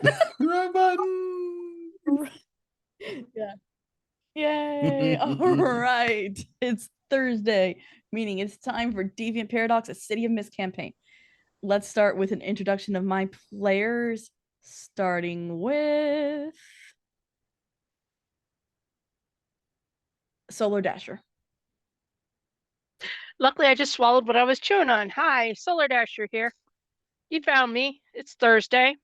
Right button. Yeah. Yay. All right. It's Thursday, meaning it's time for Deviant Paradox, a City of Mist campaign. Let's start with an introduction of my players, starting with Solar Dasher. Luckily, I just swallowed what I was chewing on. Hi, Solar Dasher here. You found me. It's Thursday.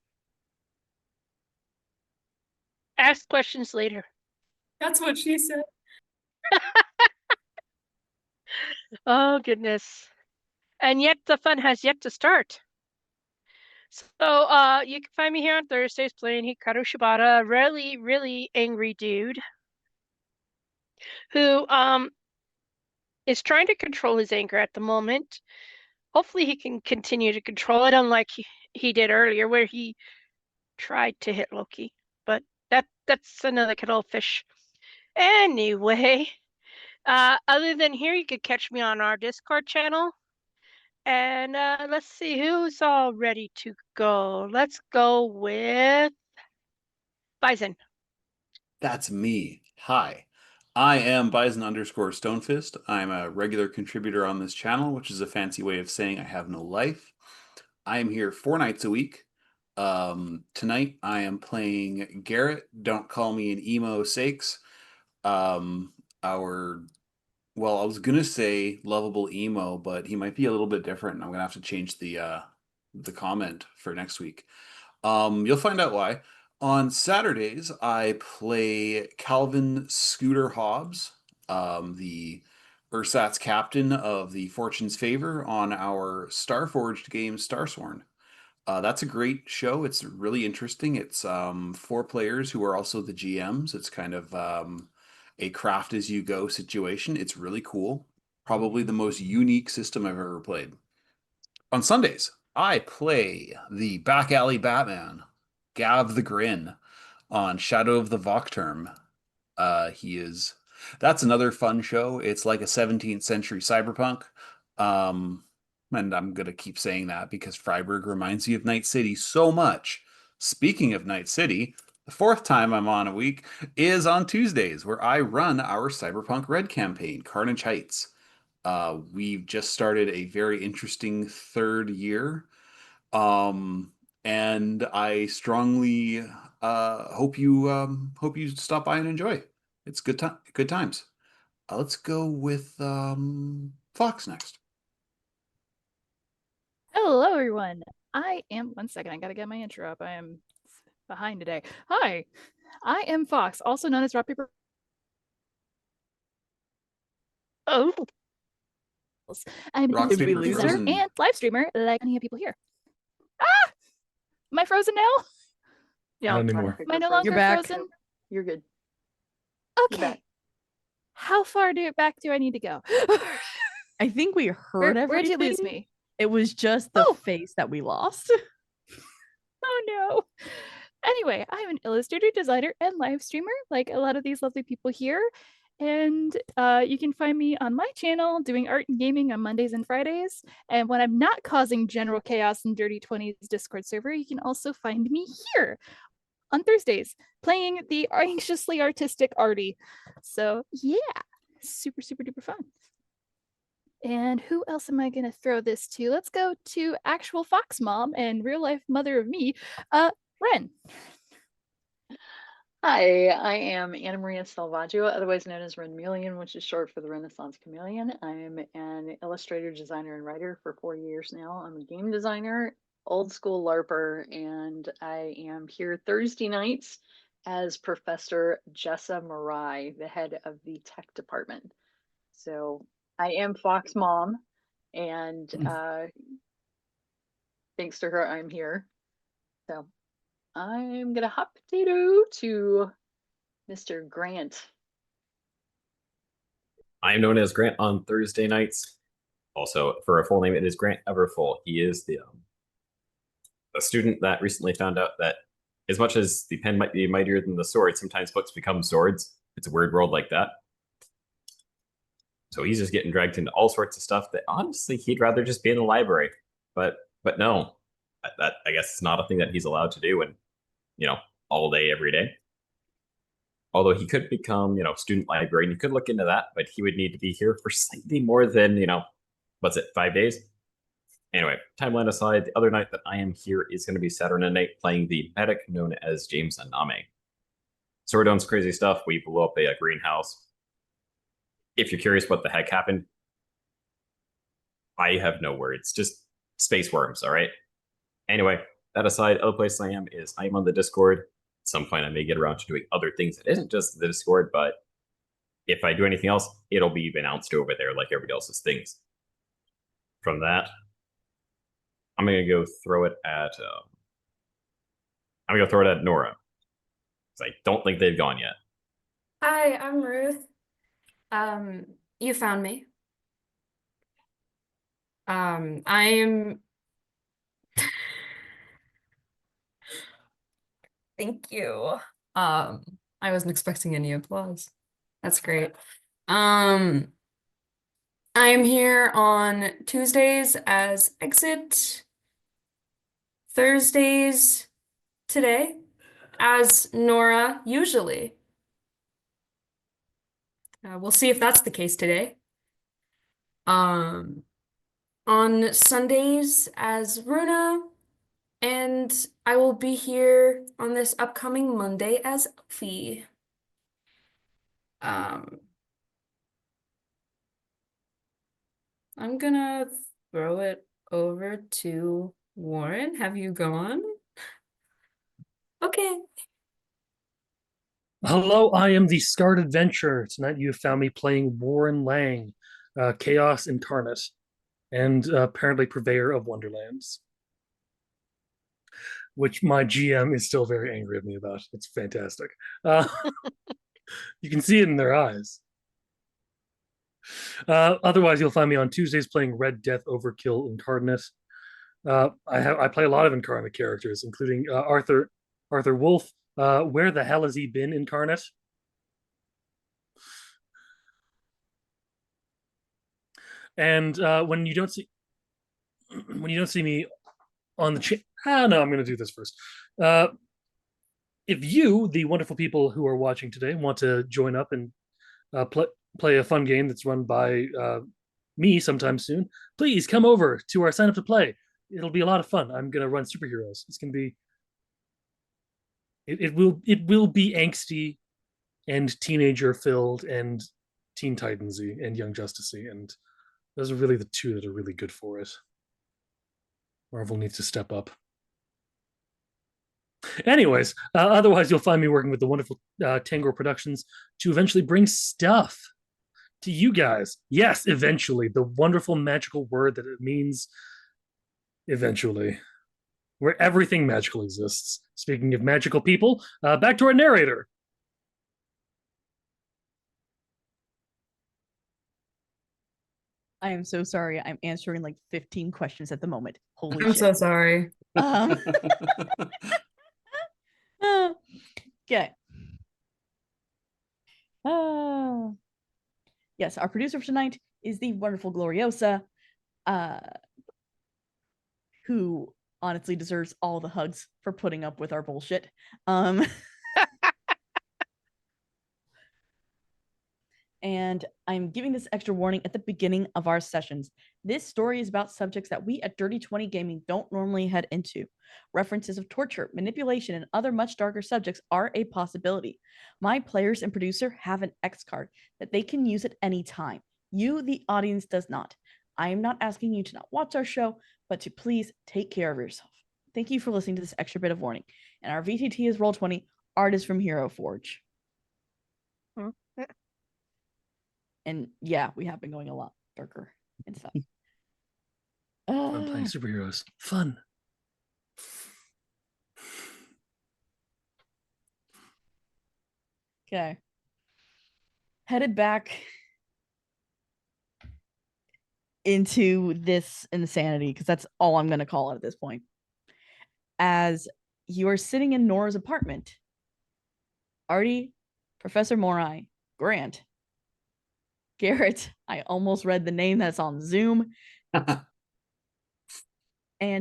Ask questions later. That's what she said. Oh, goodness. And yet the fun has yet to start. So, you can find me here on Thursdays playing Hikaru Shibata, a really, really angry dude who is trying to control his anger at the moment. Hopefully he can continue to control it, unlike he did earlier, where he tried to hit Loki. But that's another kettle of fish. Anyway, other than here, you could catch me on our Discord channel. And let's see who's all ready to go. Let's go with Bison. That's me. Hi. I am Bison_Stonefist. I'm a regular contributor on this channel, which is a fancy way of saying I have no life. I am here 4 nights a week. Tonight I am playing Garrett. Don't call me an emo sakes. Our Well, I was gonna say lovable emo, but he might be a little bit different. I'm gonna have to change the comment for next week. You'll find out why. On Saturdays, I play Calvin Scooter Hobbs, the Ursat's captain of the Fortune's Favor on our Starforged game, Starsworn. That's a great show. It's really interesting. It's 4 players who are also the GMs. It's kind of a craft as you go situation. It's really cool. Probably the most unique system I've ever played. On Sundays, I play the back alley Batman, Gav the Grin, on Shadow of the Vokterm. He is That's another fun show. It's like a 17th century cyberpunk. And I'm gonna keep saying that because Freiburg reminds me of Night City so much. Speaking of Night City, the 4th time I'm on a week is on Tuesdays, where I run our Cyberpunk Red campaign, Carnage Heights. We've just started a very interesting 3rd year. Um, and I strongly hope you stop by and enjoy. It's good times. Let's go with Fox next. Hello, everyone. One second, I gotta get my intro up. I am behind today. Hi, I am Fox, also known as Rock Paper. Oh, I'm Rock, an paper, designer frozen. and live streamer, like many people here. Ah! Am I frozen now? yeah. Not anymore. Am I no longer You're back. frozen? You're good. Okay. back. How far back do I need to go? I think we heard everything. Where'd you lose me? It was just the Oh. face that we lost. Oh no. Anyway, I'm an illustrator, designer, and live streamer, like a lot of these lovely people here. And you can find me on my channel doing art and gaming on Mondays and Fridays. And when I'm not causing general chaos in Dirty 20s Discord server, you can also find me here on Thursdays playing the anxiously artistic Artie. So yeah, super, super duper fun. And who else am I going to throw this to? Let's go to actual Fox mom and real life mother of me, Ren. Hi, I am Anna Maria Salvaggio, otherwise known as Renmelian, which is short for the Renaissance Chameleon. I'm an illustrator, designer, and writer for 4 years now. I'm a game designer, old school LARPer, and I am here Thursday nights as Professor Jessa Marai, the head of the tech department. So I am Fox mom, and thanks to her, I'm here. So I'm gonna hot potato to Mr. Grant. I am known as Grant on Thursday nights. Also, for a full name, it is Grant Everfull. He is the a student that recently found out that as much as the pen might be mightier than the sword, sometimes books become swords. It's a weird world like that. So he's just getting dragged into all sorts of stuff that honestly he'd rather just be in the library. But no, that I guess is not a thing that he's allowed to do. And all day, every day. Although he could become, student librarian, you could look into that, but he would need to be here for slightly more than, what's it, 5 days? Anyway, timeline aside, the other night that I am here is going to be Saturday night playing the medic known as James Aname. So we're doing some crazy stuff. We blew up a greenhouse. If you're curious what the heck happened, I have no words. Just space worms, all right? Anyway, that aside, other place I am on the Discord. At some point, I may get around to doing other things that isn't just the Discord, but if I do anything else, it'll be announced over there like everybody else's things. From that, I'm gonna go throw it at Nora, because I don't think they've gone yet. Hi, I'm Ruth. You found me. I'm Thank you. I wasn't expecting any applause. That's great. I'm here on Tuesdays as Exit, Thursdays today as Nora usually. We'll see if that's the case today. On Sundays as Runa, and I will be here on this upcoming Monday as Elfie. I'm gonna throw it over to Warren. Have you gone? Okay. Hello, I am the Scarred Adventurer. Tonight you have found me playing Warren Lang, Chaos Incarnate, and apparently Purveyor of Wonderlands, which my GM is still very angry at me about. It's fantastic. You can see it in their eyes. Otherwise, you'll find me on Tuesdays playing Red Death Overkill Incarnate. I play a lot of Incarnate characters, including Arthur Wolf. Where the hell has he been, Incarnate? And when you don't see me on the no, I'm going to do this first. If you, the wonderful people who are watching today, want to join up and play a fun game that's run by me sometime soon, please come over to our sign up to play. It'll be a lot of fun. I'm going to run superheroes. It's going to be it will be angsty and teenager filled and Teen Titansy and Young Justicey, and those are really the two that are really good for it. Marvel needs to step up. Anyways, otherwise you'll find me working with the wonderful Tangor Productions to eventually bring stuff to you guys. Yes, eventually. The wonderful magical word that it means eventually. Where everything magical exists. Speaking of magical people, back to our narrator. I am so sorry. I'm answering like 15 questions at the moment. Holy I'm shit. so sorry. Okay. Yes, our producer for tonight is the wonderful Gloriosa, who honestly deserves all the hugs for putting up with our bullshit. And I'm giving this extra warning at the beginning of our sessions. This story is about subjects that we at Dirty 20 Gaming don't normally head into. References of torture, manipulation, and other much darker subjects are a possibility. My players and producer have an X card that they can use at any time. You, the audience, does not. I am not asking you to not watch our show, but to please take care of yourself. Thank you for listening to this extra bit of warning. And our VTT is Roll20. Art is from Hero Forge. And yeah, we have been going a lot darker and stuff. I'm playing superheroes. Fun. Okay. Headed back into this insanity, because that's all I'm going to call it at this point. As you are sitting in Nora's apartment, Artie, Professor Morai, Grant, Garrett, I almost read the name that's on Zoom, and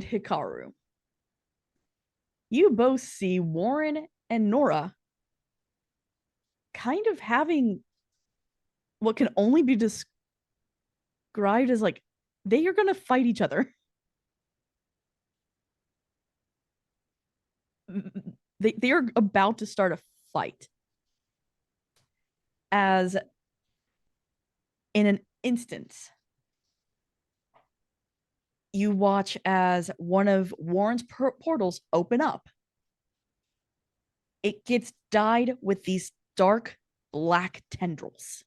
Hikaru. you both see Warren and Nora kind of having what can only be described as like they are going to fight each other. They are about to start a fight. As in an instance, you watch as one of Warren's portals open up. It gets dyed with these dark black tendrils.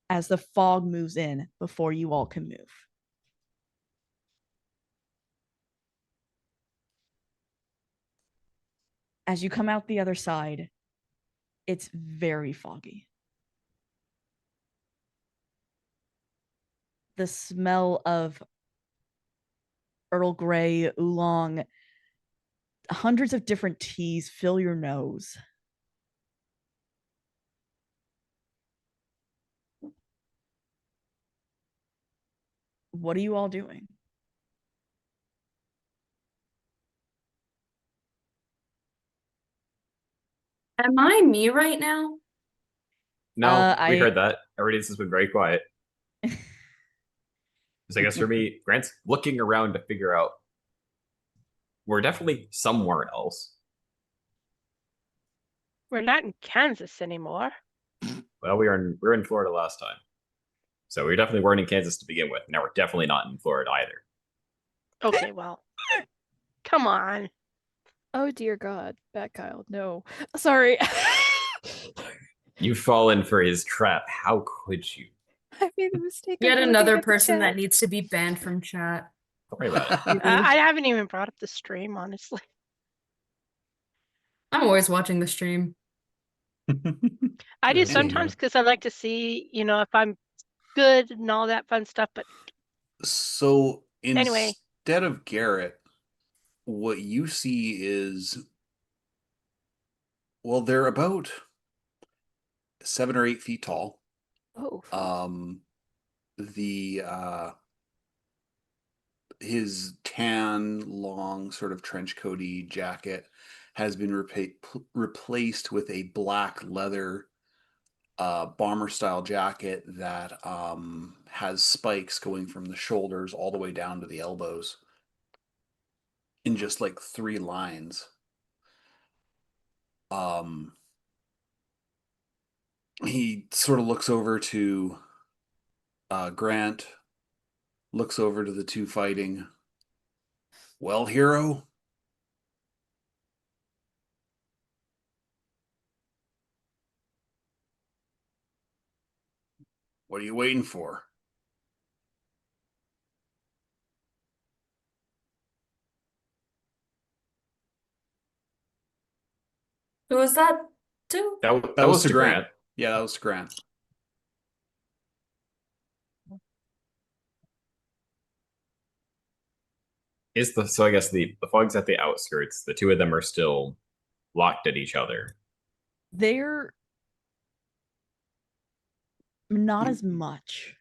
As the fog moves in before you all can move. As you come out the other side, it's very foggy. The smell of Earl Grey, oolong, hundreds of different teas fill your nose. What are you all doing? Am I me right now? No, we heard that. Everybody has been very quiet. So I guess for me, Grant's looking around to figure out we're definitely somewhere else. We're not in Kansas anymore. Well, we were in Florida last time. So we definitely weren't in Kansas to begin with. Now we're definitely not in Florida either. Okay, well. Come on. Oh dear God, Bat Kyle, no. Sorry. You've fallen for his trap. How could you? I made the mistake. Yet of looking another at the person that chat. needs to be banned from chat. Don't worry about it. I haven't even brought up the stream, honestly. I'm always watching the stream. I do Yeah, sometimes yeah. because I like to see, if I'm good and all that fun stuff. But So Anyway. instead of Garrett, what you see is, well, they're about 7 or 8 feet tall. Oh. The his tan, long, sort of trench coaty jacket has been replaced with a black leather bomber style jacket that has spikes going from the shoulders all the way down to the elbows in just like 3 lines. He sort of looks over to Grant, looks over to the two fighting. Well, hero? What are you waiting for? Who was that to? That was to Grant. Yeah, that was to Grant. So I guess the fog's at the outskirts. The two of them are still locked at each other. They're not as much.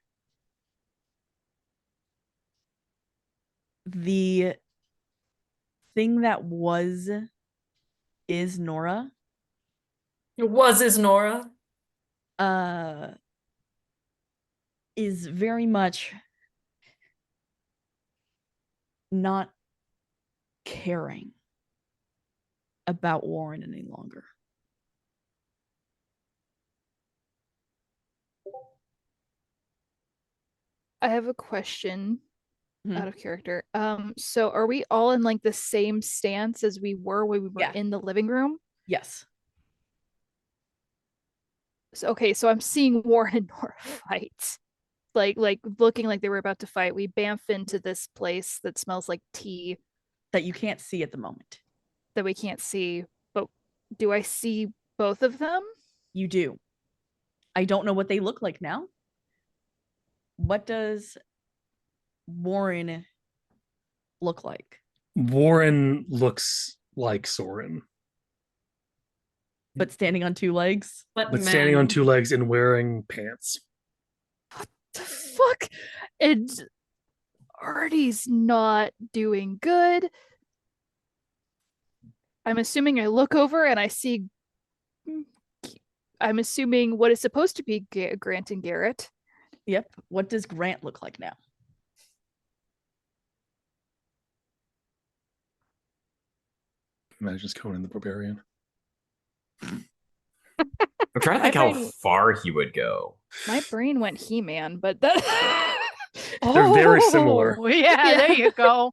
The thing that is Nora. It was his Nora. Is very much not caring about Warren any longer. I have a question out of character. So are we all in like the same stance as we were when we were in the living room? Yes. So, okay, so I'm seeing Warren and Nora fight. Like looking like they were about to fight. We bamf into this place that smells like tea. That you can't see at the moment. That we can't see. But do I see both of them? You do. I don't know what they look like now. What does Warren look like? Warren looks like Soren. But standing on 2 legs? But standing on 2 legs and wearing pants. What the fuck? And Artie's not doing good. I'm assuming I look over and I see, I'm assuming what is supposed to be Grant and Garrett. Yep. What does Grant look like now? Imagine just Conan the Barbarian. I'm trying to think how far he would go. My brain went He-Man, but that They're very similar. Oh, yeah, there you go.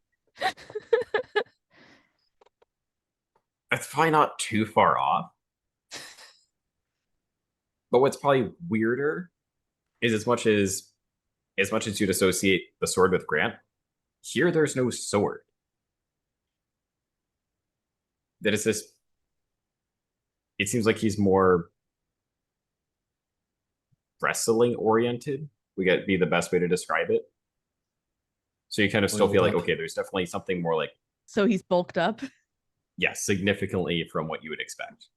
That's probably not too far off. But what's probably weirder is as much as you'd associate the sword with Grant, here there's no sword. That is this. It seems like he's more wrestling oriented. We get be the best way to describe it. So you kind of still feel like, okay, there's definitely something more like, So he's bulked up. yes, significantly from what you would expect.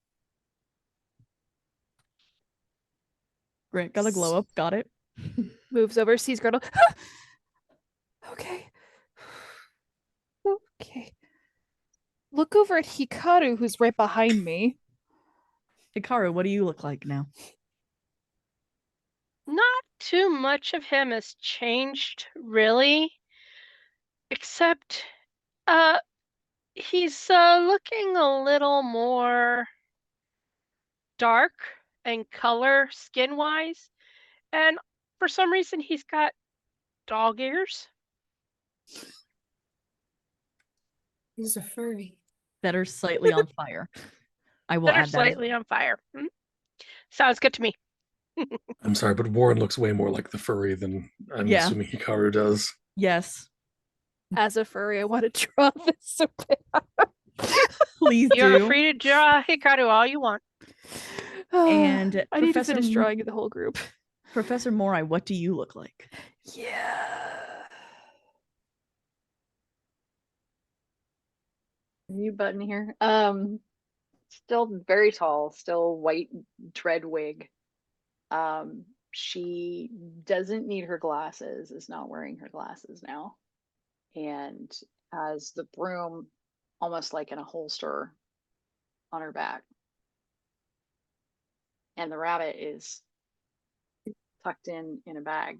Grant got a glow up. Got it. moves over, sees Gretel. Okay. Okay. Look over at Hikaru, who's right behind me. Hikaru, what do you look like now? Not too much of him has changed, really. Except, he's looking a little more dark and color skin-wise. And for some reason, he's got dog ears. He's a furry. That are slightly on fire. I will That are add that. slightly on fire. Sounds good to me. I'm sorry, but Warren looks way more like the furry than I'm Yeah. assuming Hikaru does. Yes. As a furry, I want to draw this so bad. Please You're do. free to draw Hikaru all you want. And I need to Professor finish drawing the whole group. Professor Morai, what do you look like? Yeah. Mute button here. Still very tall, still white dread wig. She doesn't need her glasses, is not wearing her glasses now, and has the broom almost like in a holster on her back. And the rabbit is tucked in a bag.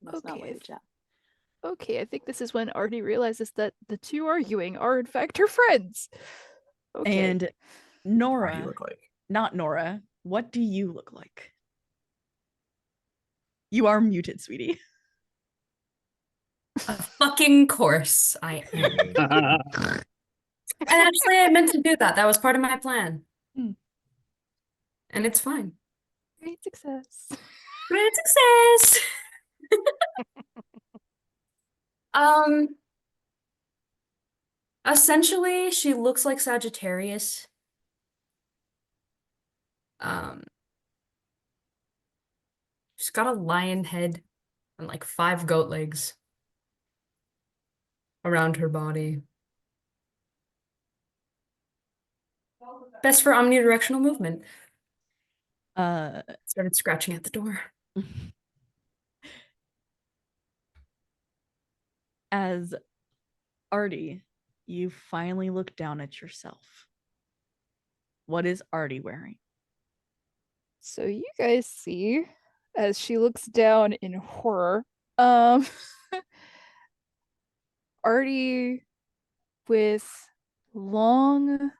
Must not Okay, wait a chat. Okay, I think this is when Artie realizes that the two arguing are in fact her friends. Okay. And How Nora, do you look like? not Nora, what do you look like? You are muted, sweetie. A fucking course I am. And actually, I meant to do that. That was part of my plan. Hmm. And it's fine. Great success. Great success. Um, essentially, she looks like Sagittarius. She's got a lion head and like 5 goat legs around her body. Best for omnidirectional movement. Started scratching at the door. As Artie, you finally look down at yourself. What is Artie wearing? So you guys see as she looks down in horror, Artie with long,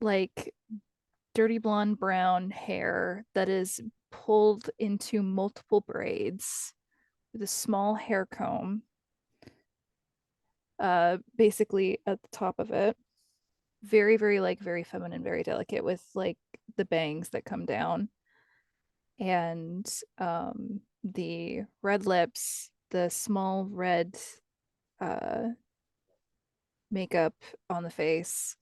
like dirty blonde brown hair that is pulled into multiple braids with a small hair comb, basically at the top of it. Very, very like very feminine, very delicate with like the bangs that come down. And the red lips, the small red makeup on the face.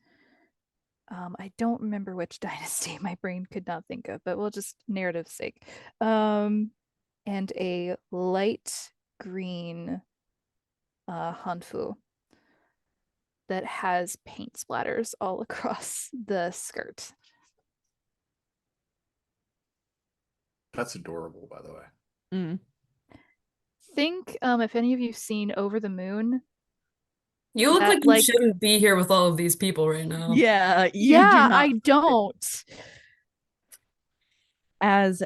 I don't remember which dynasty my brain could not think of, but we'll just narrative sake. And a light green hanfu that has paint splatters all across the skirt. That's adorable, by the way. Mm. Think if any of you've seen Over the Moon. You look That, like you like- shouldn't be here with all of these people right now. Yeah, you do Yeah, not. I don't. As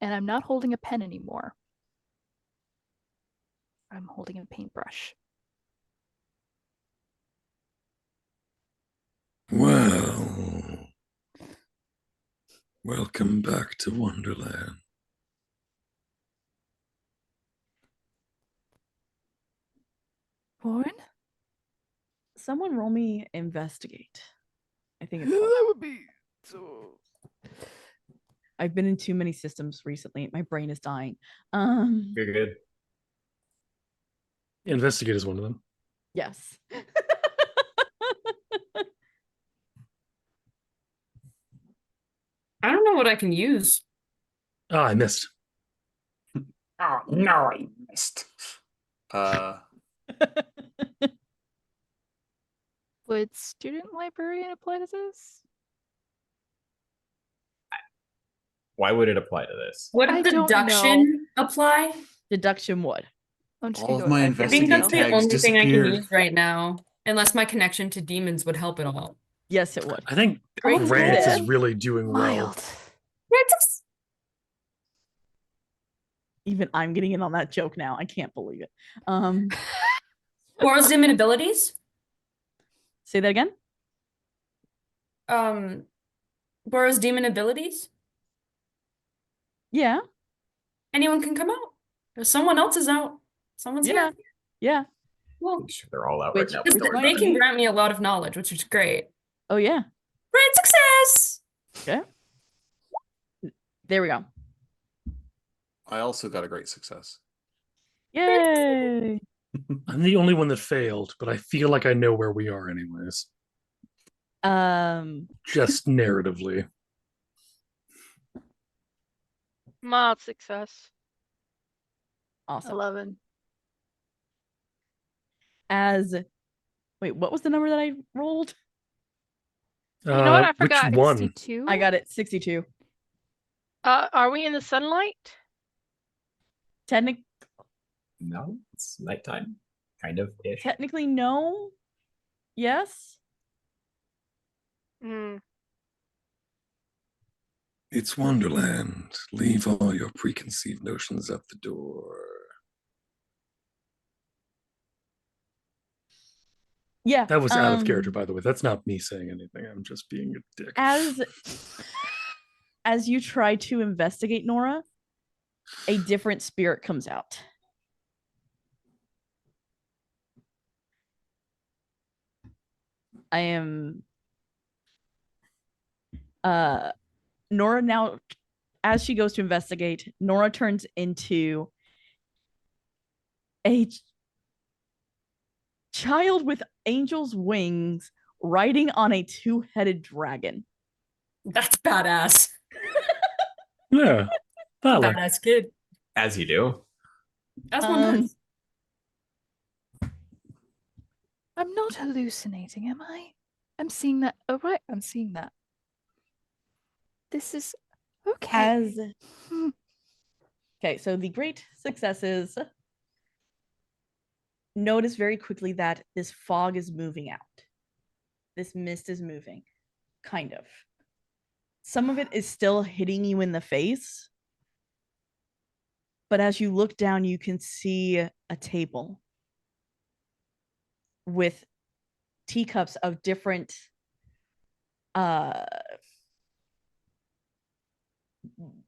And I'm not holding a pen anymore. I'm holding a paintbrush. Well, welcome back to Wonderland. Warren? someone roll me investigate. I think it's That would be so. I've been in too many systems recently. My brain is dying. You're good. Investigate is one of them. Yes. I don't know what I can use. Ah, I missed. Oh no, I missed. Would student librarian apply to this? Why would it apply to this? Would I don't deduction apply? Deduction would. I'm just All gonna of go my with that. I think that's the Investigate tags only thing I can disappeared. use right now. Unless my connection to demons would help at all. Yes, it would. I think Great Grant is success. really doing well. Mild. Even I'm getting in on that joke now. I can't believe it. Boros demon abilities? Say that again. Boros demon abilities? Yeah. Anyone can come out. If someone else is out. Someone's Yeah. here. Yeah. Well, I'm sure they're all out Which- right now. which Don't worry might they about can be- grant me a lot of knowledge, which is great. Oh yeah. Great success! Okay. There we go. I also got a great success. Yay. I'm the only one that failed, but I feel like I know where we are anyways. Just narratively. Mild success. Awesome. 11. As wait, what was the number that I rolled? You know what? I Which forgot. one? 62? I got it 62. Are we in the sunlight? No, it's nighttime. Kind of ish. Technically no. Yes. Hmm. It's Wonderland. Leave all your preconceived notions at the door. Yeah. That was out of character, by the way. That's not me saying anything. I'm just being a dick. As you try to investigate Nora, a different spirit comes out. I am Nora now, as she goes to investigate, Nora turns into a child with angel's wings riding on a two-headed dragon. That's badass. Yeah. Valid. Badass kid. As you do. That's one does. I'm not hallucinating, am I? I'm seeing that. Oh, right. I'm seeing that. This is okay. Okay, so the great successes. Notice very quickly that this fog is moving out. This mist is moving, kind of. Some of it is still hitting you in the face. But as you look down, you can see a table with teacups of different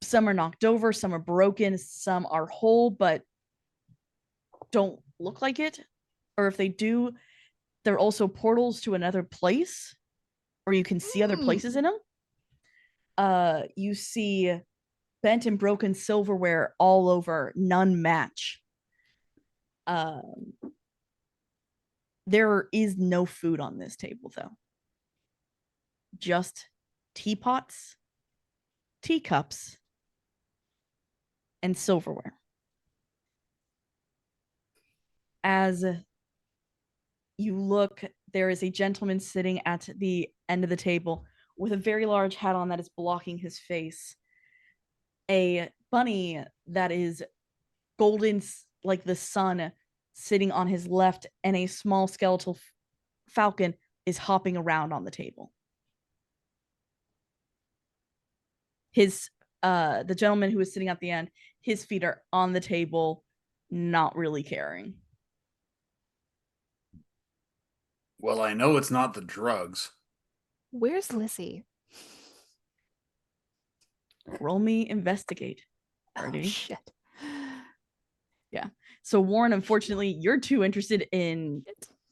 some are knocked over, some are broken, some are whole but don't look like it, or if they do, they're also portals to another place, or you can see other places in them. You see bent and broken silverware all over, none match. There is no food on this table though, just teapots, teacups, and silverware. As you look, there is a gentleman sitting at the end of the table with a very large hat on that is blocking his face. A bunny that is golden like the sun sitting on his left, and a small skeletal falcon is hopping around on the table. His the gentleman who is sitting at the end, his feet are on the table, not really caring. Well, I know it's not the drugs. Where's Lizzie? Roll me investigate. Oh, Ready? shit. Yeah. So Warren, unfortunately, you're too interested in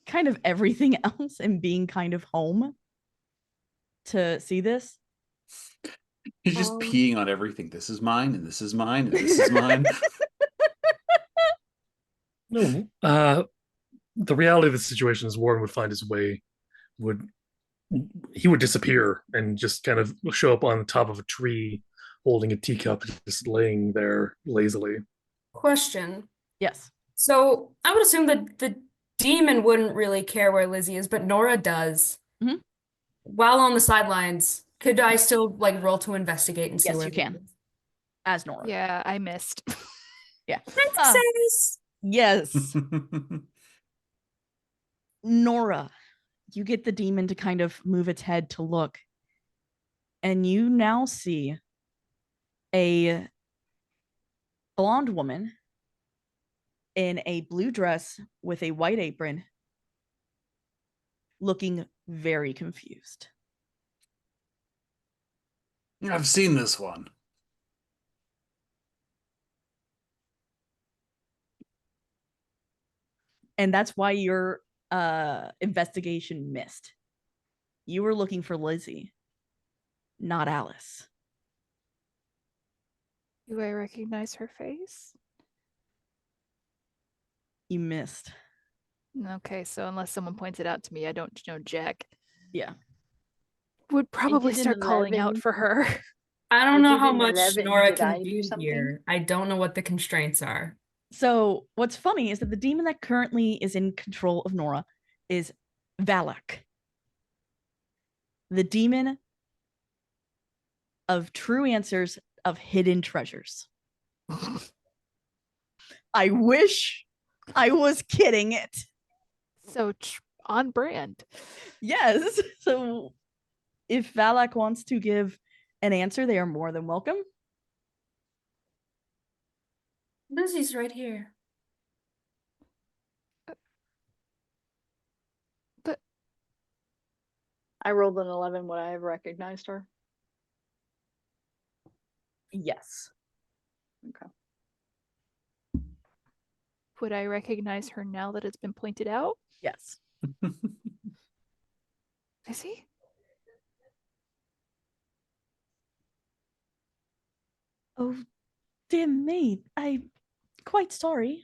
kind of everything else and being kind of home to see this. He's just peeing on everything. This is mine, and this is mine, and this is mine. No, the reality of the situation is Warren would find his way, he would disappear and just kind of show up on the top of a tree holding a teacup, just laying there lazily. Question. Yes. So I would assume that the demon wouldn't really care where Lizzie is, but Nora does. Mhm. While on the sidelines, could I still like roll to investigate and see Yes, where you can. As Nora. Yeah, I missed. Yeah. Princess! Yes. Nora, you get the demon to kind of move its head to look, and you now see a blonde woman in a blue dress with a white apron looking very confused. I've seen this one. And that's why your investigation missed. You were looking for Lizzie, not Alice. Do I recognize her face? You missed. Okay, so unless someone points it out to me, I don't know Jack. Yeah. Would probably did an start calling out 11. for her. I don't I know did how an much 11. Nora Did I can do do something? here. I don't know what the constraints are. So what's funny is that the demon that currently is in control of Nora is Valak, the demon of true answers, of hidden treasures. I wish I was kidding it. So on brand. Yes. So if Valak wants to give an answer, they are more than welcome. Lizzie's right here. But I rolled an 11. Would I have recognized her? Yes. Okay. would I recognize her now that it's been pointed out? Yes. Is he? Oh, dear me. I'm quite sorry.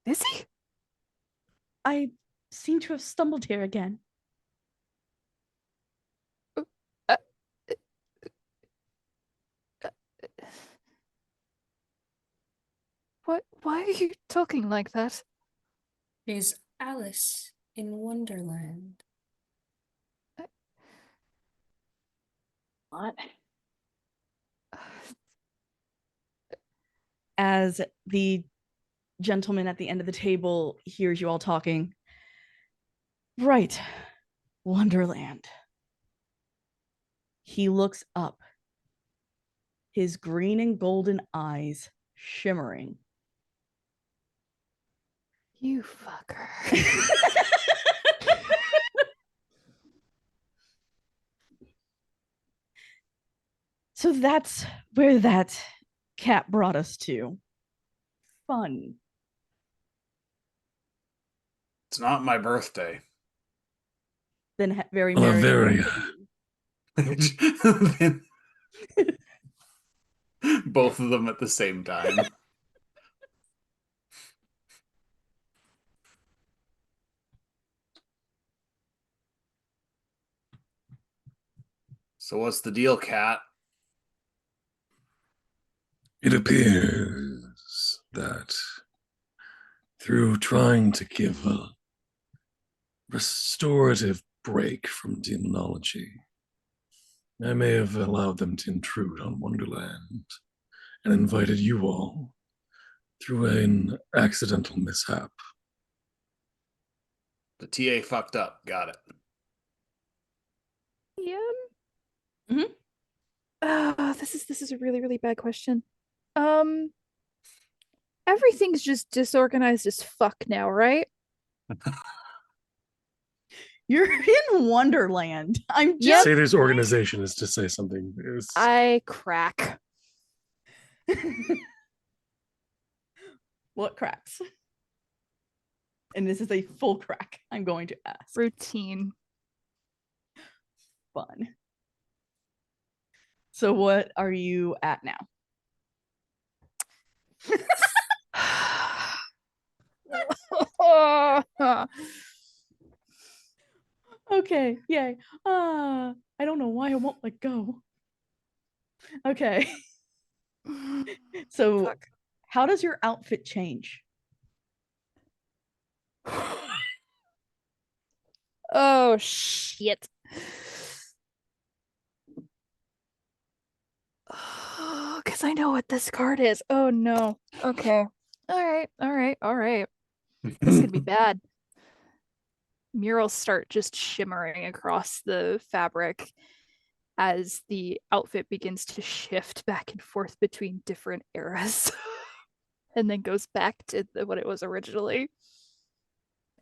Is he? I seem to have stumbled here again. What? Why are you talking like that? She's Alice in Wonderland. What? As the gentleman at the end of the table hears you all talking. Right. Wonderland. He looks up, his green and golden eyes shimmering. You fucker. So that's where that cat brought us to. Fun. It's not my birthday. Then very Oh, merry. very. Both of them at the same time. So what's the deal, Cat? It appears that through trying to give a restorative break from demonology. I may have allowed them to intrude on Wonderland and invited you all through an accidental mishap. The TA fucked up. Got it. Yeah. This is a really, really bad question. Everything's just disorganized as fuck now, right? You're in Wonderland. I'm Yep. just Say there's organization is to say something. I crack. What cracks? And this is a full crack, I'm going to ask. Routine. Fun. So what are you at now? Okay, yay. I don't know why I won't let go. Okay. So Fuck. how does your outfit change? Oh shit. Oh, because I know what this card is. Oh no. Okay. All right. This is gonna be bad. Murals start just shimmering across the fabric as the outfit begins to shift back and forth between different eras and then goes back to what it was originally.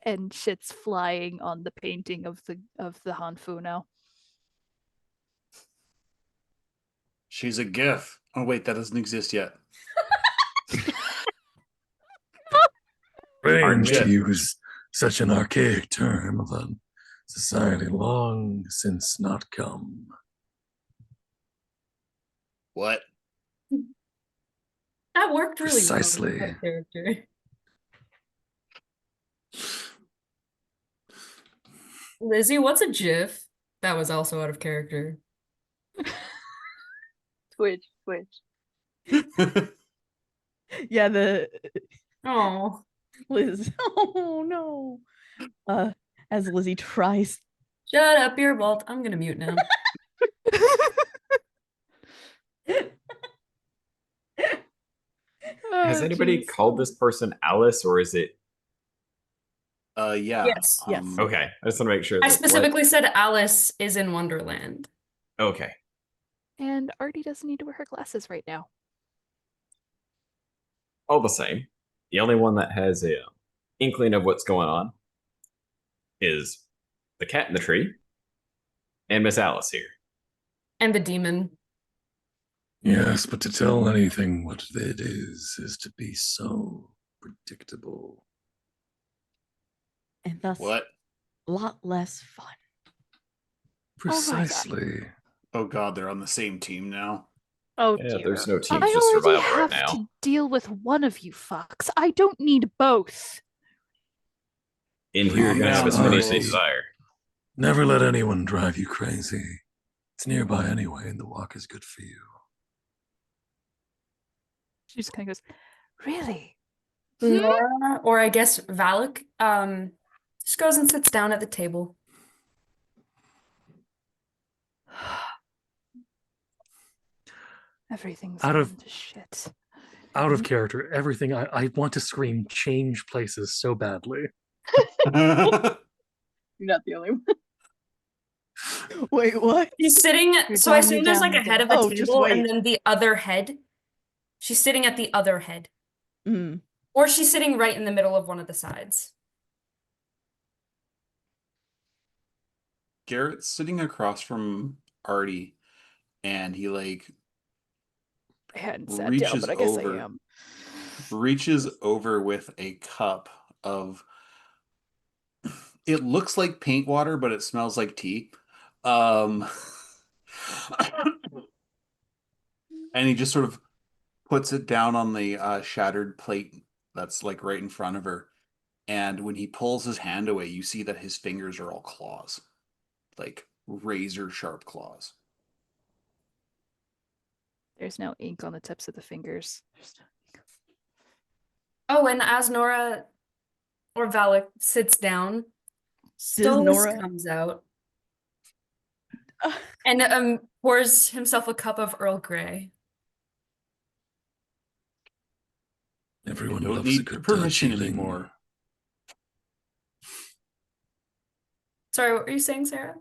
And shit's flying on the painting of the Hanfu now. She's a GIF. Oh wait, that doesn't exist yet. Strange Yeah. to use such an archaic term of a society long since not come. What? That worked really Precisely. well with that character. Lizzie, what's a GIF? That was also out of character. Twitch. Yeah, the Oh, Liz. Oh no. As Lizzie tries. shut up, Beer Vault. I'm gonna mute now. Has Oh, anybody geez. called this person Alice, or is it? Yeah. Yes. Yes. Okay, I just want to make sure. I like, what- specifically said Alice is in Wonderland. Okay. And Artie doesn't need to wear her glasses right now. All the same, the only one that has a inkling of what's going on is the cat in the tree and Miss Alice here. And the demon. Yes, but to tell anything what it is to be so predictable. And thus What? a lot less fun. Precisely. Oh god, they're on the same team now. Oh Yeah, dear. there's no teams I to already survive right have now. to deal with one of you fucks. I don't need both. In here, you're gonna have as many as they Artie. desire. Never let anyone drive you crazy. It's nearby anyway, and the walk is good for you. She just kind of goes, really? Nora, or I guess Valak, just goes and sits down at the table. Everything's Out of- gone to shit. Out of character. Everything. I want to scream change places so badly. You're not the only one. Wait, what? She's sitting, You're so I telling me assume there's down like a the head door. of a Oh, just table wait. and then the other head. She's sitting at the other head. Mm. Or she's sitting right in the middle of one of the sides. Garrett's sitting across from Artie, and he like I hadn't sat down, reaches but I guess over. I am. reaches over with a cup of it looks like paint water, but it smells like tea. And he just sort of puts it down on the shattered plate that's like right in front of her. And when he pulls his hand away, you see that his fingers are all claws, like razor sharp claws. There's no ink on the tips of the fingers. Oh, and as Nora or Valak sits down, Stolas Nora- comes out And pours himself a cup of Earl Grey. Everyone Don't loves a need good permission Darjeeling. anymore. Sorry, what were you saying, Sarah?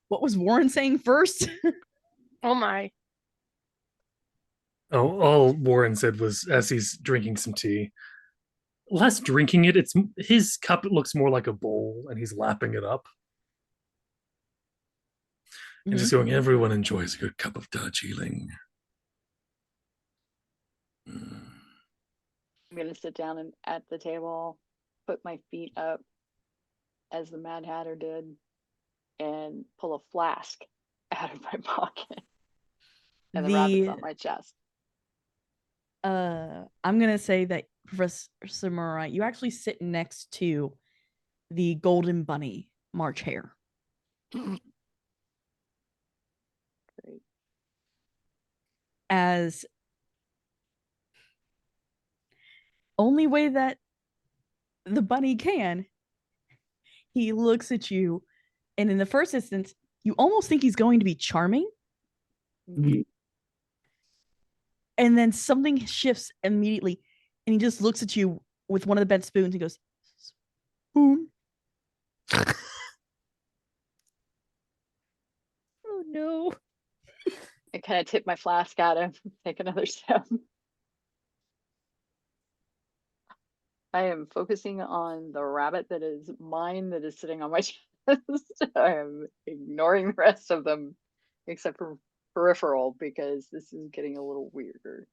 What was Warren saying first? Oh my. Oh, all Warren said was as he's drinking some tea. Less drinking it, it's his cup looks more like a bowl, and he's lapping it up. And just going, everyone enjoys a good cup of Darjeeling. I'm gonna sit down at the table, put my feet up as the Mad Hatter did, and pull a flask out of my pocket. And the rabbit's on my chest. I'm gonna say that Professor Murray, you actually sit next to the Golden Bunny March Hare. Great. As only way that the bunny can, he looks at you, and in the first instance, you almost think he's going to be charming. And then something shifts immediately, and he just looks at you with one of the bent spoons and goes, "Spoon." Oh no. I kind of tip my flask at him, take another sip. I am focusing on the rabbit that is mine, that is sitting on my chest. I am ignoring the rest of them, except for peripheral, because this is getting a little weirder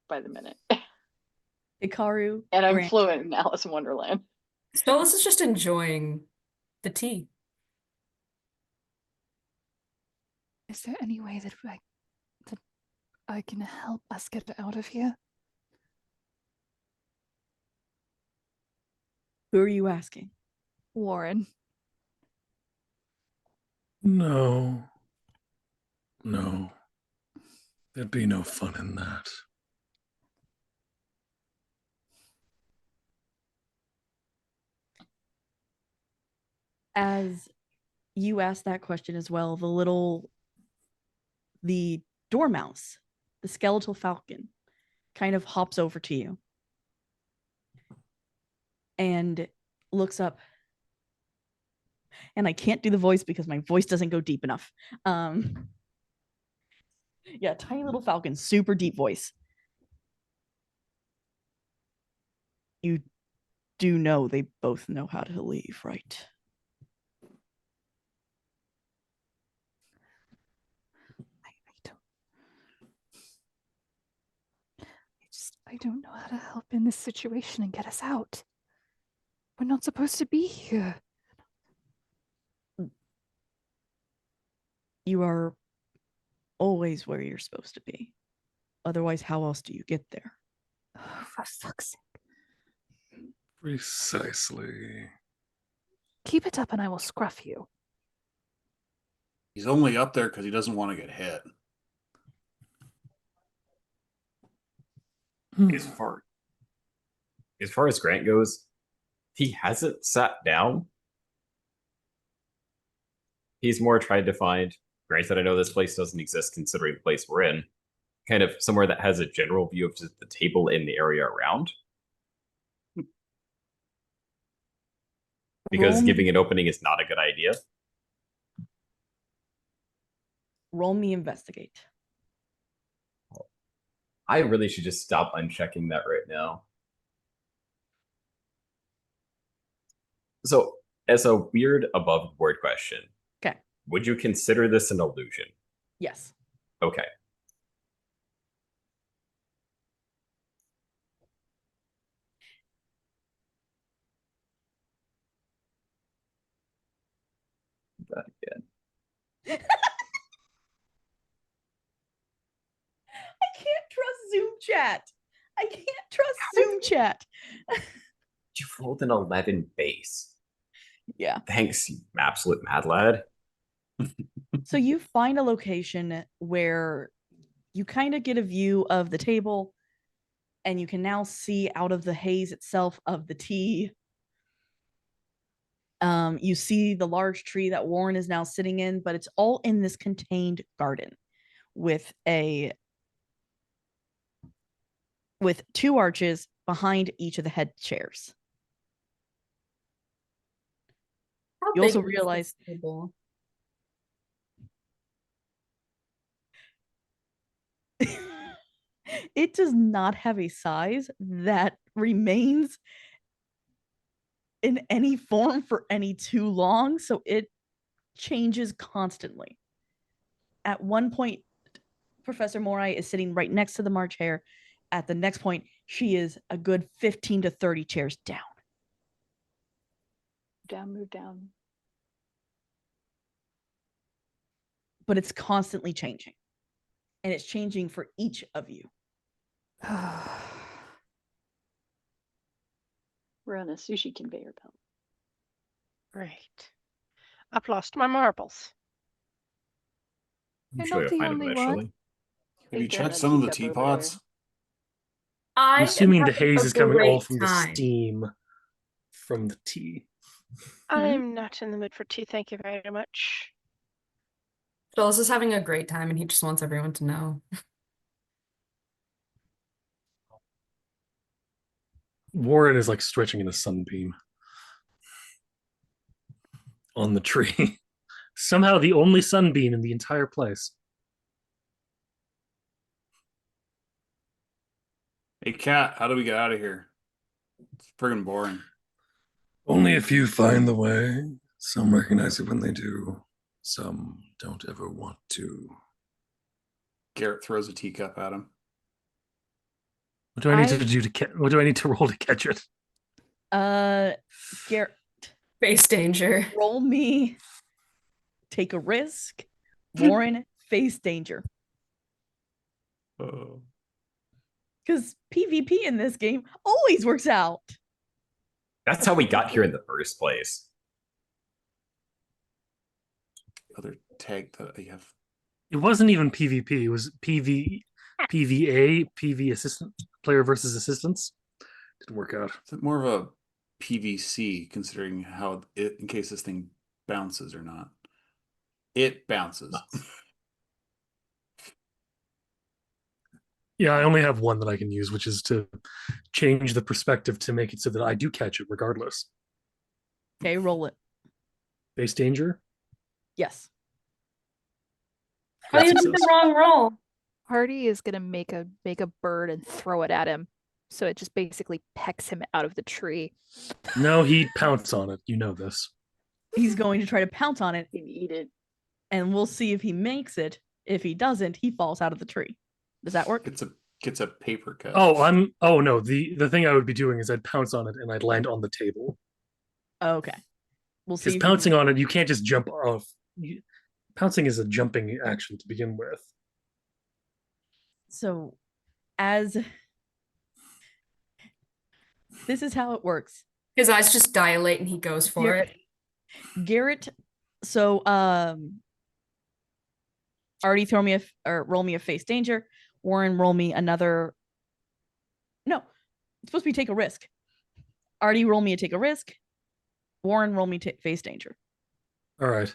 by the minute. Hikaru, And I'm Grant. fluent in Alice in Wonderland. Stolas is just enjoying the tea. Is there any way that I can help us get out of here? Who are you asking? Warren. No. No. There'd be no fun in that. As you ask that question as well, the dormouse, the skeletal falcon, kind of hops over to you and looks up. And I can't do the voice because my voice doesn't go deep enough. Yeah, tiny little falcon, super deep voice. You do know they both know how to leave, right? I don't know how to help in this situation and get us out. We're not supposed to be here. You are always where you're supposed to be. Otherwise, how else do you get there? Oh, for fuck's sake. Precisely. Keep it up and I will scruff you. He's only up there because he doesn't want to get hit. As far as Grant goes, he hasn't sat down. He's more tried to find, granted I know this place doesn't exist considering the place we're in, kind of somewhere that has a general view of just the table in the area around. Because giving an opening is not a good idea. Roll me investigate. I really should just stop unchecking that right now. So, as a weird above board question, okay, would you consider this an illusion? Yes. Okay. That again. I can't trust Zoom chat. I can't trust Zoom chat. You rolled an 11 base. Yeah. Thanks, you absolute mad lad. So you find a location where you kind of get a view of the table, and you can now see out of the haze itself of the tea You see the large tree that Warren is now sitting in, but it's all in this contained garden with two arches behind each of the head chairs. How You big also is this realize table? it does not have a size that remains in any form for any too long, so it changes constantly. At one point, Professor Morai is sitting right next to the March Hare. At the next point, she is a good 15 to 30 chairs down. Move down. But it's constantly changing. And it's changing for each of you. We're on a sushi conveyor belt. Right. I've lost my marbles. You're Usually not I the find them only initially. one. Have you Think they're in checked a some of the teacup over teapots? I'm I am assuming the having haze a is coming all great from the time. steam from the tea. I'm not in the mood for tea, thank you very much. Phyllis is having a great time and he just wants everyone to know. Warren is like stretching in a sunbeam on the tree. Somehow the only sunbeam in the entire place. Hey, Kat, how do we get out of here? It's friggin' boring. Only a few find the way. Some recognize it when they do. Some don't ever want to. Garrett throws a teacup at him. What do I need I- to do to what do I need to roll to catch it? Garrett, Face danger. roll me. Take a risk. Warren, face danger. Oh. Because PvP in this game always works out. That's how we got here in the first place. Other tag that I have. It wasn't even PvP. It was PvA, PV assistant player versus assistants. Didn't work out. Is it more of a PVC, considering how it, in case this thing bounces or not? It bounces. Yeah, I only have one that I can use, which is to change the perspective to make it so that I do catch it regardless. Okay, roll it. Base danger. Yes. Oh, Great you did success. the wrong roll. Hardy is gonna make a bird and throw it at him. So it just basically pecks him out of the tree. No, he'd pounce on it. You know this. He's going to try to pounce on it, He'd eat it. and we'll see if he makes it. If he doesn't, he falls out of the tree. Does that work? Gets a paper cut. Oh no, the thing I would be doing is I'd pounce on it and I'd land on the table. Okay. We'll see. Because if pouncing he... on it, you can't just jump off. Pouncing is a jumping action to begin with. So, as this is how it works. His eyes just dilate and he goes for it. Garrett, so already throw me roll me a face danger. Warren, roll me another. No, it's supposed to be take a risk. Already roll me a take a risk. Warren, roll me face danger. All right.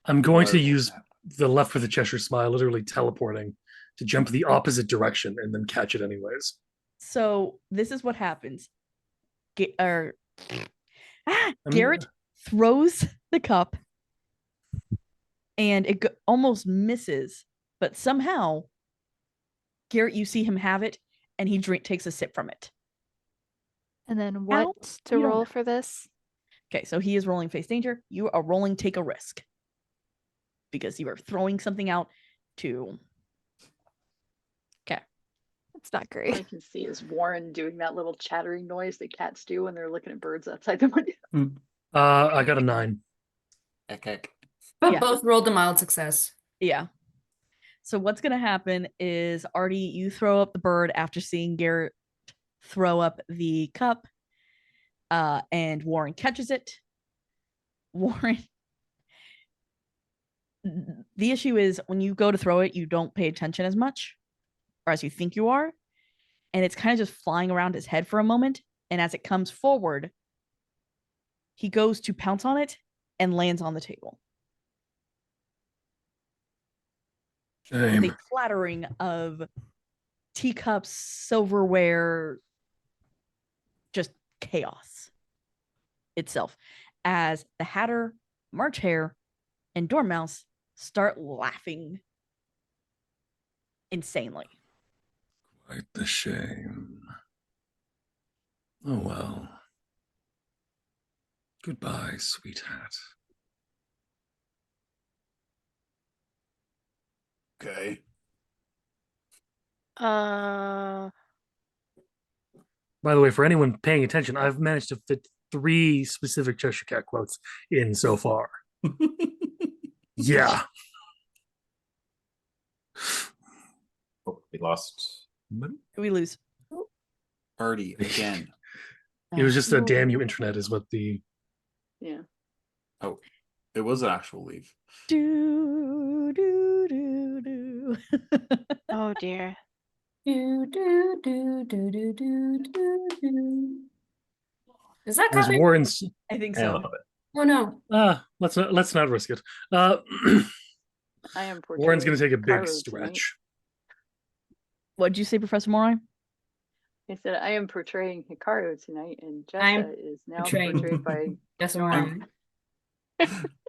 I'm going to use the left with the Cheshire Smile, literally teleporting, to jump the opposite direction and then catch it anyways. So this is what happens. Garrett throws the cup and it almost misses, but somehow Garrett, you see him have it and he takes a sip from it. And then what to you don't roll know. for this? Okay, so he is rolling face danger. You are rolling take a risk because you are throwing something out to. Okay. It's not All I great. can see is Warren doing that little chattering noise that cats do when they're looking at birds outside the window. I got a 9. Ek. But Yeah. both rolled a mild success. Yeah. So what's going to happen is, Artie, you throw up the bird after seeing Garrett throw up the cup, and Warren catches it. Warren, the issue is when you go to throw it, you don't pay attention as much, or as you think you are, and it's kind of just flying around his head for a moment, and as it comes forward, He goes to pounce on it and lands on the table. With a Shame. clattering of teacups, silverware, just chaos itself. As the Hatter, March Hare, and Dormouse start laughing insanely. Quite the shame. Oh well. Goodbye, sweetheart. Okay. Uh, By the way, for anyone paying attention, I've managed to fit 3 specific Cheshire Cat quotes in so far. Yeah. Oh, we lost. We lose. Artie again. It was just a No. damn you internet is what the Yeah. Oh, it was an actual leave. Do, do, do, do. oh dear. Do, do, do, do, do, do, do, do. Is that there's coming? Warren's I think I so. love it. Oh no. let's not risk it. I am Warren's gonna take a big Hikaru tonight. stretch. What'd you say, Professor Morai? I said I am portraying Hikaru tonight, and I'm Jessa is now portraying portrayed by Yes, Norm.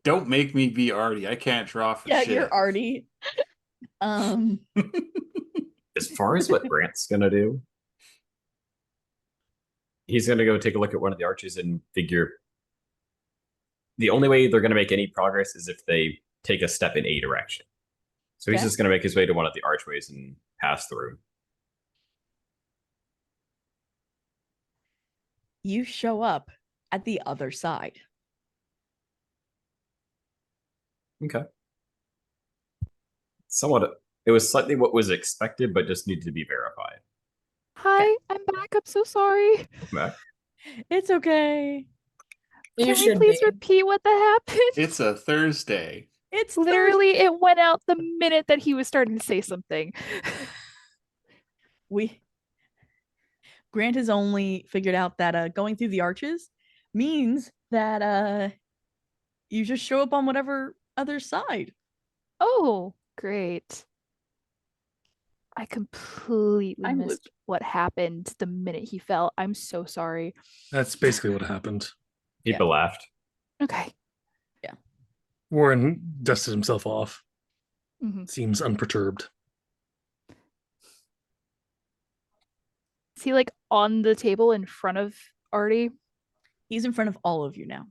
Don't make me be Artie. I can't draw for Yeah, shit. you're Artie. As far as what Grant's gonna do, he's gonna go take a look at one of the arches and figure the only way they're gonna make any progress is if they take a step in a direction. So he's Okay. just gonna make his way to one of the archways and pass through. You show up at the other side. Okay. Somewhat, it was slightly what was expected, but just needed to be verified. Hi, I'm back. I'm so sorry. Back. It's okay. You Can we should please be. repeat what that happened? It's a Thursday. It's Literally, it went out the minute that he was starting to say something. Grant has only figured out that going through the arches means that you just show up on whatever other side. Oh, great. I completely I'm missed looped. what happened the minute he fell. I'm so sorry. That's basically what happened. People laughed. Okay. Warren dusted himself off. Mhm. Seems unperturbed. Is he like on the table in front of Artie? He's in front of all of you now.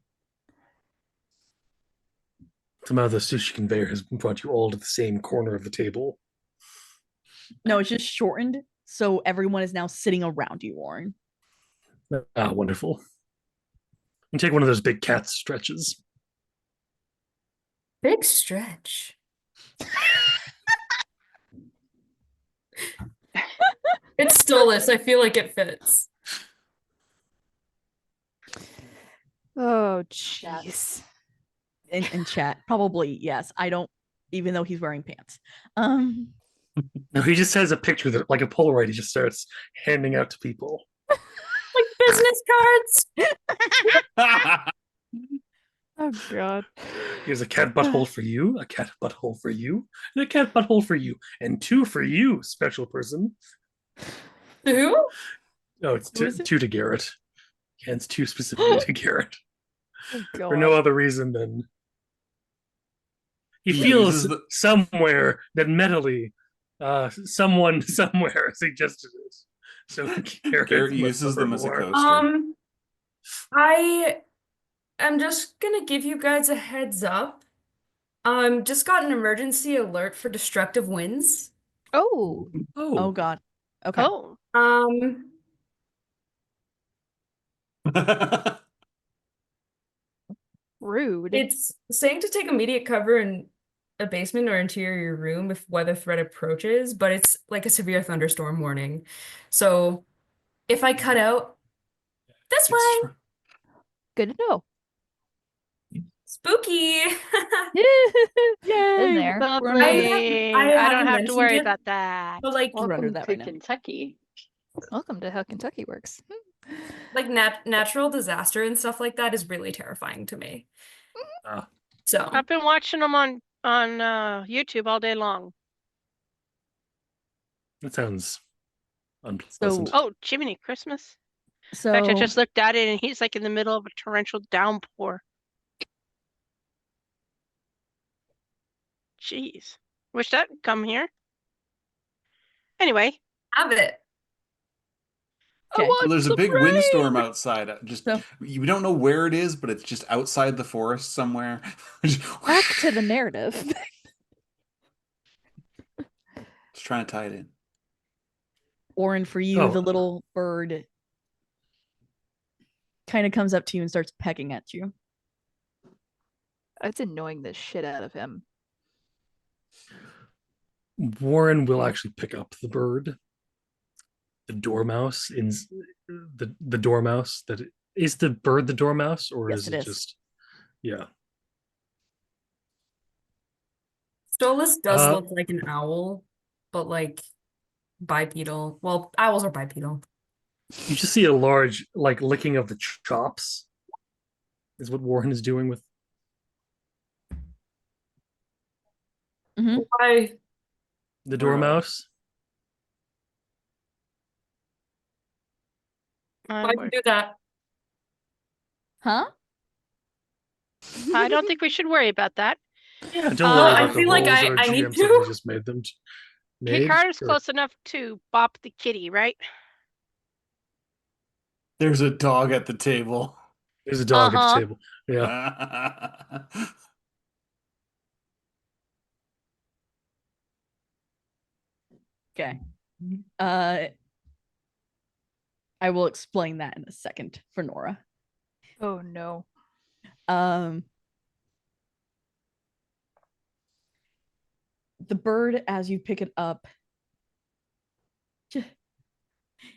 Somehow the sushi conveyor has brought you all to the same corner of the table. No, it's just shortened, so everyone is now sitting around you, Warren. Ah, wonderful. And take one of those big cat stretches. Big stretch. It's still this. I feel like it fits. Oh, jeez. In chat, probably yes. I don't, even though he's wearing pants. No, he just has a picture that, like a Polaroid, he just starts handing out to people. Like business cards. Oh, God. Here's a cat butthole for you, a cat butthole for you, and a cat butthole for you, and 2 for you, special person. Who? Oh, it's Who is it? 2 to Garrett. Yeah, it's 2 specifically to Garrett. Oh, For no God. other reason than he He feels uses the- somewhere that mentally someone somewhere suggested it. So Garrett uses them as a coaster. coaster. I am just gonna give you guys a heads up. Just got an emergency alert for destructive winds. Oh, Oh God. Okay. Oh, rude. It's saying to take immediate cover in a basement or interior room if weather threat approaches, but it's like a severe thunderstorm warning. So if I cut out this way, Good to know. spooky. Been there. lovely. I I don't haven't have to worry mentioned it, about that. But like We're under Welcome that to right now. Kentucky. Welcome to how Kentucky works. like natural disaster and stuff like that is really terrifying to me. So I've been watching them on YouTube all day long. That sounds unpleasant. Oh, Jiminy Christmas. So In fact, I just looked at it and he's like in the middle of a torrential downpour. Jeez. Wish that would come here. Anyway. have it. okay. Well, there's a big windstorm outside. Just So- you don't know where it is, but it's just outside the forest somewhere. Back to the narrative. Just trying to tie it in. Orin, for you, Oh. the little bird kind of comes up to you and starts pecking at you. It's annoying the shit out of him. Warren will actually pick up the bird. The dormouse in the dormouse that is the bird the dormouse, or Yes, is it it is. just yeah. Stolas does Uh, look like an owl, but like bipedal. Well, owls are bipedal. You just see a large like licking of the chops is what Warren is doing with Why? the dormouse. Why do you do that? Huh? I don't think we should worry about that. Yeah, don't worry I about the feel like holes that our I need GM to. suddenly just made them made. Carter's or- close enough to bop the kitty, right? There's a dog at the table. There's a dog at Uh-huh. the table. Yeah. Okay. I will explain that in a second for Nora. Oh no. The bird, as you pick it up,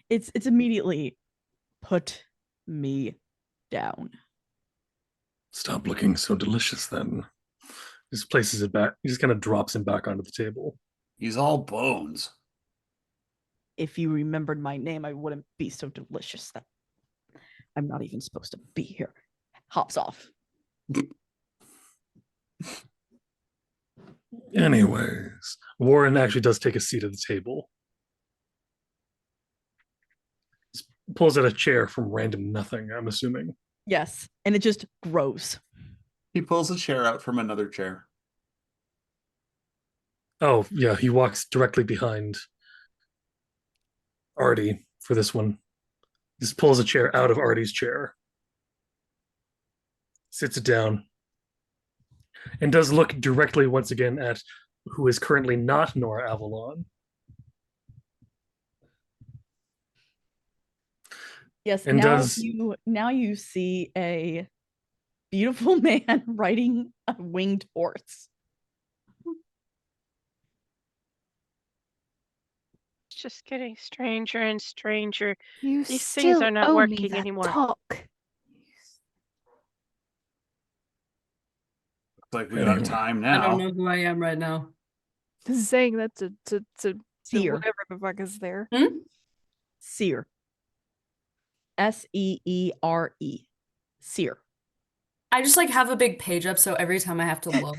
it's immediately put me down. Stop looking so delicious then. Just places it back. He just kind of drops him back onto the table. He's all bones. If you remembered my name, I wouldn't be so delicious. That I'm not even supposed to be here. Hops off. Anyways, Warren actually does take a seat at the table. Just pulls out a chair from random nothing, I'm assuming. Yes, and it just grows. He pulls a chair out from another chair. Oh, yeah, he walks directly behind Artie for this one. Just pulls a chair out of Artie's chair. Sits it down. And does look directly once again at who is currently not Nora Avalon. Yes, And now you see a beautiful man riding a winged horse. It's just getting stranger and stranger. You These still things are not owe me working that anymore. talk. Looks like we got Anyway. time I don't now. know who I am right now. Saying that to Seer. whatever the fuck is there. Seer. Seere. Seer. I just like have a big page up, so every time I have to look.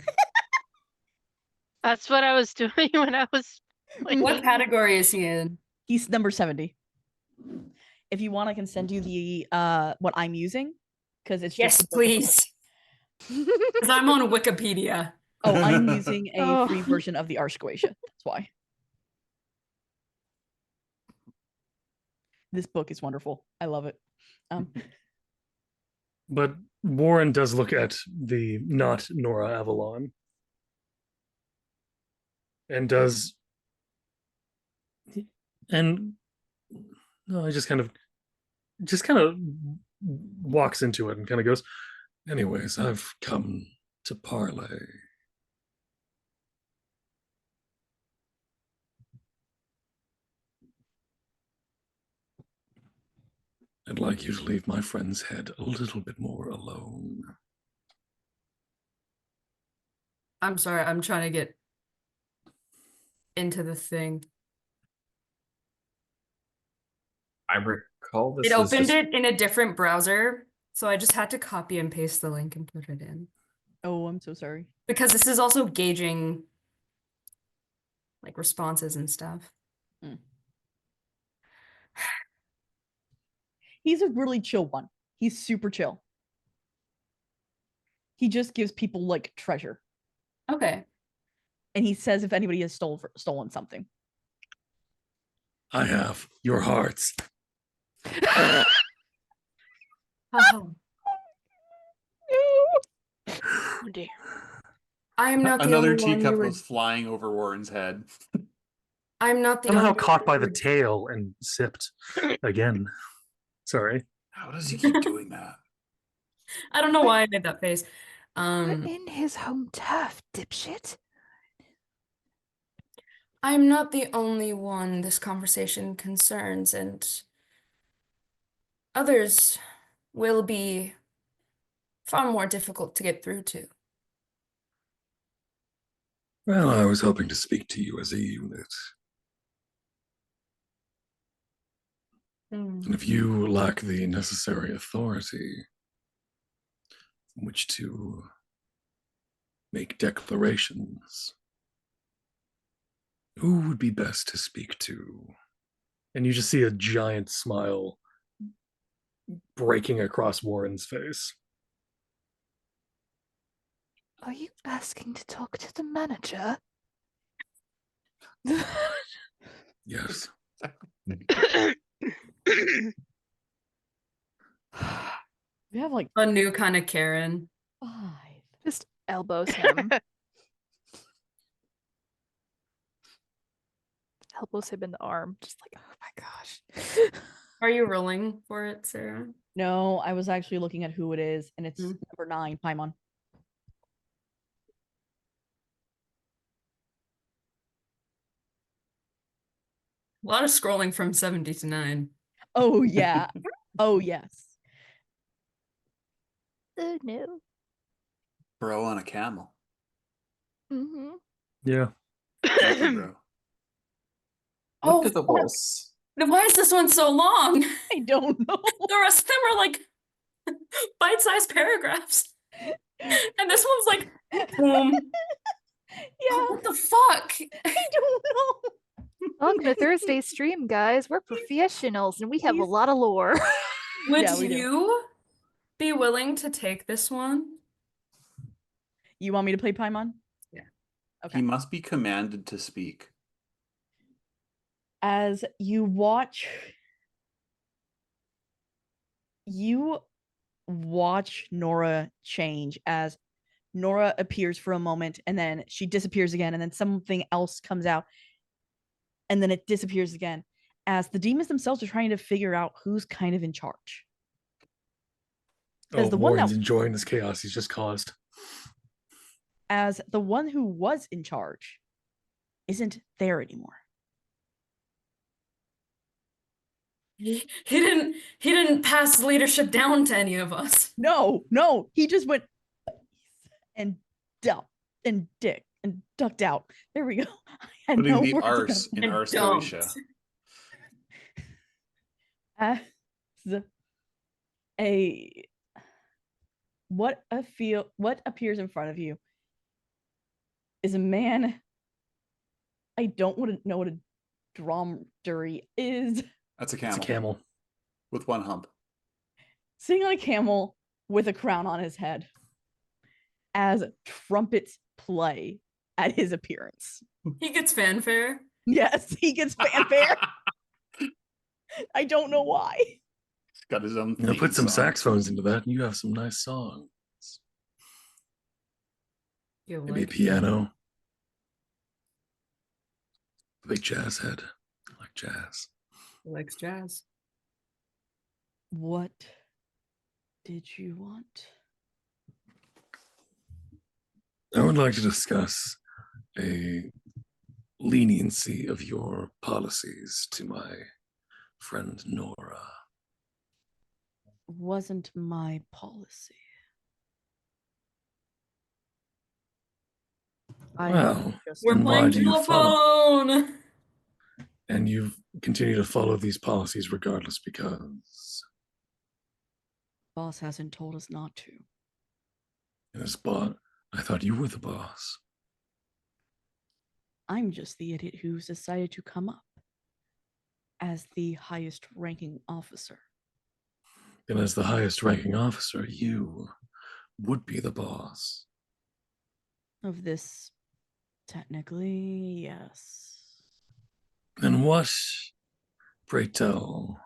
That's what I was doing when I was What category is he in? He's number 70. If you want, I can send you the what I'm using. Because it's Yes, just the book itself. please. Because I'm on Wikipedia. Oh, I'm using a Oh. free version of the Arshquatia. That's why. This book is wonderful. I love it. But Warren does look at the not Nora Avalon. And does. And no, he just kind of walks into it and kind of goes, anyways, I've come to parley. I'd like you to leave my friend's head a little bit more alone. I'm sorry, I'm trying to get into the thing. I recall, this It was opened just it in a different browser, so I just had to copy and paste the link and put it in. Oh, I'm so sorry. Because this is also gauging like responses and stuff. He's a really chill one. He's super chill. He just gives people like treasure. Okay. And he says if anybody has stolen something. I have your hearts. Oh Oh dear. I am not the Another only one teacup you were. was flying over Warren's head. I'm not the Somehow only caught one by you the were- tail and sipped again. Sorry. How does he keep doing that? I don't know why I made that face. We're in his home turf, dipshit. I'm not the only one this conversation concerns, and others will be far more difficult to get through to. Well, I was hoping to speak to you as a unit. And if you lack the necessary authority from which to make declarations, who would be best to speak to? And you just see a giant smile breaking across Warren's face. Are you asking to talk to the manager? Yes. We have like A new kind of Karen. 5. Just elbows him. Elbows him in the arm. Just like, oh my gosh. Are you rolling for it, Sarah? No, I was actually looking at who it is, and it's Hmm. number 9, Paimon. A lot of scrolling from 70 to 9. Oh yeah. Oh yes. Oh no. Bro on a camel. Mm-hmm. Yeah. Thank you, bro. Oh, look at the fuck. horse. Why is this one so long? I don't know. The rest of them are like bite-sized paragraphs. And this one's like, boom. Yeah, What the fuck? I don't know. Welcome to Thursday stream, guys. We're professionals and we have a He's- lot of lore. Would Yeah, we do. you be willing to take this one? You want me to play Paimon? Yeah. Okay. He must be commanded to speak. As you watch Nora change, as Nora appears for a moment and then she disappears again, and then something else comes out and then it disappears again, as the demons themselves are trying to figure out who's kind of in charge. Oh, the one Warren's that- enjoying this chaos he's just caused. As the one who was in charge isn't there anymore. He didn't pass leadership down to any of us. No, he just went and ducked out. There we go. I had Putting no the words arse in And Ars dumped. Goetia. As what appears in front of you is a man. I don't want to know what a dromedary is. That's a It's camel. a camel. With one hump. Sitting on a camel with a crown on his head as trumpets play at his appearance. He gets fanfare. Yes, he gets fanfare. I don't know why. He's got his own You know, theme put some song. saxophones into that, and you have some nice songs. You Maybe a like piano. Big jazz head. I like jazz. likes jazz. What did you want? I would like to discuss a leniency of your policies to my friend Nora. Wasn't my policy. I Well, just We're And why playing do you follow? telephone. And you continue to follow these policies regardless because Boss hasn't told us not to. this bot, I thought you were the boss. I'm just the idiot who's decided to come up as the highest ranking officer. And as the highest ranking officer, you would be the boss. Of this, technically, yes. Then what, pray tell,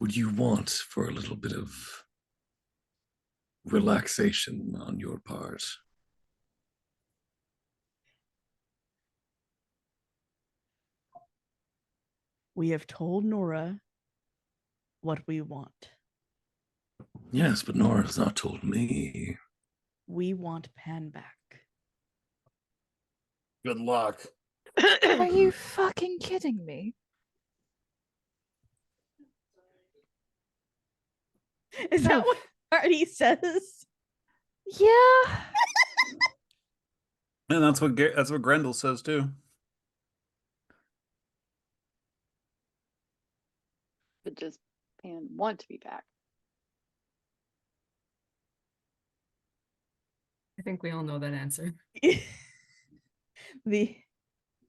would you want for a little bit of relaxation on your part? We have told Nora what we want. Yes, but Nora has not told me. We want Pan back. Good luck. Are you fucking kidding me? Is that what Marty says? Yeah. And that's what Grendel says too. But does Pan want to be back? I think we all know that answer.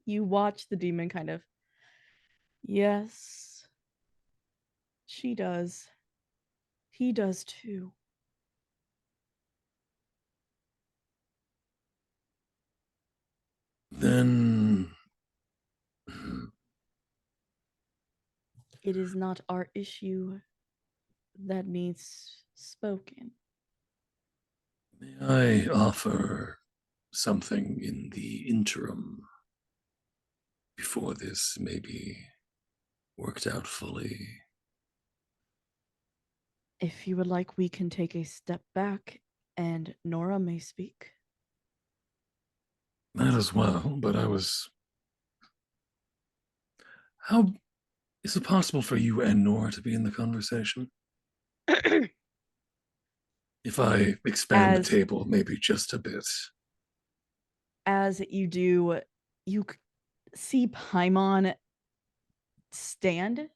You watch the demon kind of. Yes. She does. He does too. Then It is not our issue that needs spoken. may I offer something in the interim before this may be worked out fully? If you would like, we can take a step back and Nora may speak. That as well, but how is it possible for you and Nora to be in the conversation? If I expand the table maybe just a bit. As you do, you see Paimon stand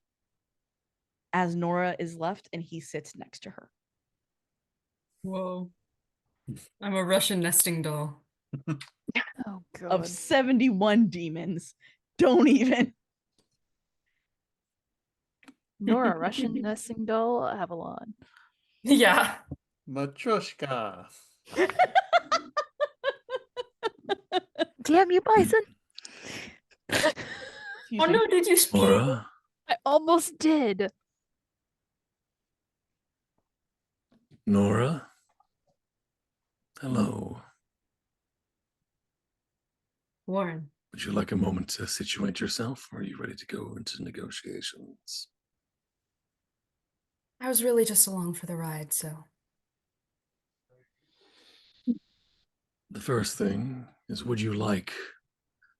as Nora is left and he sits next to her. Whoa. I'm a Russian nesting doll. Oh Of god. 71 demons. Don't even. Nora, Russian nesting doll, Avalon. Yeah. Matryoshka. Damn you, Bison. Oh no, did you speak? Nora, I almost did. Nora, hello. Warren. Would you like a moment to situate yourself, or are you ready to go into negotiations? I was really just along for the ride, so. The first thing is, would you like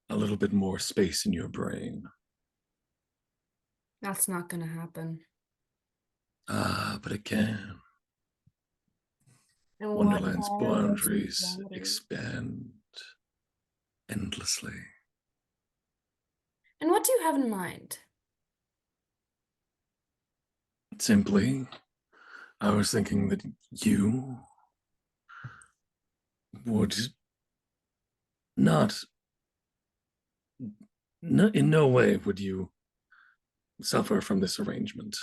a little bit more space in your brain? That's not gonna happen. Ah, but it can. And Wonderland's what boundaries expand endlessly. And what do you have in mind? Simply, I was thinking that you would not, in no way would you suffer from this arrangement.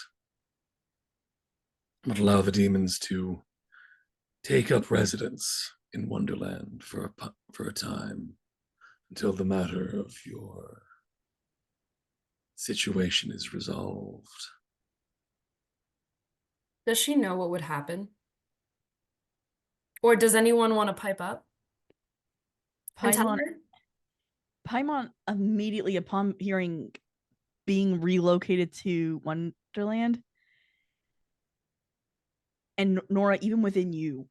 Would allow the demons to take up residence in Wonderland for a time until the matter of your situation is resolved. Does she know what would happen? Or does anyone want to pipe up? And tell her? Paimon immediately upon hearing being relocated to Wonderland, and Nora, even within you,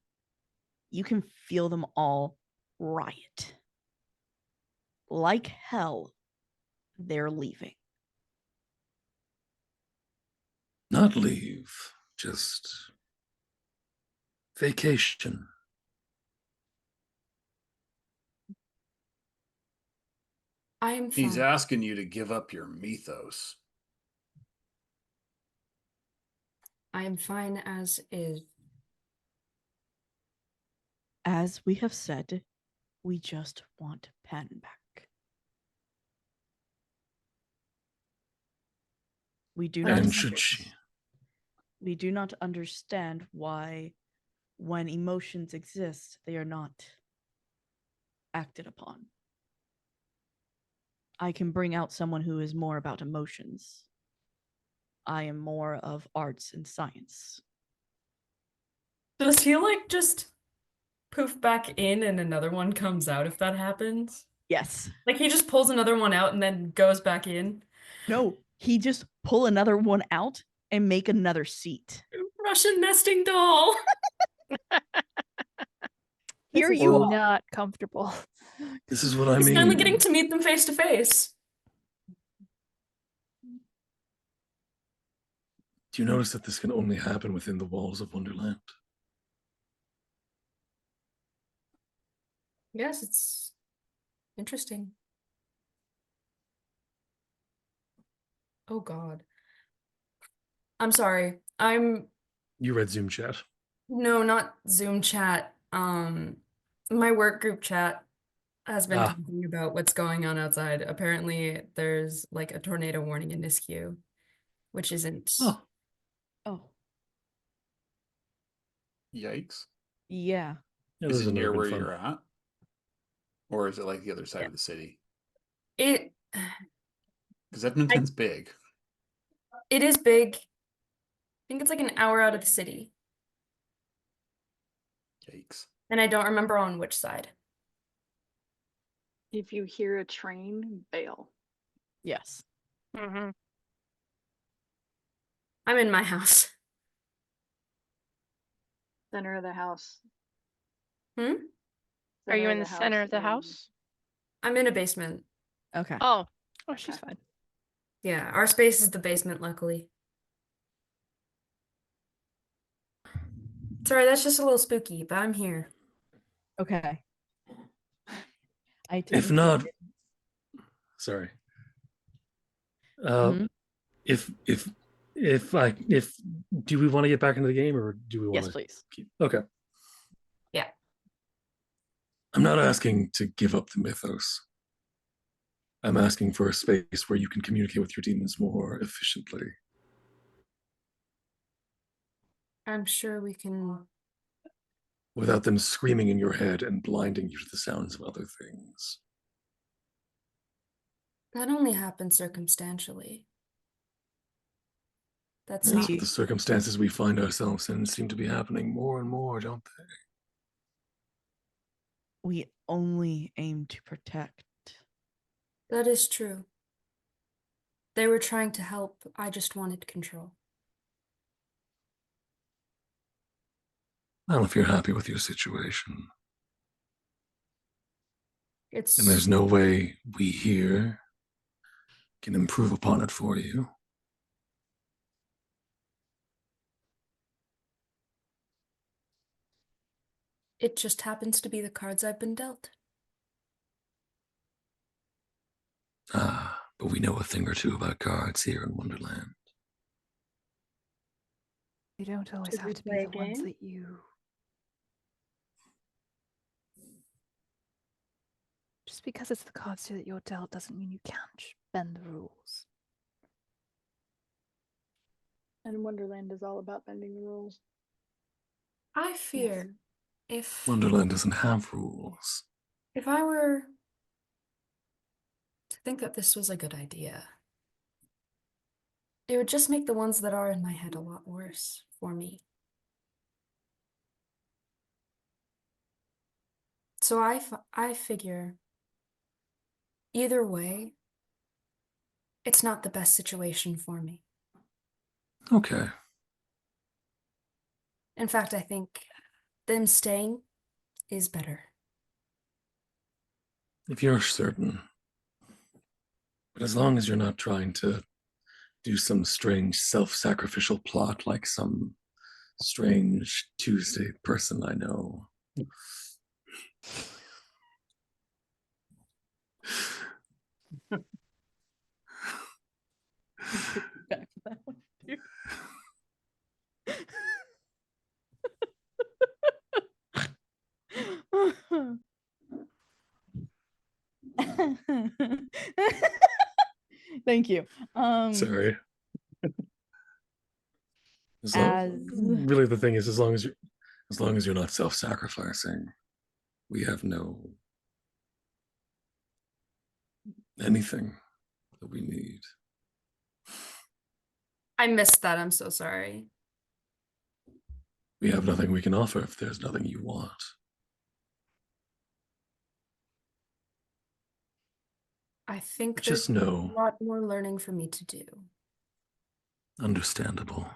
you can feel them all riot. Like hell, they're leaving. Not leave, just vacation. I am He's fine. asking you to give up your mythos. I am fine as is. As we have said, we just want Pen back. We do not And should she? we do not understand why when emotions exist, they are not acted upon. I can bring out someone who is more about emotions. I am more of arts and science. Does he like just poof back in and another one comes out if that happens? Yes. Like he just pulls another one out and then goes back in? No, he just pull another one out and make another seat. Russian nesting doll. Here This is you are. not comfortable. This is what I He's mean. finally getting to meet them face to face. Do you notice that this can only happen within the walls of Wonderland? Yes, it's interesting. Oh God. I'm sorry. You read Zoom chat. No, not Zoom chat. My work group chat has been Ah. talking about what's going on outside. Apparently, there's like a tornado warning in Nisku, which isn't. Oh, Oh, Yikes. yeah. yeah, Is this it is near never where been fun. you're at? Or is it like the other side Yeah. of the city? It Because Edmonton's big. it is big. I think it's like an hour out of the city, Yikes. and I don't remember on which side. If you hear a train, bail. Yes. Mm-hmm. I'm in my house. Center of the house. Hmm? Are you Center in the center of the and- house? I'm in a basement. Okay. Oh, Oh, she's Okay. fine. Yeah, our space is the basement, luckily. Sorry, that's just a little spooky, but I'm here. Okay. I If take not, sorry. Mhm. If do we want to get back into the game or do we want Yes, to please. keep? Okay. Yeah. I'm not asking to give up the mythos. I'm asking for a space where you can communicate with your demons more efficiently. I'm sure we can. Without them screaming in your head and blinding you to the sounds of other things. That only happens circumstantially. That's Yes, not. but the circumstances we find ourselves in seem to be happening more and more, don't they? We only aim to protect. That is true. They were trying to help. I just wanted control. Well, if you're happy with your situation, It's. and there's no way we here can improve upon it for you. It just happens to be the cards I've been dealt. Ah, but we know a thing or two about cards here in Wonderland. You don't always Should have we to be play the a ones game? that you. Just because it's the cards that you're dealt doesn't mean you can't bend the rules. And Wonderland is all about bending the rules. I fear if Wonderland doesn't have rules. I were to think that this was a good idea, it would just make the ones that are in my head a lot worse for me. So I figure either way, it's not the best situation for me. Okay. In fact, I think them staying is better. If you're certain. But as long as you're not trying to do some strange self-sacrificial plot like some strange Tuesday person I know. Back to that one, dude. Thank you. Sorry. Really, the thing is, as long as you're not self-sacrificing, we have no anything that we need. I missed that. I'm so sorry. We have nothing we can offer if there's nothing you want. I think Just there's know. a lot more learning for me to do. Understandable.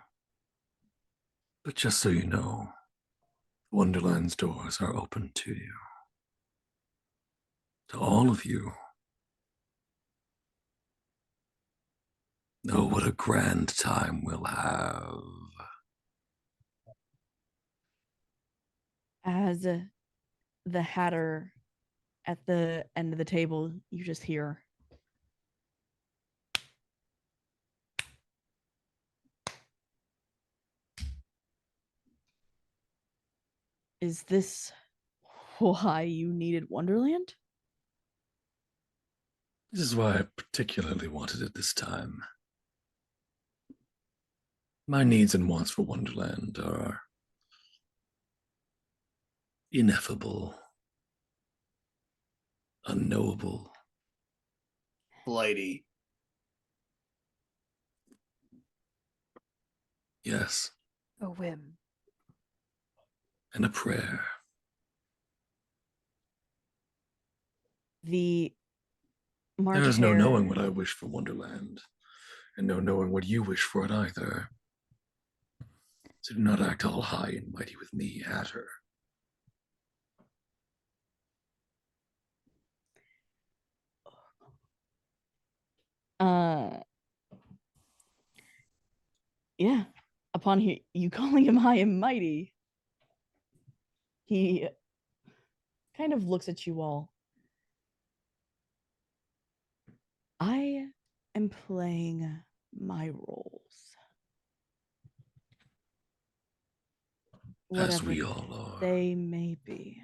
But just so you know, Wonderland's doors are open to you. To all of you. Know what a grand time we'll have. As the Hatter at the end of the table, you just hear. Is this why you needed Wonderland? This is why I particularly wanted it this time. My needs and wants for Wonderland are ineffable, unknowable. Blighty. Yes, A whim. and a prayer. The March There is no Hare- knowing what I wish for Wonderland, and no knowing what you wish for it either. So do not act all high and mighty with me, Hatter. Yeah. Upon you calling him high and mighty, he kind of looks at you all. I am playing my roles. As Whatever we all are. they may be.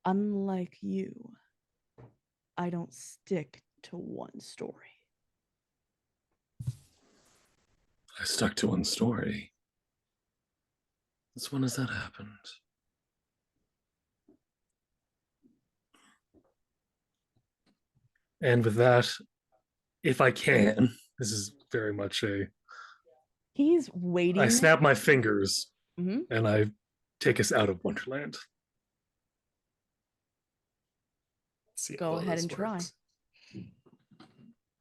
Unlike you, I don't stick to one story. I stuck to one story. Since when has that happened? And with that, if I can, this is very much a. He's waiting. I snap my fingers Mhm. and I take us out of Wonderland. See Go how ahead this and try. works.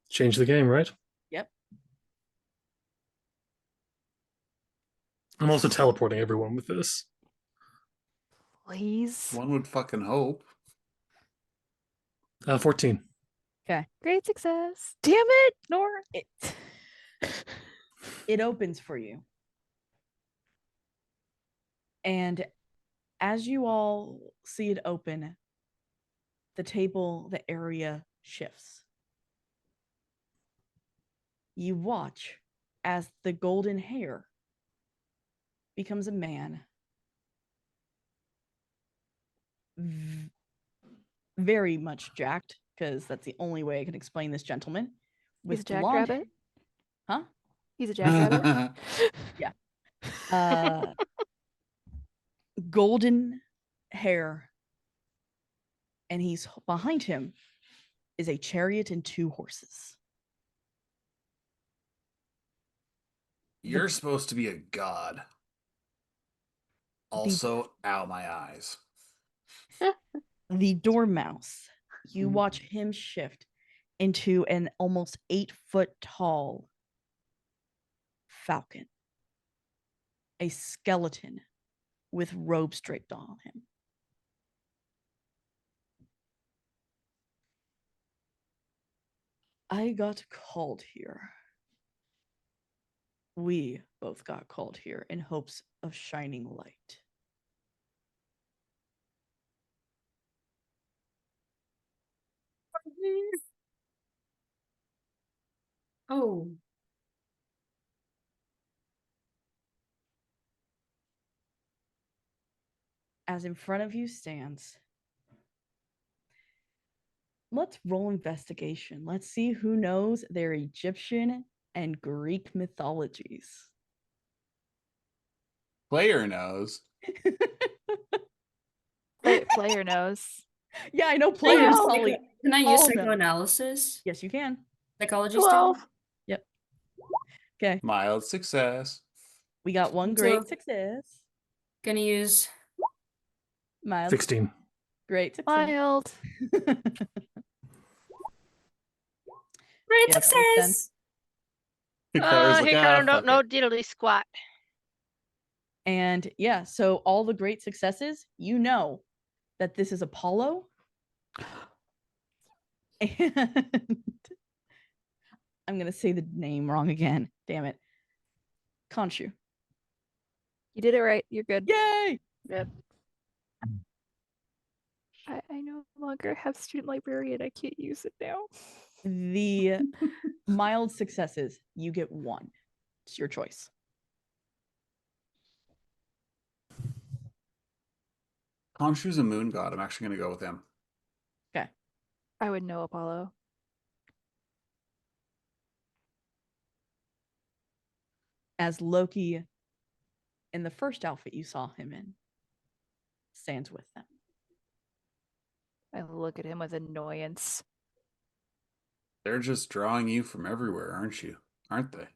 Change the game, right? Yep. I'm also teleporting everyone with this. Please. One would fucking hope. 14. Okay. Great success. Damn it, Nor. It opens for you. And as you all see it open, the table, the area shifts. You watch as the golden hair becomes a man. Very much jacked, because that's the only way I can explain this gentleman. He's a With jackrabbit? blonde, huh? He's a jackrabbit? Yeah. Golden hair. And he's behind him is a chariot and 2 horses. You're supposed to be a god. Also, ow, my eyes. The dormouse, you watch him shift into an almost 8-foot tall falcon, a skeleton with robes draped on him. I got called here. We both got called here in hopes of shining light. Oh. As in front of you stands. Let's roll investigation. Let's see who knows their Egyptian and Greek mythologies. Player knows. Player knows. Yeah, I know Can I players use probably. Can I all use of them. psychoanalysis? Yes, you can. Psychology 12. style? Yep. Okay. Mild success. We got one So- great success. Gonna use Mild. 16. Great success. Mild. great Yeah, that makes sense. success. Claire's like, He ah, kind of don't fuck know it. diddly squat. And yeah, so all the great successes, you know that this is Apollo. And I'm going to say the name wrong again. Damn it. Khonshu. You did it right. You're good. Yay! Yep. I no longer have student librarian. I can't use it now. The mild successes, you get one. It's your choice. Khonshu's a moon god. I'm actually going to go with him. Okay. I would know Apollo. As Loki, in the first outfit you saw him in, stands with them. I look at him with annoyance. They're just drawing you from everywhere, aren't you? Aren't they?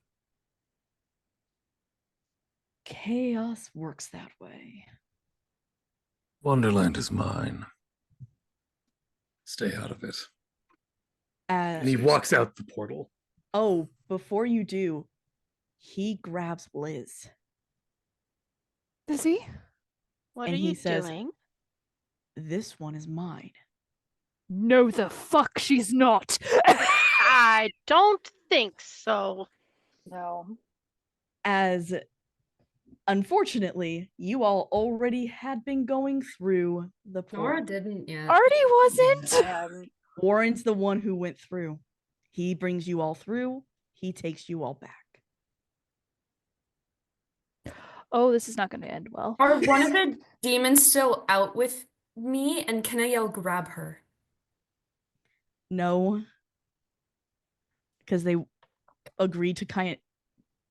Chaos works that way. Wonderland is mine. Stay out of it. And he walks out the portal. Oh, before you do, he grabs Liz. Does he? What And are he you says, doing? "This one is mine." No, the fuck she's not. I don't think so. No. As unfortunately, you all already had been going through the Nora portal. didn't yet. Artie wasn't. I hadn't. Warren's the one who went through. He brings you all through. He takes you all back. Oh, this is not going to end well. Are one of the demons still out with me? And can I yell grab her? No, because they agreed to kind of.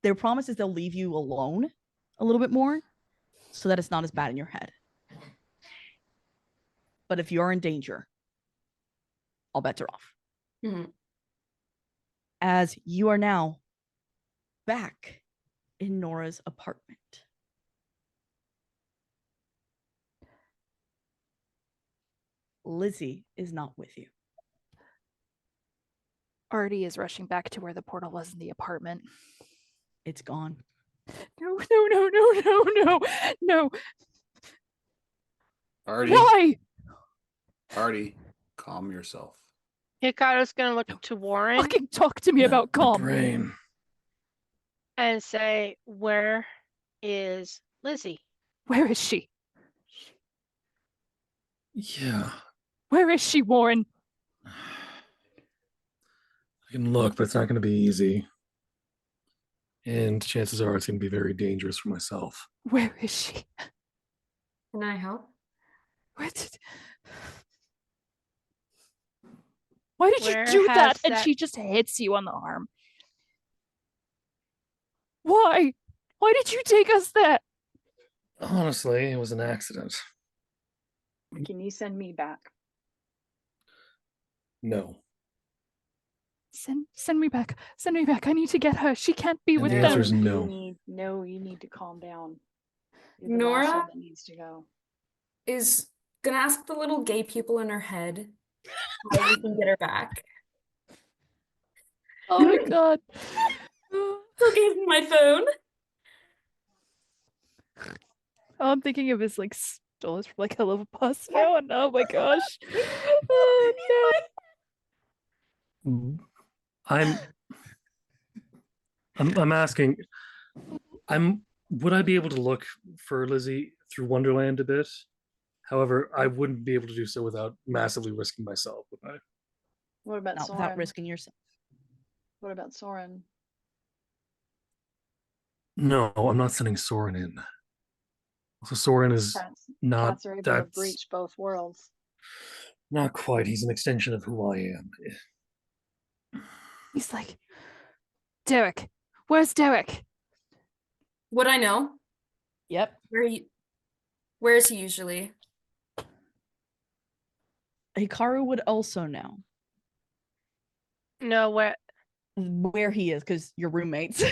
Their promise is they'll leave you alone a little bit more, so that it's not as bad in your head. But if you're in danger, all bets are off. Mhm. As you are now back in Nora's apartment. Lizzie is not with you. Artie is rushing back to where the portal was in the apartment. It's gone. No, no, no, no, no, no, no. Artie, Why? Artie, calm yourself. Hikaru's gonna look to Warren Fucking talk to me about My calm. brain. and say, "Where is Lizzie?" Where is she? Yeah. Where is she, Warren? I can look, but it's not going to be easy. And chances are it's going to be very dangerous for myself. Where is she? Can I help? What? Why did Where you do that? has And that- she just hits you on the arm. Why? Why did you take us there? Honestly, it was an accident. Can you send me back? No. Send me back. Send me back. I need to get her. She can't be And with the them. answer is no. You need to calm down. You're the last Nora? one that needs to go. Is gonna ask the little gay people in her head how we can get her back. Oh my god. Who gave me my phone? All I'm thinking of is like stories from like Hell of a Bus now, and oh my gosh. Oh I'm asking. Would I be able to look for Lizzie through Wonderland a bit? However, I wouldn't be able to do so without massively risking myself, would I? What about Not without Soren? risking yourself. What about Soren? No, I'm not sending Soren in. So Soren is not Cats are able to that's breach both worlds. not quite. He's an extension of who I am. He's like, Derek, where's Derek? Would I know? Yep. Where is he usually? Hikaru would also know No, where he is because you're roommates.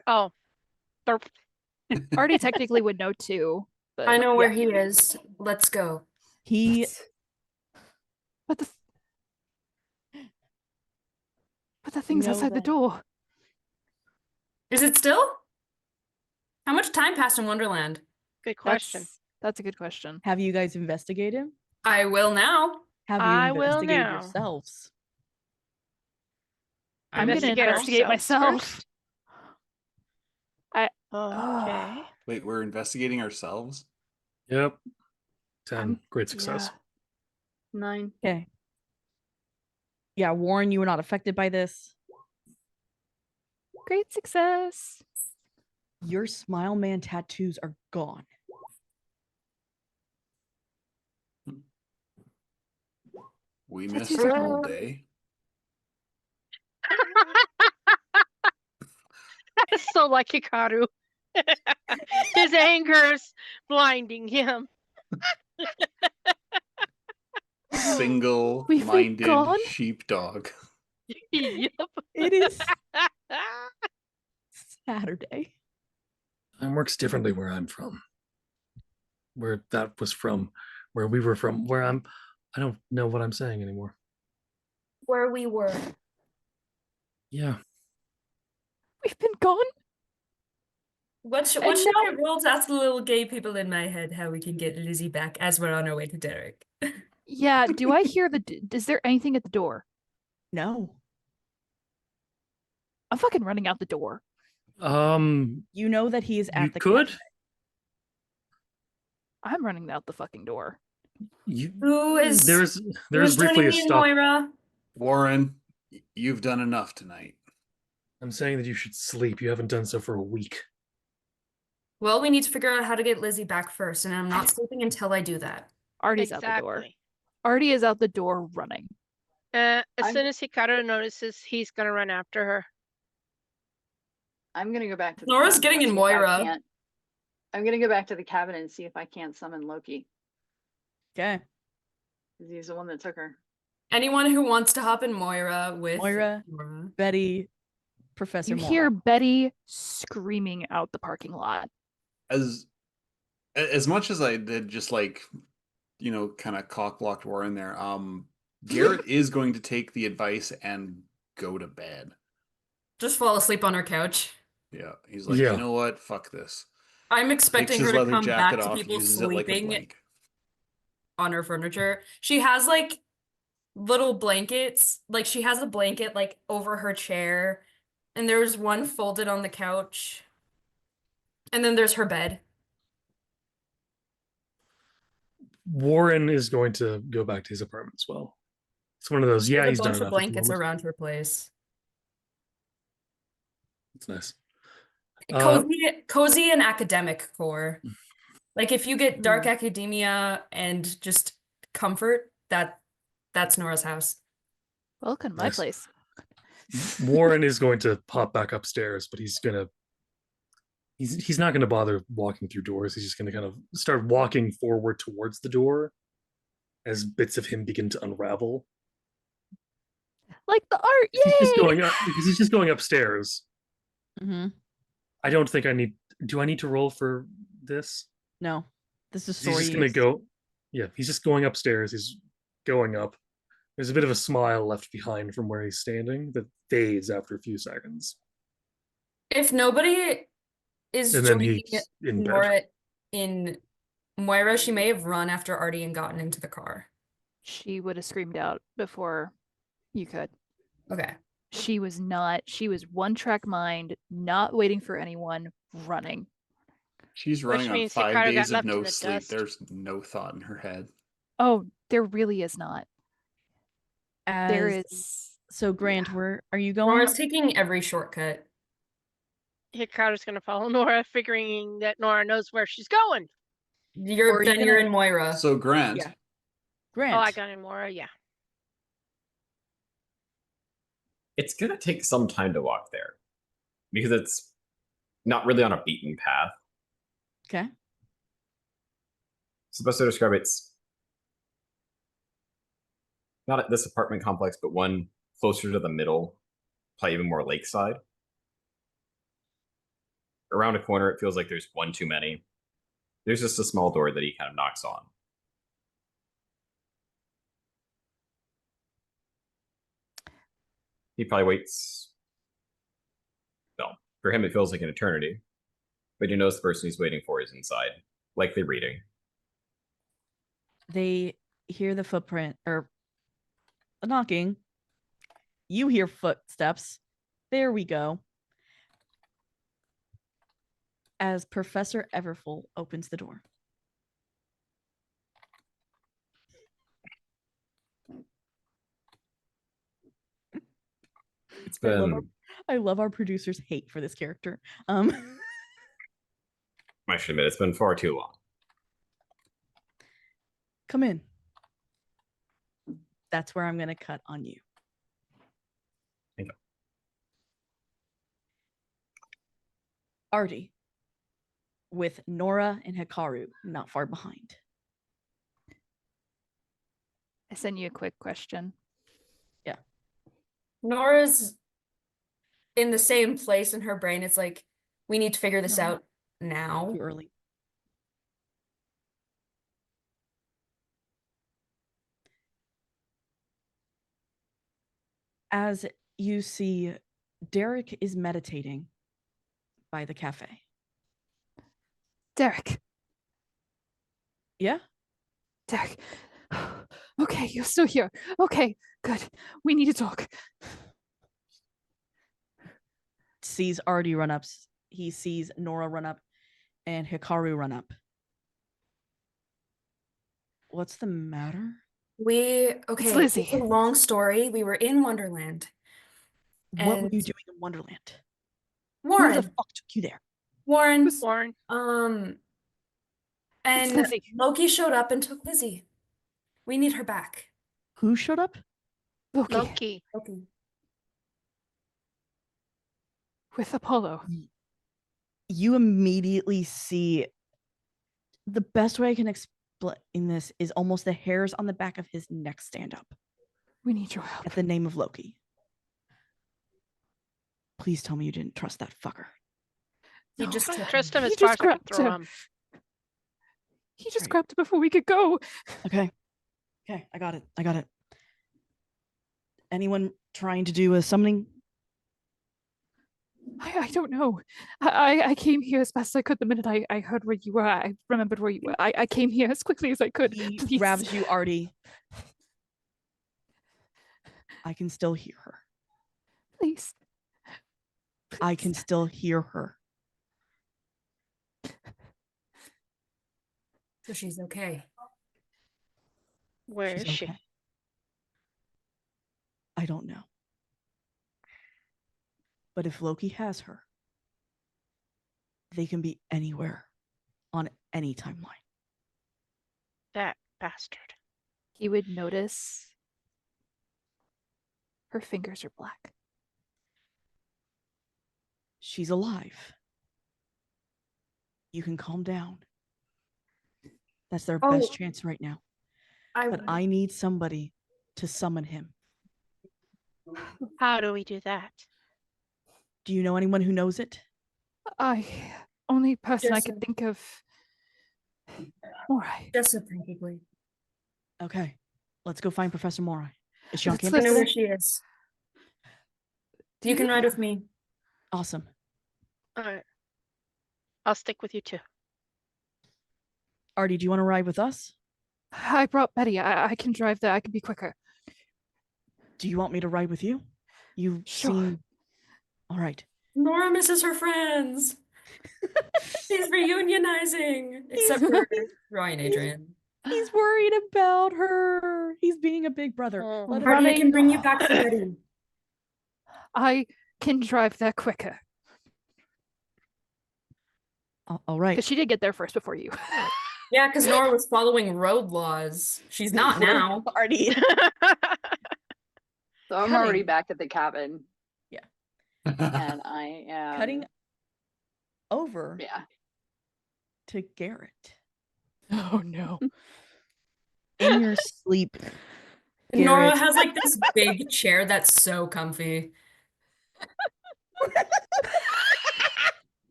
oh, burp. Artie technically would know too, but I know where Yeah. he is. Let's go. He but the thing's know outside the that- door. Is it still? How much time passed in Wonderland? Good question. That's a good question. have you guys investigated? I will now. Have you I will investigated now. yourselves? I'm gonna Investigate investigate ourselves myself. Okay. Wait, we're investigating ourselves? Yep. 10. Great success. 9. Okay. Yeah, Warren, you were not affected by this. Great success. Your Smile Man tattoos are gone. We missed Tattoos an are all gone. day. So like Hikaru. His anger's blinding him. Single-minded gone? sheepdog. Yep. It is Saturday. Time works differently where I'm from. Where that was from, where we were from, where I don't know what I'm saying anymore. Where we were. Yeah. We've been gone. What should And I roll to ask the little gay people in my head how we can get Lizzie back as we're on our way to Derek? Yeah, do I hear is there anything at the door? No. I'm fucking running out the door. You know that he is You at the could. cafe. I'm running out the fucking door. Who is There's who's briefly joining a me and stop. Moira? Warren, you've done enough tonight. I'm saying that you should sleep. You haven't done so for a week. Well, we need to figure out how to get Lizzie back first, and I'm not sleeping until I do that. Artie's out the door. Exactly. Artie is out the door running. As I'm- soon as Hikaru notices, he's gonna run after her. I'm gonna go back to the Nora's cabin getting and in see if I Moira. can't- I'm gonna go back to the cabin and see if I can't summon Loki. Okay. 'Cause he's the one that took her. Anyone who wants to hop in Moira with Moira. Betty, Professor You Moore. hear Betty screaming out the parking lot. As much as I did just like, kind of cock-blocked Warren there, Garrett is going to take the advice and go to bed. Just fall asleep on her couch. Yeah, he's like, Yeah. you know what? Fuck this. I'm Takes expecting his her to leather come back jacket to off, people uses it like a sleeping blanket. on her furniture. She has like little blankets. Like she has a blanket like over her chair, and there's one folded on the couch. And then there's her bed. Warren is going to go back to his apartment as well. It's one of those. Yeah, There's he's a done bunch of enough at the blankets moment. around her place. It's nice. Cozy and academic core. Like if you get dark academia and just comfort, that's Nora's house. Welcome to my Nice. place. Warren is going to pop back upstairs, but he's not gonna bother walking through doors. He's just gonna kind of start walking forward towards the door as bits of him begin to unravel. Like the art, yay! He's just going up because he's just going upstairs. Mm-hmm. I don't think I need. Do I need to roll for this? No. This is He's story. just gonna use. go. Yeah, he's just going upstairs. He's going up. There's a bit of a smile left behind from where he's standing that fades after a few seconds. If nobody is And then joining he's in bed. Nora in Moira, she may have run after Artie and gotten into the car. She would have screamed out before you could. Okay. She was one track mind, not waiting for anyone, running. She's Which running on means 5 Hikaru got days of left in no the sleep. dust. There's no thought in her head. Oh, there really is not. There As is. so, Grant, yeah. where are you going? Nora's taking every shortcut. Hikaru's gonna follow Nora, figuring that Nora knows where she's going. Or are you You're gonna- in Moira. So Grant, Yeah. Grant. Oh, I got in Nora, yeah. It's gonna take some time to walk there because it's not really on a beaten path. Okay. Supposed to describe it's not at this apartment complex, but one closer to the middle, probably even more lakeside. Around a corner, it feels like there's one too many. There's just a small door that he kind of knocks on. He probably waits. No, for him, it feels like an eternity. But he knows the person he's waiting for is inside, likely reading. They hear the footprint or the knocking. You hear footsteps. There we go. As Professor Everfull opens the door. It's I love our producer's hate for this character. I should admit, it's been far too long. Come in. That's where I'm going to cut on you. Thank you. Artie, with Nora and Hikaru not far behind. I sent you a quick question. Yeah. Nora's in the same place in her brain. It's like, we need to figure this No. out now. Too early. As you see, Derek is meditating by the cafe. Derek. Yeah? Derek. Okay, you're still here. Okay, good. We need to talk. Sees Artie run up. He sees Nora run up and Hikaru run up. What's the matter? It's Lizzie. a long story. We were in Wonderland. What were And you doing in Wonderland? Who the Warren, fuck took you there? Warren, Warren. and Lizzie. Loki showed up and took Lizzie. We need her back. Who showed up? Loki. Loki. Loki. With Apollo. You immediately see the best way I can explain this is almost the hairs on the back of his neck stand up We need your help. at the name of Loki. Please tell me you didn't trust that fucker. He No, just took Trust him He as far just as I can grabbed throw him. him. He just Right. grabbed it before we could go. Okay. Okay, I got it. Anyone trying to do a summoning? I don't know. I came here as best I could the minute I heard where you were. I remembered where you were. I came here as quickly as I could. He Please. grabs you, Artie. I can still hear her. Please. I can still hear her. So she's okay. Where She's is she? okay. I don't know. But if Loki has her, they can be anywhere on any timeline. That bastard. He would notice her fingers are black. She's alive. You can calm down. That's their best chance right now. But I need somebody to summon him. How do we do that? Do you know anyone who knows it? Only person I Yes, could sir. think of. Morai. Jessup, probably. Okay, let's go find Professor Morai. Is she on Let's I campus? know where listen. she is. You can ride with me. Awesome. All right. I'll stick with you too. Artie, do you want to ride with us? I brought Betty. I can drive there. I can be quicker. Do you want me to ride with you? You've Sure. seen. All right. Nora misses her friends. She's reunionizing. Except for Ryan Adrian. He's worried about her. He's being a big brother. Oh. Let him Party, I be. can bring you back to Betty. I can drive that quicker. All right. Because she did get there first before you. Yeah, because Nora was following road laws. She's not now. Party. So I'm Cutting. already back at the cabin. Yeah. And I am Cutting over Yeah. to Garrett. Oh no. In your sleep, Nora Garrett. has like this big chair that's so comfy.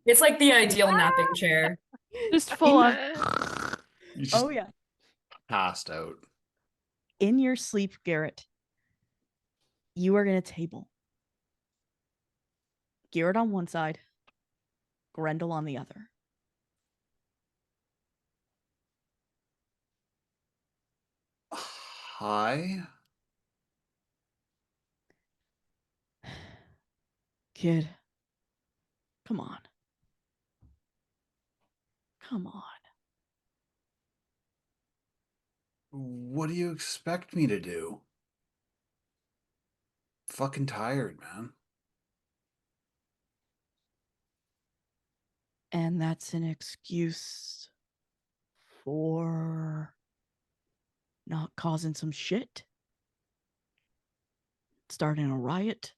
It's like the ideal napping chair. Just full on. You just Oh yeah. passed out. In your sleep, Garrett, you are going to table Garrett on one side, Grendel on the other. Hi. Kid, come on. Come on. What do you expect me to do? Fucking tired, man. And that's an excuse for not causing some shit. Starting a riot.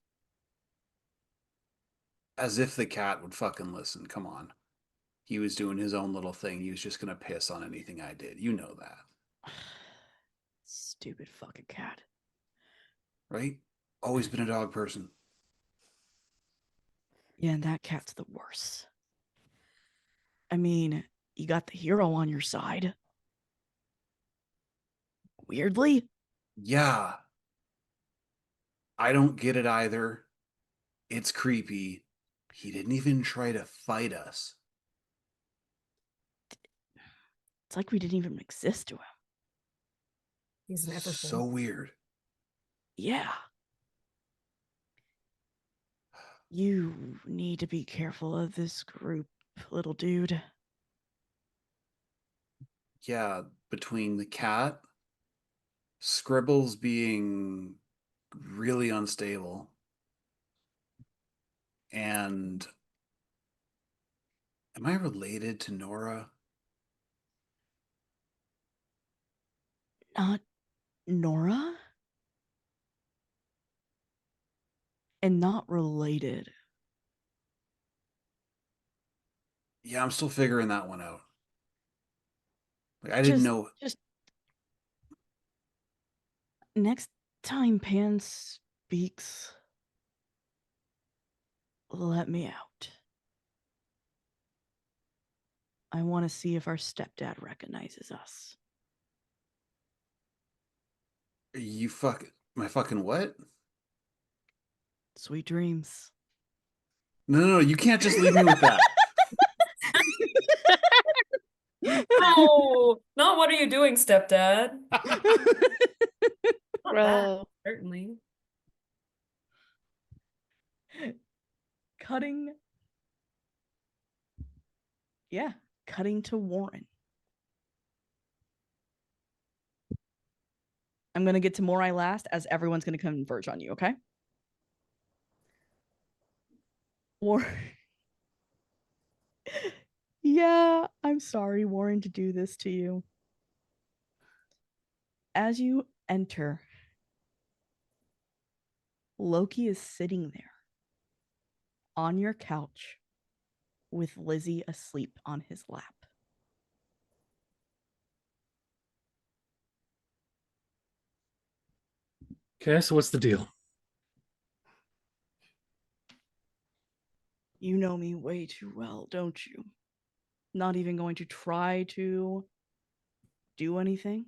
As if the cat would fucking listen. Come on. He was doing his own little thing. He was just gonna piss on anything I did. You know that. Stupid fucking cat. Right? Always been a dog person. Yeah, and that cat's the worst. I mean, you got the hero on your side. Weirdly. Yeah. I don't get it either. It's creepy. He didn't even try to fight us. It's like we didn't even exist to him. He's an effortful. So weird. Yeah. You need to be careful of this group, little dude. Yeah, between the cat, Scribbles being really unstable, and am I related to Nora? Not Nora? And not related. Yeah, I'm still figuring that one out. Like, I didn't know. Just next time Pan speaks, let me out. I want to see if our stepdad recognizes us. You my fucking what? Sweet dreams. No, you can't just leave me with that. No, not what are you doing, stepdad? Not that, Bro. certainly. Cutting to Warren. I'm going to get to Morai last, as everyone's going to converge on you, okay? Warren. Yeah, I'm sorry, Warren, to do this to you. As you enter, Loki is sitting there on your couch with Lizzie asleep on his lap. Okay, so what's the deal? You know me way too well, don't you? Not even going to try to do anything?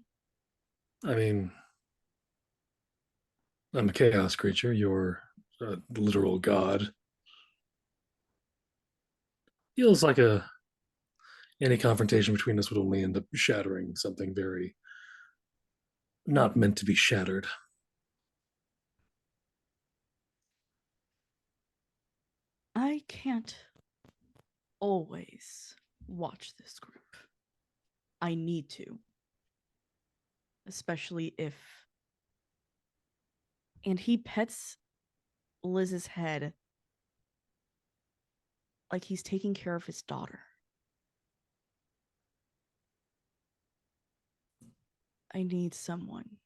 I mean, I'm a chaos creature. You're a literal god. Feels like any confrontation between us would only end up shattering something very not meant to be shattered. I can't always watch this group. I need to. especially if. And he pets Liz's head like he's taking care of his daughter. I need someone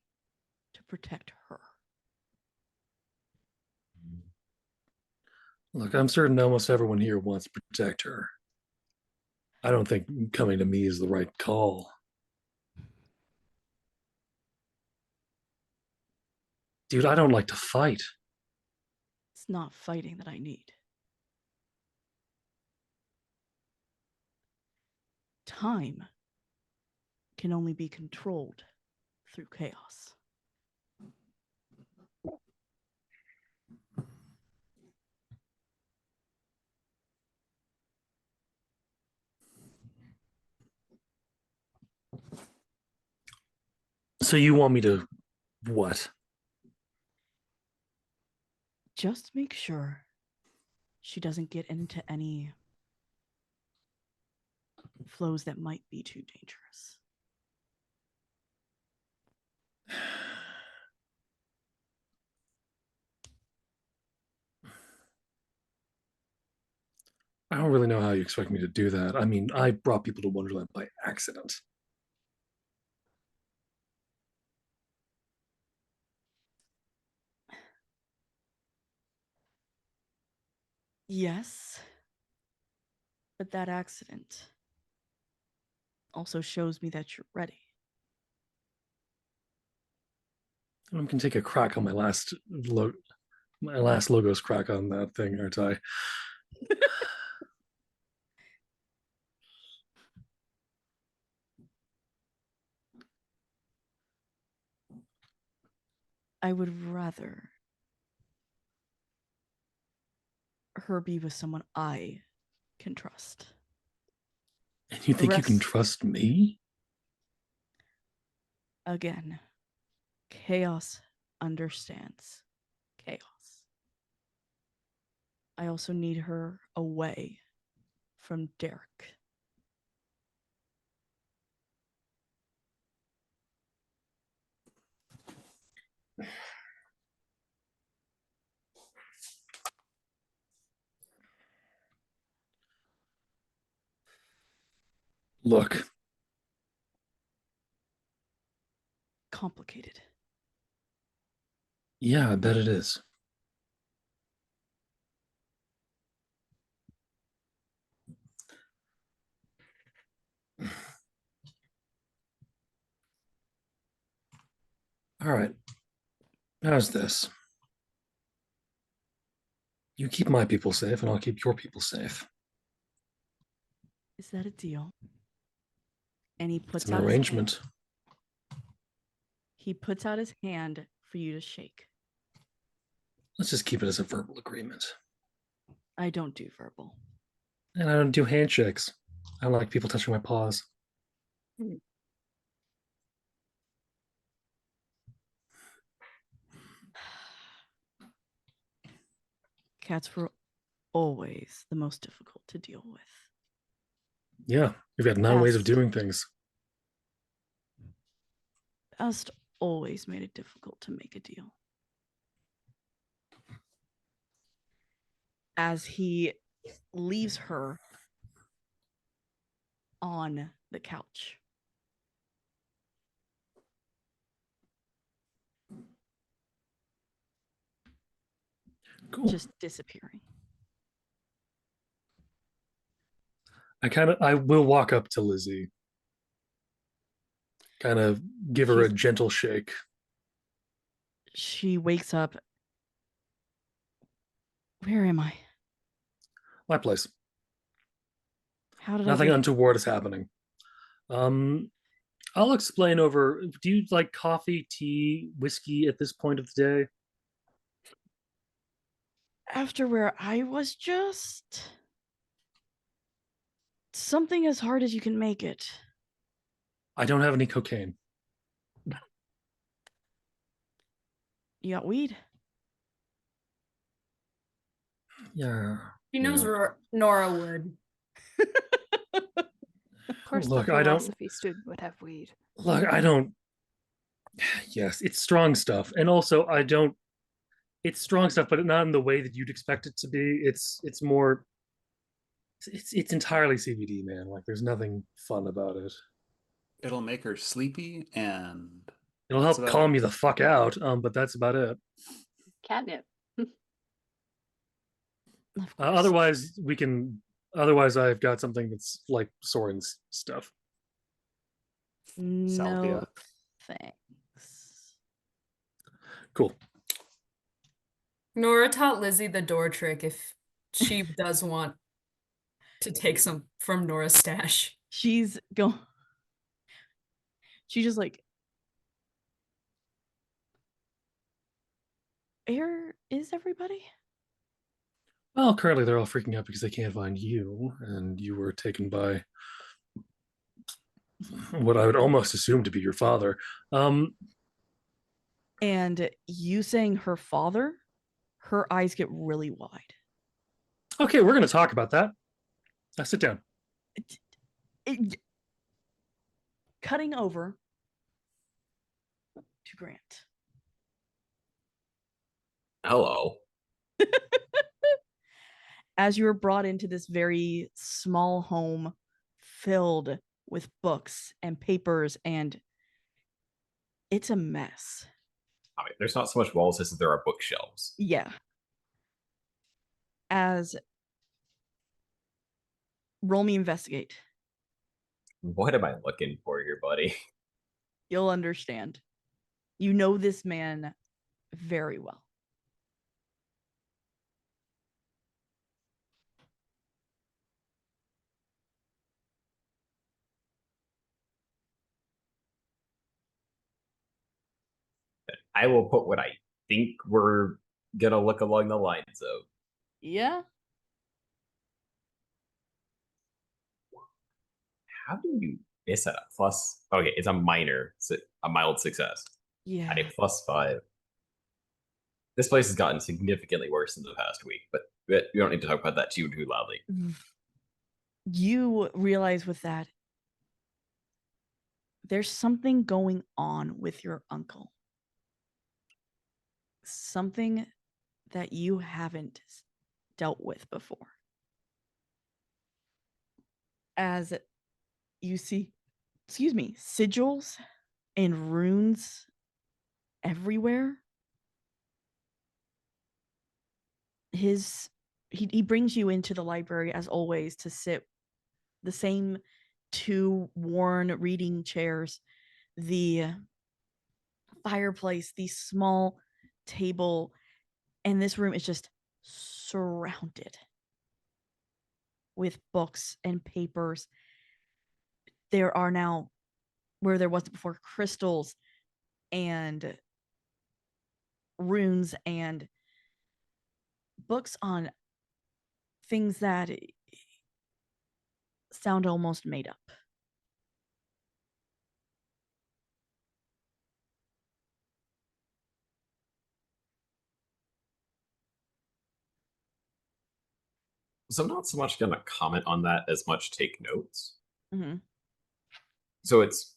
to protect her. Look, I'm certain almost everyone here wants to protect her. I don't think coming to me is the right call. Dude, I don't like to fight. It's not fighting that I need. Time can only be controlled through chaos. So you want me to what? Just make sure she doesn't get into any flows that might be too dangerous. I don't really know how you expect me to do that. I mean, I brought people to Wonderland by accident. Yes, but that accident also shows me that you're ready. I can take a crack on my last logos crack on that thing, aren't I? I would rather her be with someone I can trust. And you think you can trust me? Again, chaos understands chaos. I also need her away from Derek. Look. Complicated. Yeah, I bet it is. All right. How's this? You keep my people safe, and I'll keep your people safe. Is that a deal? And he puts It's an out arrangement. his hand. He puts out his hand for you to shake. Let's just keep it as a verbal agreement. I don't do verbal. And I don't do handshakes. I don't like people touching my paws. Cats were always the most difficult to deal with. Yeah, you've got 9 ways of doing things. Best always made it difficult to make a deal. As he leaves her on the couch. Cool. Just disappearing. I will walk up to Lizzie. Kind of give her a gentle shake. She wakes up. Where am I? My place. How did Nothing I untoward is happening. I'll explain over. Do you like coffee, tea, whiskey at this point of the day? After where I was just something as hard as you can make it. I don't have any cocaine. You got weed? Yeah. She knows Nora would. Of course, Look, the I don't. philosophy student would have weed. Look, I don't. Yes, it's strong stuff, and also I don't. It's strong stuff, but not in the way that you'd expect it to be. It's more. It's entirely CBD, man. Like there's nothing fun about it. It'll make her sleepy, and It'll that's help about calm it. you the fuck out, but that's about it. Catnip. Of course. Otherwise, we can. Otherwise, I've got something that's like Soren's stuff. No Salvia. thanks. Cool. Nora taught Lizzie the door trick if she does want to take some from Nora's stash. She's going. She just like. Where is everybody? Well, currently they're all freaking out because they can't find you, and you were taken by what I would almost assume to be your father. And you saying her father, her eyes get really wide. Okay, we're going to talk about that. Now sit down. Cutting over to Grant. Hello. As you were brought into this very small home filled with books and papers, and it's a mess. I mean, there's not so much walls as there are bookshelves. Yeah. As roll me investigate. What am I looking for here, buddy? You'll understand. You know this man very well. I will put what I think we're gonna look along the lines of. Yeah. How do you miss at a plus? Okay, it's a minor, a mild success. Yeah. At a +5. This place has gotten significantly worse in the past week, but we don't need to talk about that too loudly. You realize with that, there's something going on with your uncle. Something that you haven't dealt with before. As you see, sigils and runes everywhere. He brings you into the library as always to sit the same two worn reading chairs, the fireplace, the small table, and this room is just surrounded with books and papers. There are now, where there wasn't before, crystals and runes and books on things that sound almost made up. So I'm not so much gonna comment on that as much take notes. Mm-hmm. So it's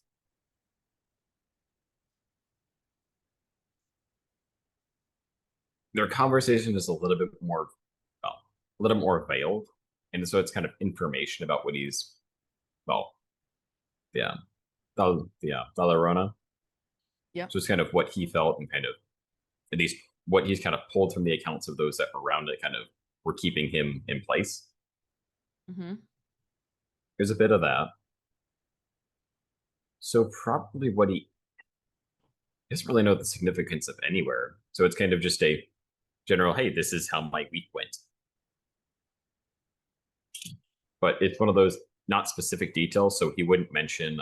their conversation is a little bit more, well, a little more veiled, and so it's kind of information about what he's, well, yeah, Dalarona. Yeah. So it's kind of what he felt and kind of, at least what he's kind of pulled from the accounts of those that were around it, kind of were keeping him in place. Mm-hmm. There's a bit of that. So probably what he doesn't really know the significance of anywhere. So it's kind of just a general, hey, this is how my week went. But it's one of those not specific details, so he wouldn't mention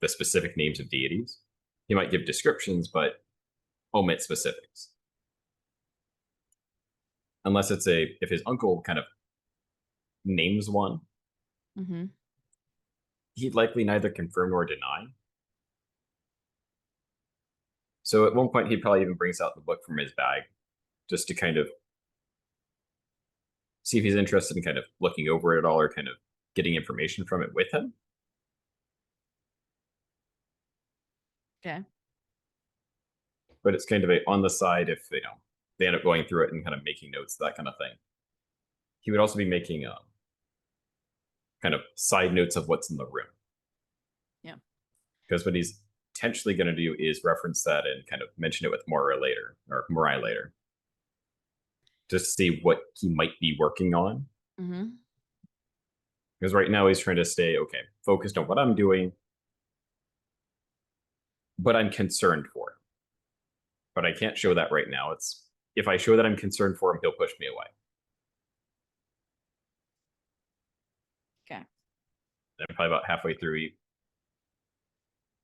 the specific names of deities. He might give descriptions, but omit specifics. Unless it's if his uncle kind of names one, Mm-hmm. he'd likely neither confirm nor deny. So at one point, he probably even brings out the book from his bag just to kind of see if he's interested in kind of looking over it all or kind of getting information from it with him. Okay. but it's kind of on the side if they end up going through it and kind of making notes, that kind of thing. He would also be making kind of side notes of what's in the room. Yeah. Because what he's potentially going to do is reference that and kind of mention it with Moira later, or Morai later. Just to see what he might be working on. Mm-hmm. Because right now he's trying to stay, focused on what I'm doing, but I'm concerned for him. But I can't show that right now. If I show that I'm concerned for him, he'll push me away. Okay. And probably about halfway through, he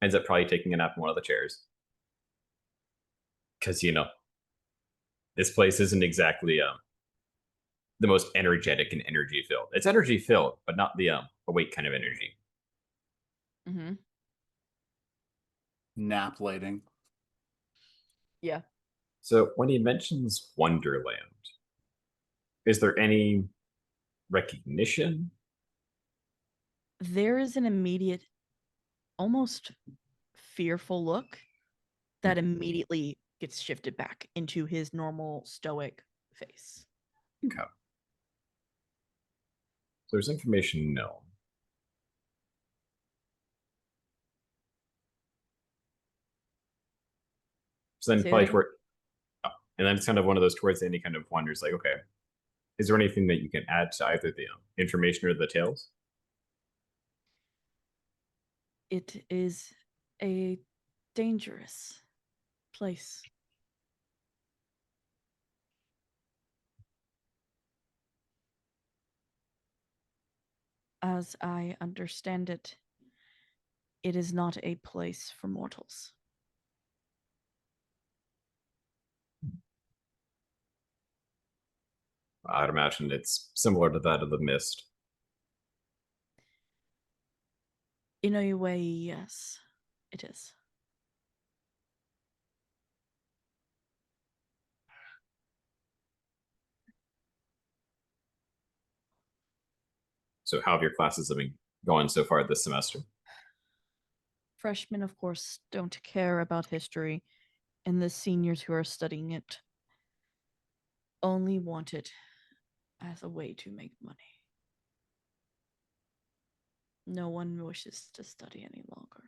ends up probably taking a nap in one of the chairs. Because, this place isn't exactly the most energetic and energy filled. It's energy filled, but not the awake kind of energy. Mm-hmm. Nap lighting. Yeah. So when he mentions Wonderland, is there any recognition? There is an immediate, almost fearful look that immediately gets shifted back into his normal stoic face. Okay. So there's information known. So then Say probably that and then it's kind of one of those towards the end, he kind of wonders like, okay, is there anything that you can add to either the information or the tales? it is a dangerous place. As I understand it, it is not a place for mortals. I'd imagine it's similar to that of the Mist. In a way, yes, it is. So how have your classes been going so far this semester? Freshmen, of course, don't care about history, and the seniors who are studying it only want it as a way to make money. No one wishes to study any longer.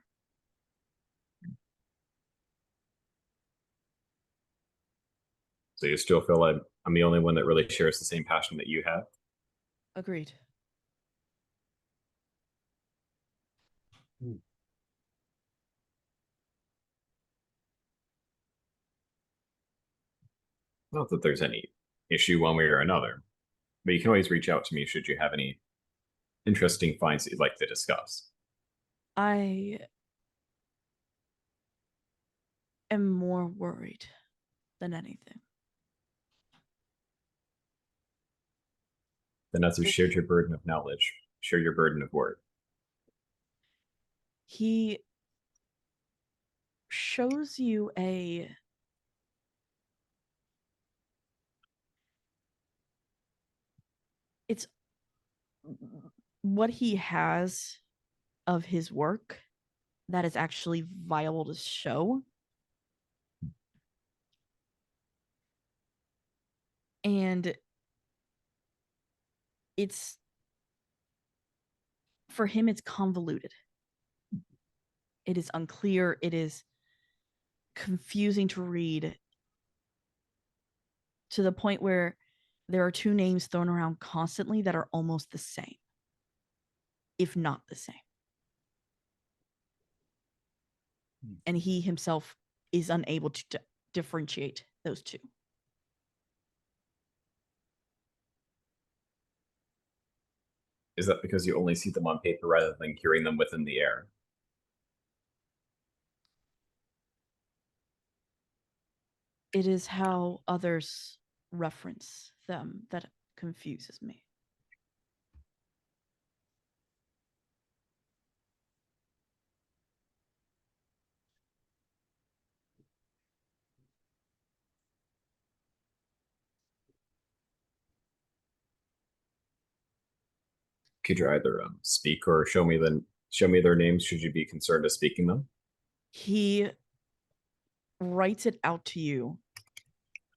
So you still feel like I'm the only one that really shares the same passion that you have? Agreed. Not that there's any issue one way or another, but you can always reach out to me should you have any interesting finds that you'd like to discuss. I am more worried than anything. Then as you shared your burden of knowledge, share your burden of work. He shows you it's what he has of his work that is actually viable to show. And it's, for him, it's convoluted. It is unclear. It is confusing to read to the point where there are two names thrown around constantly that are almost the same, if not the same. And he himself is unable to differentiate those two. Is that because you only see them on paper rather than hearing them within the air? It is how others reference them that confuses me. Could you either speak or show me their names should you be concerned of speaking them? He writes it out to you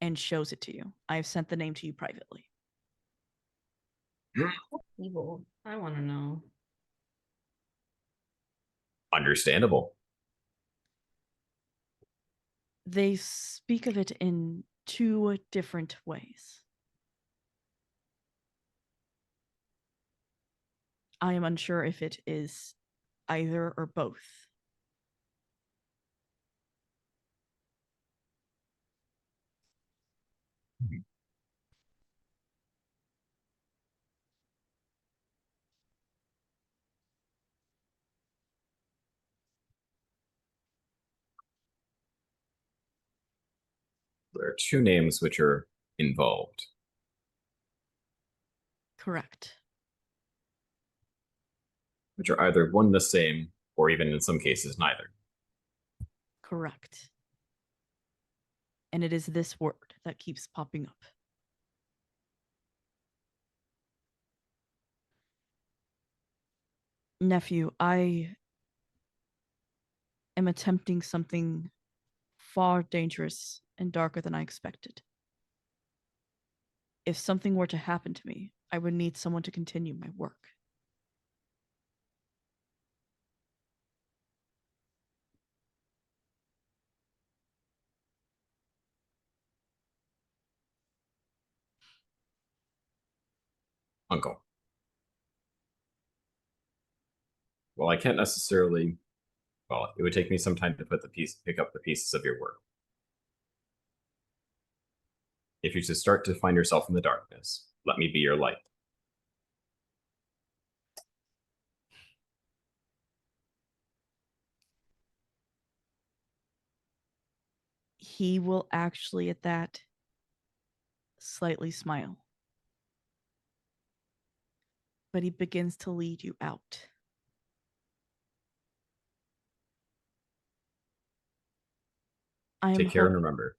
and shows it to you. I have sent the name to you privately. Evil. I want to know. Understandable. They speak of it in 2 different ways. I am unsure if it is either or both. There are 2 names which are involved. Correct. Which are either one and the same, or even in some cases, neither. Correct. And it is this word that keeps popping up. Nephew, I am attempting something far dangerous and darker than I expected. If something were to happen to me, I would need someone to continue my work. Uncle. Well, I can't necessarily. Well, it would take me some time to pick up the pieces of your work. If you should start to find yourself in the darkness, let me be your light. He will actually, at that, slightly smile. But he begins to lead you out. I am Take care and remember.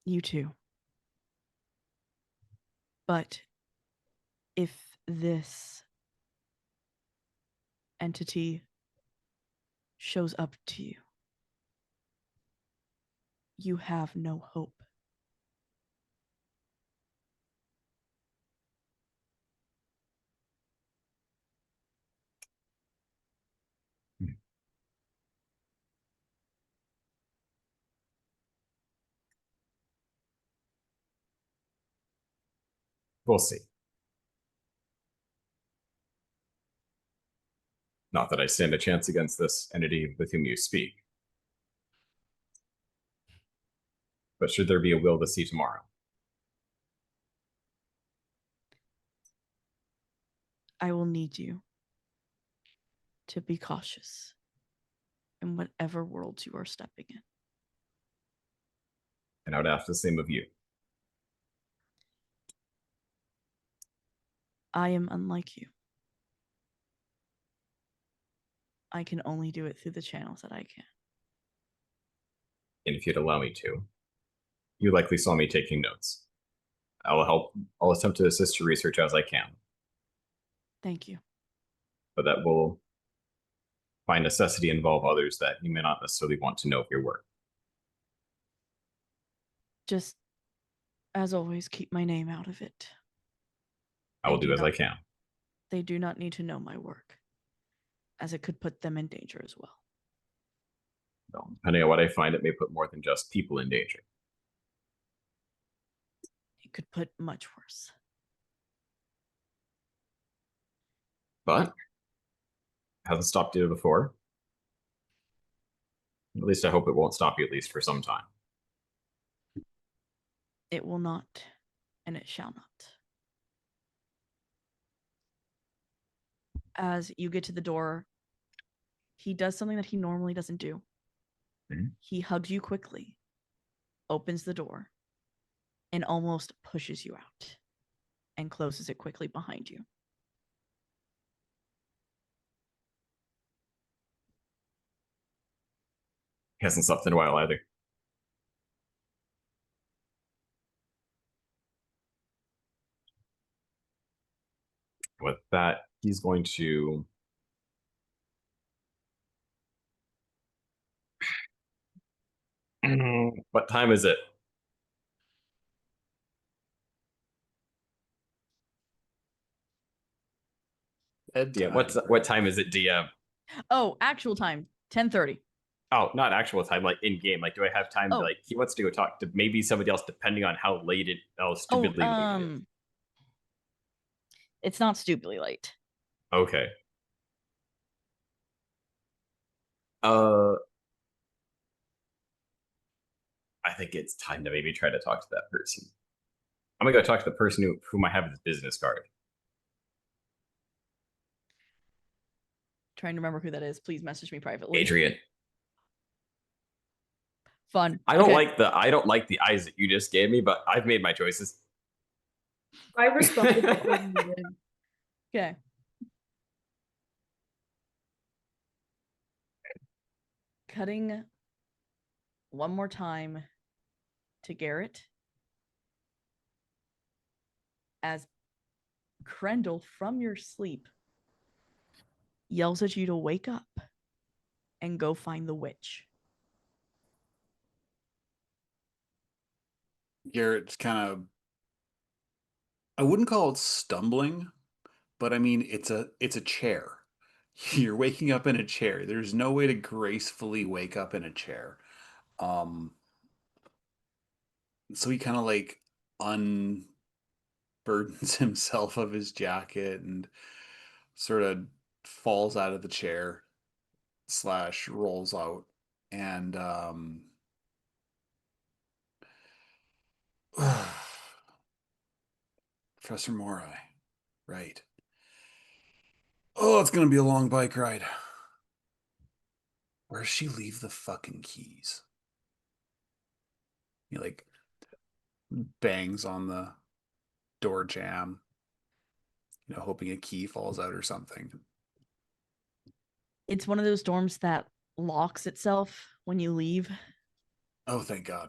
You too. But if this entity shows up to you, you have no hope. We'll see. Not that I stand a chance against this entity with whom you speak. But should there be a will to see tomorrow? I will need you to be cautious in whatever worlds you are stepping in. And I would ask the same of you. I am unlike you. I can only do it through the channels that I can. And if you'd allow me to, you likely saw me taking notes. I'll attempt to assist your research as I can. Thank you. But that will, by necessity, involve others that you may not necessarily want to know of your work. Just, as always, keep my name out of it. I will do as I can. They do not need to know my work, as it could put them in danger as well. Well, depending on what I find, it may put more than just people in danger. It could put much worse. But hasn't stopped you before. At least I hope it won't stop you, at least for some time. It will not, and it shall not. As you get to the door, he does something that he normally doesn't do. Mm-hmm. He hugs you quickly, opens the door, and almost pushes you out, and closes it quickly behind you. He hasn't slept in a while either. With that, he's going to What time is it? DM, what time is it, DM? Oh, actual time 10:30. Oh, not actual time, like in game. Like, do I have time to Oh. like? He wants to go talk to maybe somebody else, depending on how stupidly late it is. It's not stupidly late. Okay. I think it's time to maybe try to talk to that person. I'm gonna go talk to the person whom I have his business card. Trying to remember who that is. Please message me privately. Adrian. Fun. I don't like the eyes that you just gave me, but I've made my choices. I responded before you did. Okay. Cutting one more time to Garrett as Krendel from your sleep yells at you to wake up and go find the witch. Garrett's kind of, I wouldn't call it stumbling, but I mean it's a chair. You're waking up in a chair. There's no way to gracefully wake up in a chair. So he kind of like unburdens himself of his jacket and sort of falls out of the chair / rolls out and Professor Morai, right. Oh, it's gonna be a long bike ride. Where does she leave the fucking keys? He like bangs on the door jamb, hoping a key falls out or something. It's one of those dorms that locks itself when you leave. Oh, thank God.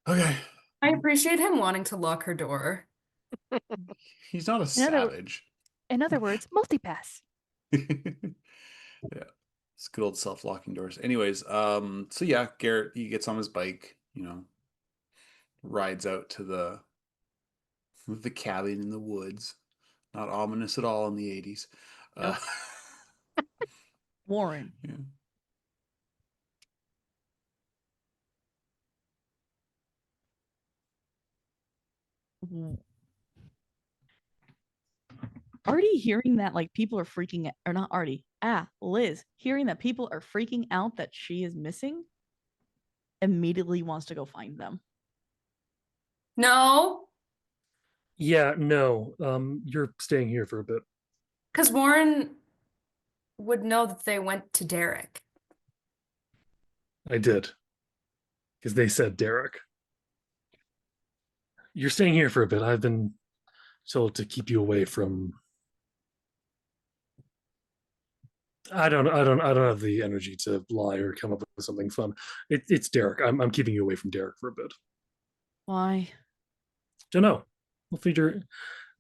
Okay. I appreciate him wanting to lock her door. He's not a savage. In other words, multipass. Yeah. It's good old self-locking doors. Anyways, so yeah, Garrett, he gets on his bike, rides out to the cabin in the woods. Not ominous at all in the 80s. Warren. Yeah. Artie hearing that like people are freaking out, or not Artie, Liz hearing that people are freaking out that she is missing immediately wants to go find them. No. Yeah, no. You're staying here for a bit. Because Warren would know that they went to Derek. I did. Because they said Derek. You're staying here for a bit. I've been told to keep you away from. I don't have the energy to lie or come up with something fun. It's Derek. I'm keeping you away from Derek for a bit. Why? Don't know. We'll figure.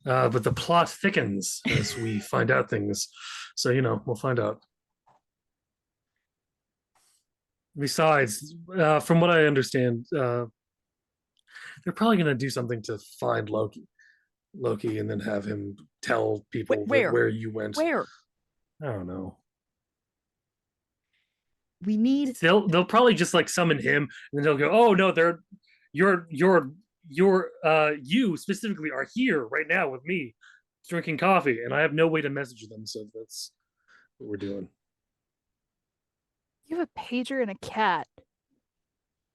But the plot thickens as we find out things. So we'll find out. Besides, from what I understand, they're probably going to do something to find Loki, and then have him tell people where you went. Where? I don't know. We need. They'll probably just like summon him, and then they'll go, "Oh no, you specifically are here right now with me, drinking coffee, and I have no way to message them." So that's what we're doing. You have a pager and a cat.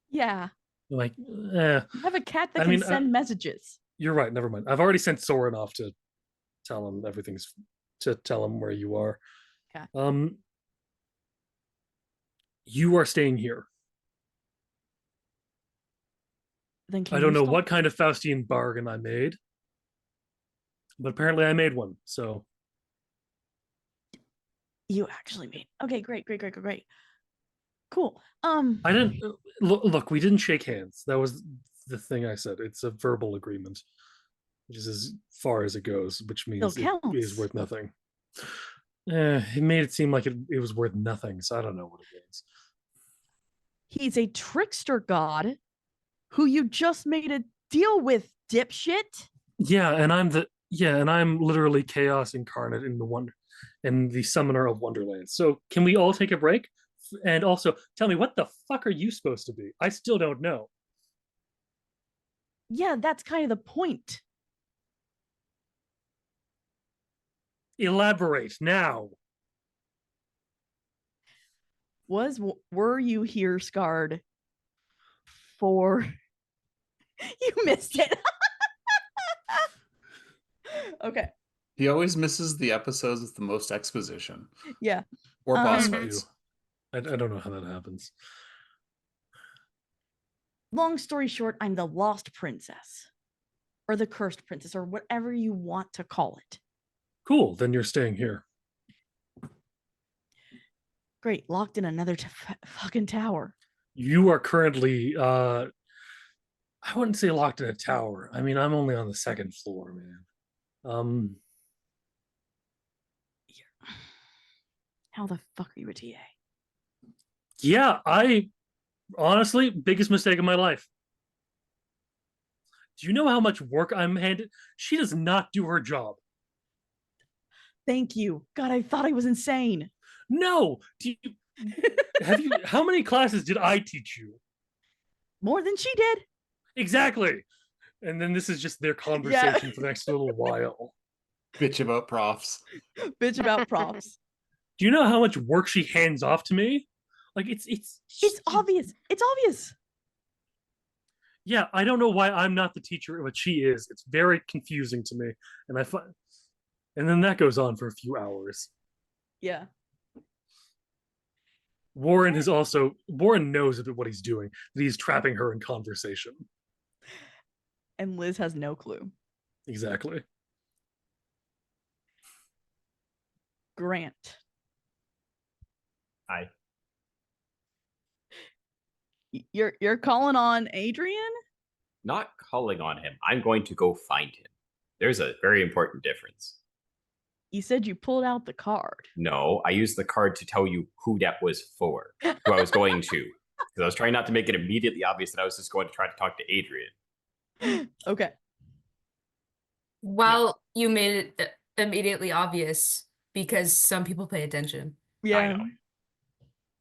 Yeah. Like, You have a cat that can send messages. You're right. Never mind. I've already sent Soren off to tell him where you are. Okay. You are staying here. Then I don't know what kind of Faustian bargain I made, but apparently I made one. So you actually made. Okay, great. Cool. I didn't look. We didn't shake hands. That was the thing I said. It's a verbal agreement, which is as far as it goes, which means it is worth nothing. It made it seem like it was worth nothing, so I don't know what it means. He's a trickster god who you just made a deal with, dipshit. Yeah, and I'm literally chaos incarnate in the summoner of Wonderland. So can we all take a break? And also tell me, what the fuck are you supposed to be? I still don't know. Yeah, that's kind of the point. Elaborate now. Were you here, Scarred, for you missed it. Okay. He always misses the episodes with the most exposition. Yeah. Or boss Me fights. too. I don't know how that happens. Long story short, I'm the lost princess. Or the cursed princess, or whatever you want to call it. Cool, then you're staying here. Great, locked in another fucking tower. You are currently I wouldn't say locked in a tower. I mean, I'm only on the second floor, man. How the fuck are you a TA? Yeah, I honestly, biggest mistake of my life. Do you know how much work I'm handed? She does not do her job. Thank you. God, I thought I was insane. No. How many classes did I teach you? More than she did. Exactly. And then this is just their conversation for the next little while. Bitch about profs. Bitch about props. Do you know how much work she hands off to me? Like it's obvious. It's obvious. Yeah, I don't know why I'm not the teacher, but she is. It's very confusing to me, and then that goes on for a few hours. Yeah. Warren knows what he's doing, that he's trapping her in conversation. And Liz has no clue. Exactly. Grant. Hi. You're calling on Adrian? Not calling on him. I'm going to go find him. There's a very important difference. You said you pulled out the card. No, I used the card to tell you who that was for, who I was going to. Because I was trying not to make it immediately obvious that I was just going to try to talk to Adrian. Okay. Well, you made it immediately obvious because some people pay attention. Yeah. I know.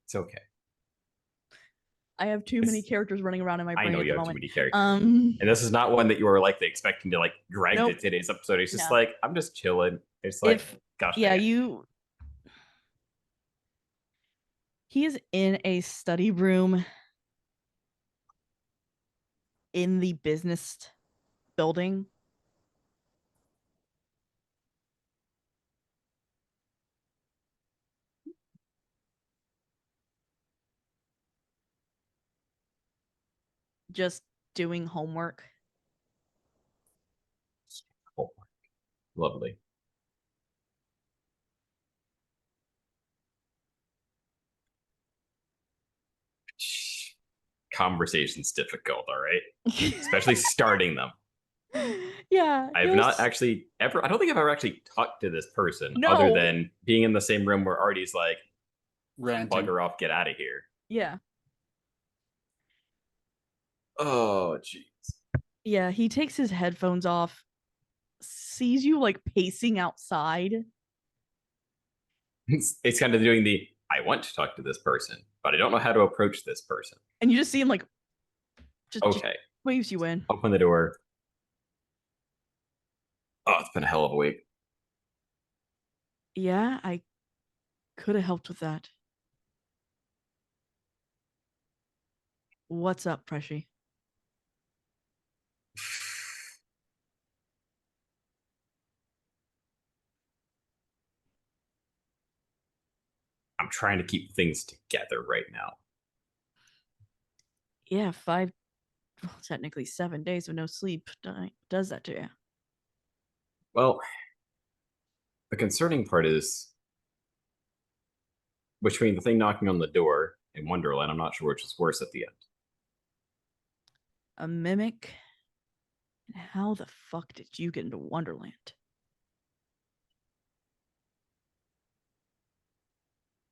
It's okay. I have too many characters running around in my brain. I know at you the have moment. too many characters. And this is not one that you were likely expecting to like drag Nope. to today's episode. It's just No. like, I'm just chilling. It's like, gosh. Yeah, man. he is in a study room in the business building. Just doing homework. Homework. Lovely. Conversation's difficult, all right? Especially starting them. Yeah. I have not actually ever, I don't think I've ever actually talked to this person other than being in the same room where Artie's like, ranting. Bugger off, get out of here. Yeah. Oh, jeez. Yeah, he takes his headphones off, sees you like pacing outside. It's kind of doing the, I want to talk to this person, but I don't know how to approach this person. And you just see him like, just waves you in. Open the door. Oh, it's been a hell of a week. Yeah, I could have helped with that. What's up, Pressy? I'm trying to keep things together right now. Yeah, technically 7 days of no sleep does that to you. Well, the concerning part is between the thing knocking on the door and Wonderland, I'm not sure which is worse at the end. A mimic? And how the fuck did you get into Wonderland?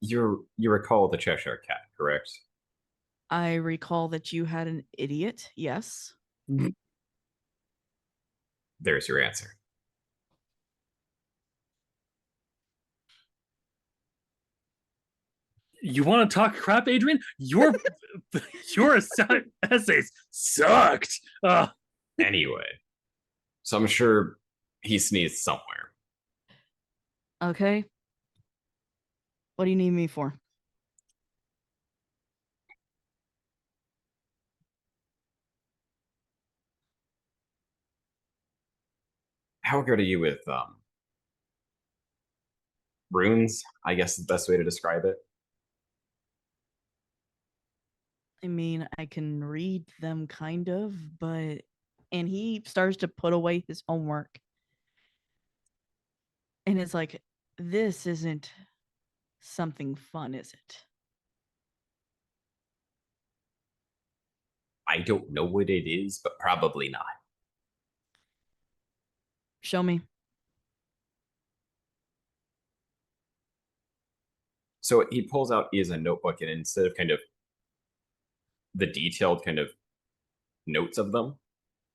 You recall the Cheshire Cat, correct? I recall that you had an idiot, yes. There's your answer. You want to talk crap, Adrian? Your essays sucked. Anyway, so I'm sure he sneezed somewhere. Okay. What do you need me for? How good are you with runes? I guess is the best way to describe it. I mean, I can read them kind of, but and he starts to put away his homework. And it's like, this isn't something fun, is it? I don't know what it is, but probably not. Show me. So he pulls out is a notebook, and instead of kind of the detailed kind of notes of them,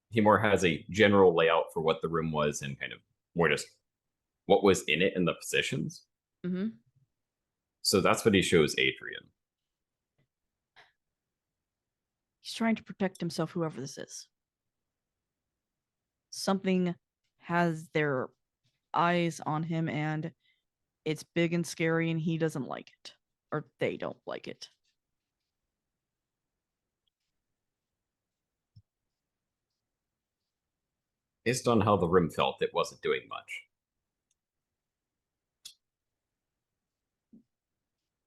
he more has a general layout for what the room was and kind of more just what was in it and the positions. Mm-hmm. So that's what he shows Adrian. He's trying to protect himself, whoever this is. Something has their eyes on him, and it's big and scary, and he doesn't like it. Or they don't like it. Based on how the room felt, it wasn't doing much.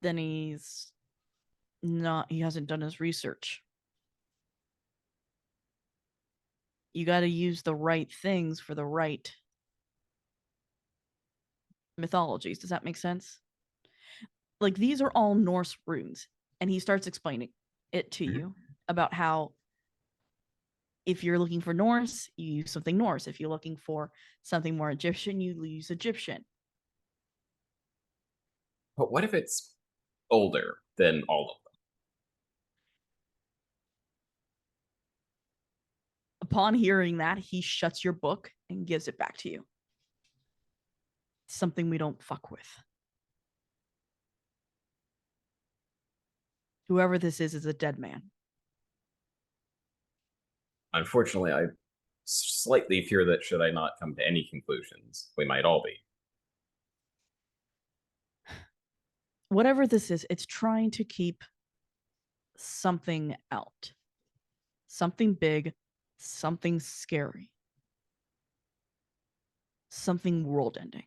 Then he hasn't done his research. You got to use the right things for the right mythologies. Does that make sense? Like, these are all Norse runes, and he starts explaining it to you about how if you're looking for Norse, you use something Norse. If you're looking for something more Egyptian, you use Egyptian. But what if it's older than all of them? Upon hearing that, he shuts your book and gives it back to you. Something we don't fuck with. Whoever this is a dead man. Unfortunately, I slightly fear that should I not come to any conclusions, we might all be. Whatever this is, it's trying to keep something out. Something big, something scary. Something world ending.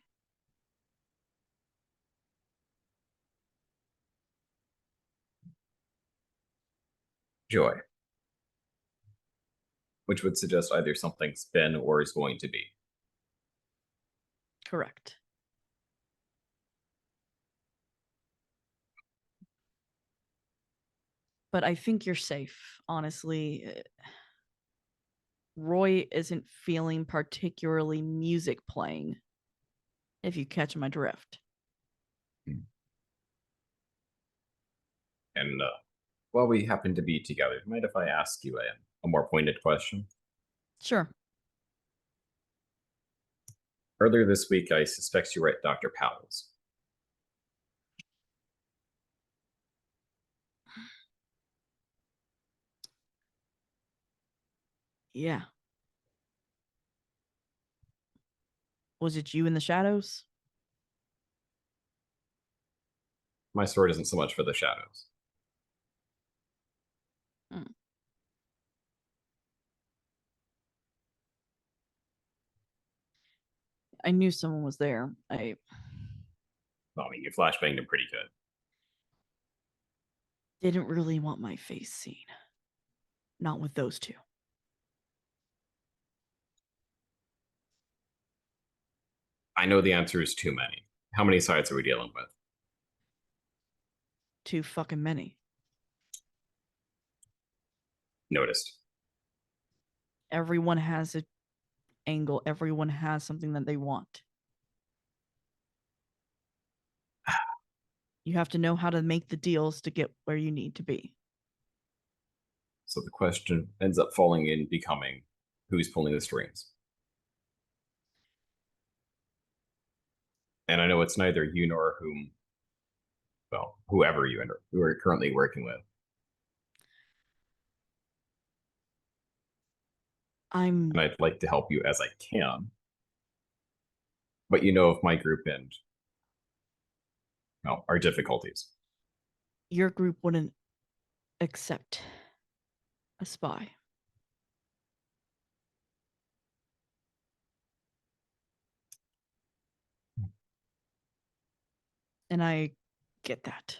Joy. Which would suggest either something's been or is going to be. Correct. But I think you're safe, honestly. Roy isn't feeling particularly music playing, if you catch my drift. And while we happen to be together, mind if I ask you a more pointed question? Sure. Earlier this week, I suspect you were at Dr. Powell's. Yeah. Was it you in the shadows? My sword isn't so much for the shadows. I knew someone was there. Well, I mean, you flashbanged him pretty good. Didn't really want my face seen. Not with those two. I know the answer is too many. How many sides are we dealing with? Too fucking many. Noticed. Everyone has an angle. Everyone has something that they want. You have to know how to make the deals to get where you need to be. So the question ends up falling in becoming who's pulling the strings. And I know it's neither you nor whoever you are currently working with. And I'd like to help you as I can. But you know of my group and our difficulties. Your group wouldn't accept a spy. And I get that.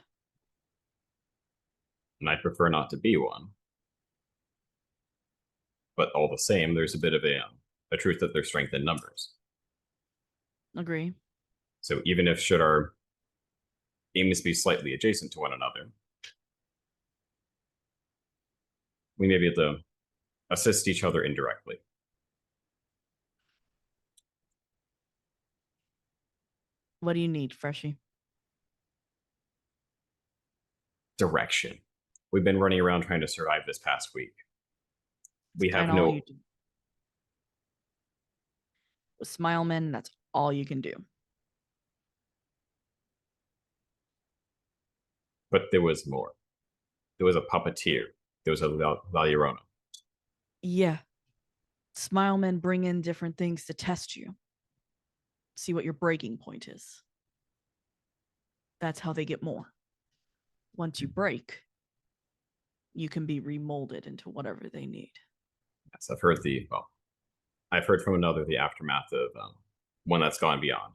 And I'd prefer not to be one. But all the same, there's a bit of a truth that there's strength in numbers. Agree. So even if should our aims be slightly adjacent to one another, we may be able to assist each other indirectly. What do you need, Freshie? Direction. We've been running around trying to survive this past week. We have Kinda all no. you do. With Smileman, that's all you can do. But there was more. There was a puppeteer. There was a Valurona. Yeah. Smilemen bring in different things to test you. See what your breaking point is. That's how they get more. Once you break, you can be remolded into whatever they need. Yes, I've heard from another the aftermath of one that's gone beyond.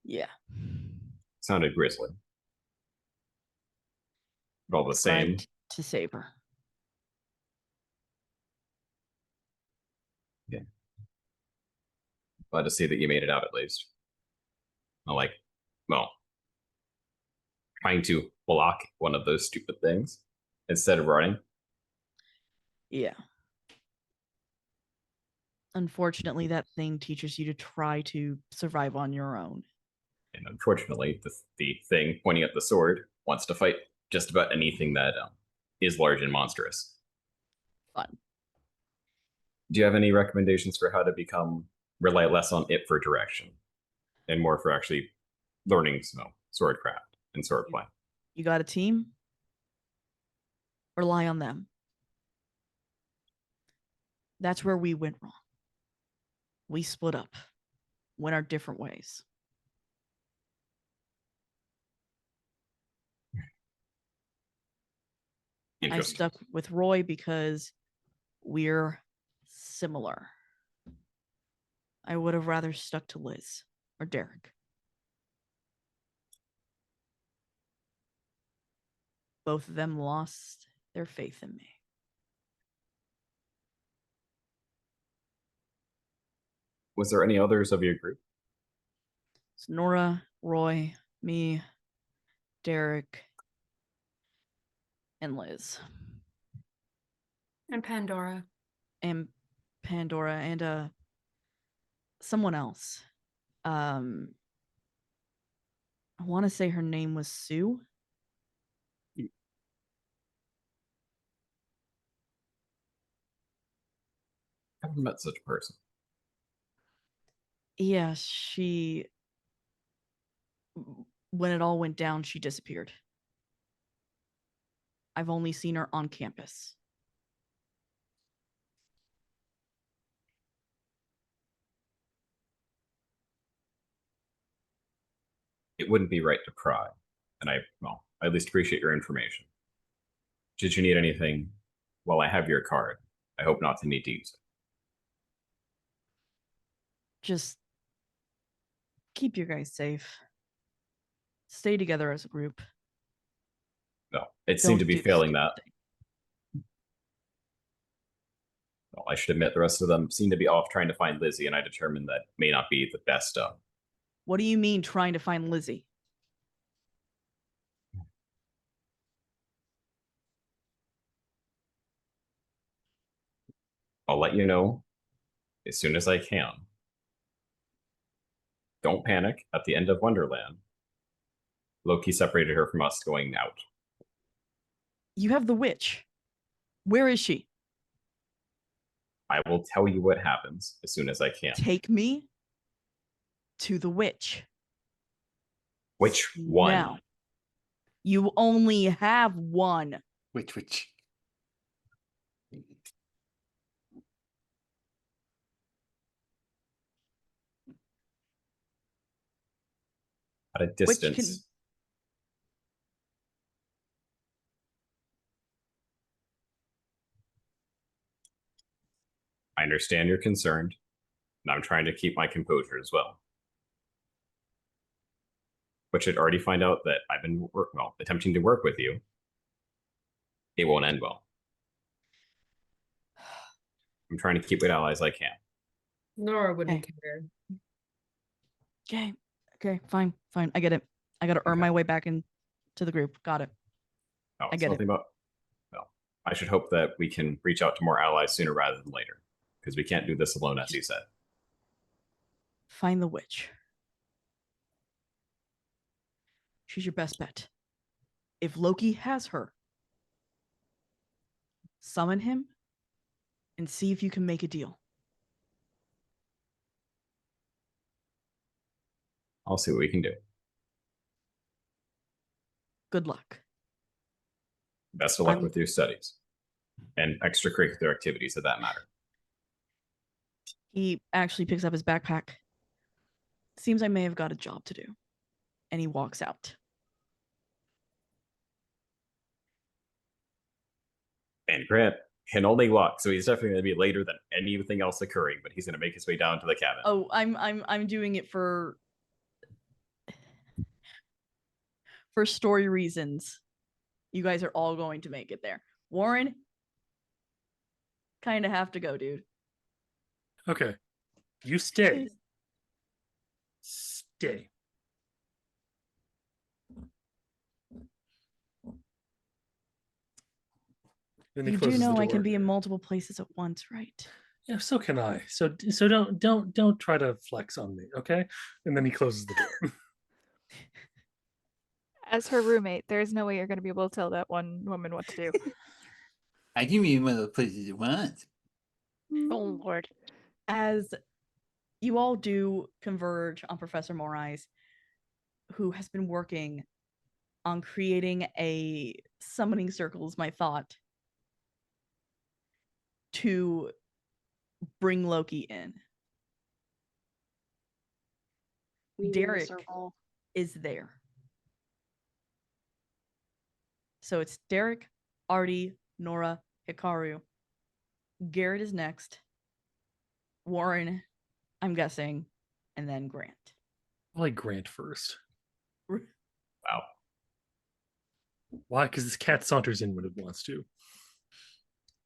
Yeah. Sounded grisly. But all the same. Tried to save her. Yeah. Glad to see that you made it out at least. Trying to block one of those stupid things instead of running. Yeah. Unfortunately, that thing teaches you to try to survive on your own. And unfortunately, the thing pointing at the sword wants to fight just about anything that is large and monstrous. Fun. Do you have any recommendations for how to rely less on it for direction and more for actually learning swordcraft and swordplay? You got a team? Rely on them. That's where we went wrong. We split up, went our different ways. I stuck with Roy because we're similar. I would have rather stuck to Liz or Derek. Both of them lost their faith in me. Was there any others of your group? It's Nora, Roy, me, Derek, and Liz. And Pandora. And Pandora and someone else. I want to say her name was Sue. I haven't met such a person. Yeah, when it all went down, she disappeared. I've only seen her on campus. It wouldn't be right to pry, and I at least appreciate your information. Should you need anything, well, I have your card. I hope not to need to use it. Just keep you guys safe. Stay together as a group. No, it seemed to be failing that. Well, I should admit the rest of them seem to be off trying to find Lizzie, and I determined that may not be the best. What do you mean trying to find Lizzie? I'll let you know as soon as I can. Don't panic. At the end of Wonderland, Loki separated her from us going out. You have the witch. Where is she? I will tell you what happens as soon as I can. Take me to the witch. Which one? Now. You only have one. Which? At a distance. I understand you're concerned, and I'm trying to keep my composure as well. But should already find out that I've been attempting to work with you, it won't end well. I'm trying to keep good allies I can. Nora wouldn't care. Okay, fine. I get it. I got to earn my way back into the group. Got it. No, I get it. Well, I should hope that we can reach out to more allies sooner rather than later, because we can't do this alone, as you said. Find the witch. She's your best bet. If Loki has her, summon him and see if you can make a deal. I'll see what we can do. Good luck. Best of luck with your studies and extracurricular activities of that matter. He actually picks up his backpack. Seems I may have got a job to do. And he walks out. And Grant can only walk, so he's definitely going to be later than anything else occurring, but he's going to make his way down to the cabin. Oh, I'm doing it for story reasons. You guys are all going to make it there. Warren, kind of have to go, dude. Okay. You stay. Stay. You do know I can be in multiple places at once, right? Yeah, so can I. So don't try to flex on me, okay? And then he closes the door. As her roommate, there's no way you're going to be able to tell that one woman what to do. I can be in one of the places at once. Oh Lord. As you all do converge on Professor Morais, who has been working on creating a summoning circle, is my thought, to bring Loki in. Derek is there. So it's Derek, Artie, Nora, Hikaru. Garrett is next. Warren, I'm guessing, and then Grant. I like Grant first. Wow. Why? Because this cat saunters in when it wants to.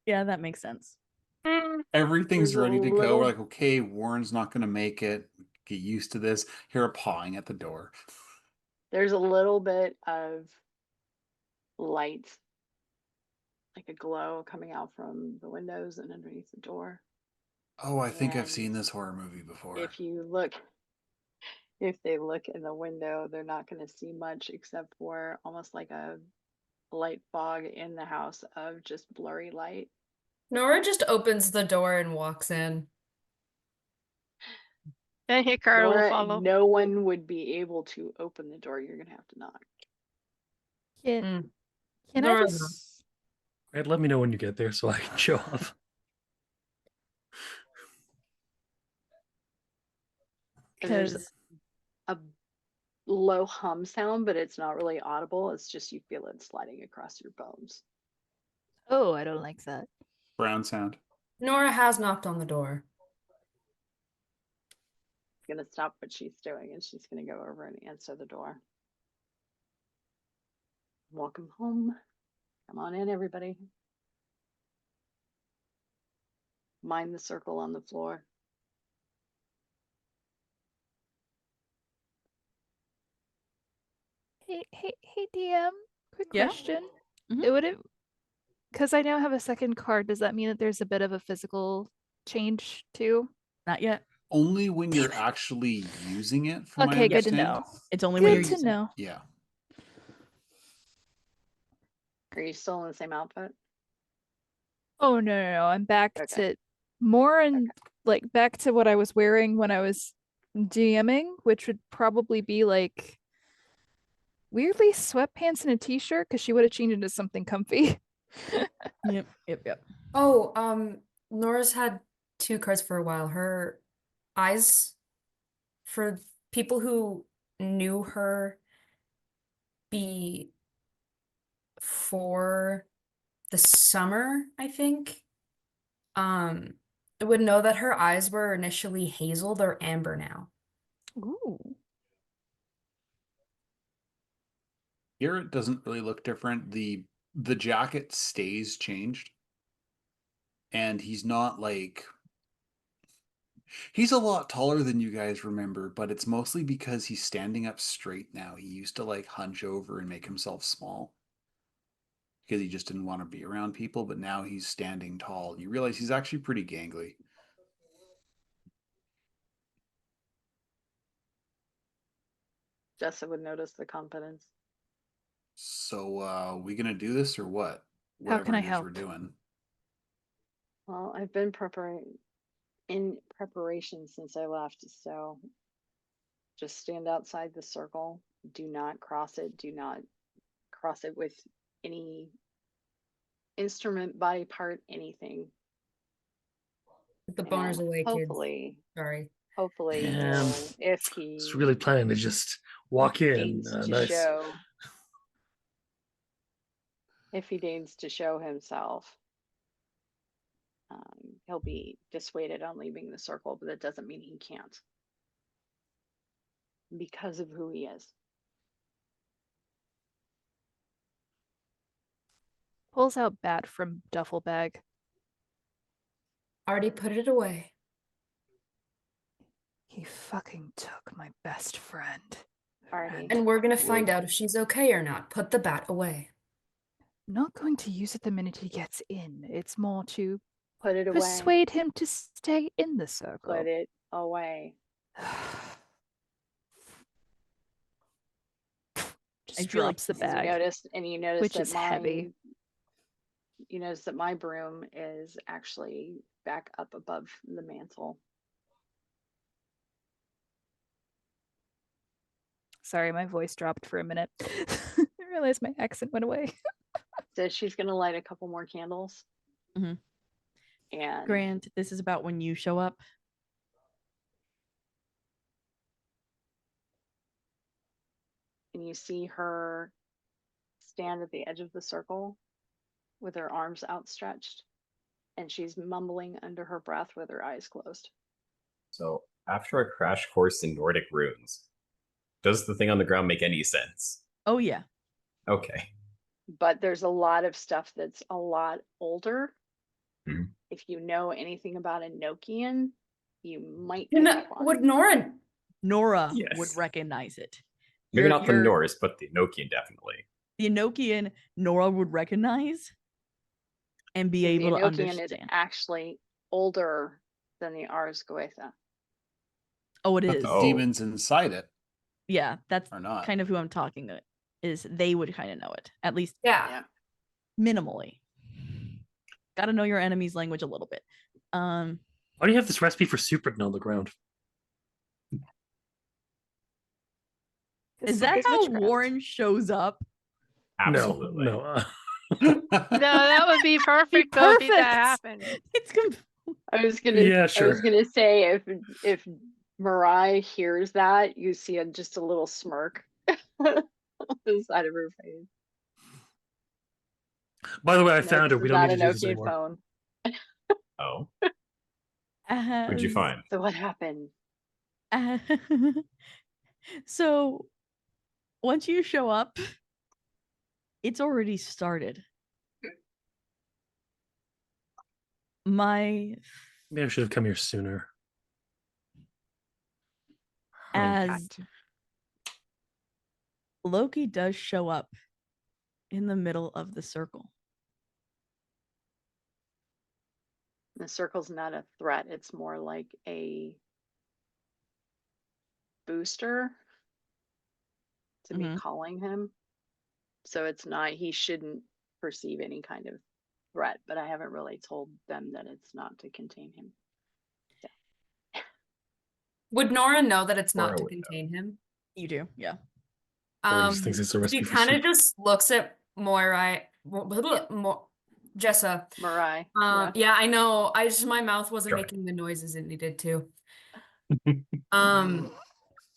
Yeah, that makes sense. Everything's ready to go. We're like, okay, Warren's not going to make it. Get used to this. Hear a pawing at the door. There's a little bit of light, like a glow coming out from the windows and underneath the door. Oh, I think I've seen this horror movie before. If they look in the window, they're not going to see much except for almost like a light fog in the house of just blurry light. Nora just opens the door and walks in. And Hikaru will follow. No one would be able to open the door. You're going to have to knock. Can Nora I just... Right, let me know when you get there so I can show up. There's a low hum sound, but it's not really audible. It's just you feel it sliding across your bones. Oh, I don't like that. Brown sound. Nora has knocked on the door. Gonna stop what she's doing and she's gonna go over and answer the door. Welcome home. Come on in, everybody. Mind the circle on the floor. Hey, DM. Quick Yeah? question. Mhm. It wouldn't, because I now have a second card. Does that mean that there's a bit of a physical change too? Not yet. Only when you're actually using it. From Okay, good to know. It's only when you're Good to using it. know. Yeah. Are you still in the same outfit? Oh no, I'm back Okay. to more and like back to what I was wearing when I was DMing, which would probably be like weirdly sweatpants and a t-shirt because she would have changed into something comfy. Yep. Oh, Nora's had 2 cards for a while. Her eyes, for people who knew her before the summer, I think, um, would know that her eyes were initially hazel. They're amber now. Ooh. Here it doesn't really look different. The jacket stays changed. And he's not like he's a lot taller than you guys remember, but it's mostly because he's standing up straight now. He used to like hunch over and make himself small because he just didn't want to be around people, but now he's standing tall. You realize he's actually pretty gangly. Jessa would notice the confidence. So we gonna do this or what? How can Whatever I it is we're help? doing. Well, I've been in preparation since I left, so just stand outside the circle. Do not cross it. Do not cross it with any instrument, body part, anything. Put the boners And away, kids. hopefully, And if it's he really planning to just walk in. deigns to Nice. show, if he deigns to show himself, he'll be dissuaded on leaving the circle, but that doesn't mean he can't because of who he is. Pulls out bat from duffel bag. Already put it away. He fucking took my best friend. Already. And we're gonna find out if she's okay or not. Put the bat away. I'm not going to use it the minute he gets in. It's more to Put it away. persuade him to stay in the circle. Put it away. Just drops the bag, You notice which that is heavy. You notice that my broom is actually back up above the mantle. Sorry, my voice dropped for a minute. I realized my accent went away. So she's gonna light a couple more candles. Mhm. And Grant, this is about when you show up. and you see her stand at the edge of the circle with her arms outstretched, and she's mumbling under her breath with her eyes closed. So, after a crash course in Nordic runes, does the thing on the ground make any sense? Oh yeah. Okay. But there's a lot of stuff that's a lot older. Mhm. If you know anything about Enochian, you might You pick know, up on would it. Nora Yes. would recognize it. Maybe not the You're- Norse, but the Enochian definitely. The Enochian Nora would recognize and be The able to Enochian is understand. actually older than the Ars Goethe. Oh, it But is. the Oh. demons inside it Yeah, that's are not. kind of who I'm talking about. Is they would kind of know it, at least Yeah. minimally. Got to know your enemy's language a little bit. Why do you have this recipe for soup written on the ground? Is that how Warren shows up? Absolutely. No. No, that would be perfect though if that happened. It's I was gonna Yeah, I sure. was gonna say if Mirai hears that, you see just a little smirk on the side of her face. By the way, I No, found this her. We is don't not need to do an this Enochian anymore. phone. Oh. What'd What'd you find? So what happened? So once you show up, it's already started. Maybe I should have come here sooner. As Loki does show up in the middle of the circle. The circle's not a threat, it's more like a booster to be calling him. So it's not, he shouldn't perceive any kind of threat, but I haven't really told them that it's not to contain him. Would Nora know that it's not Nora to would know. contain him? You do, yeah. Or he just thinks it's a recipe She for kind of soup. just looks at Moira, Jessa. Mirai. Yeah, I know. My mouth wasn't Sure. making the noises it needed to.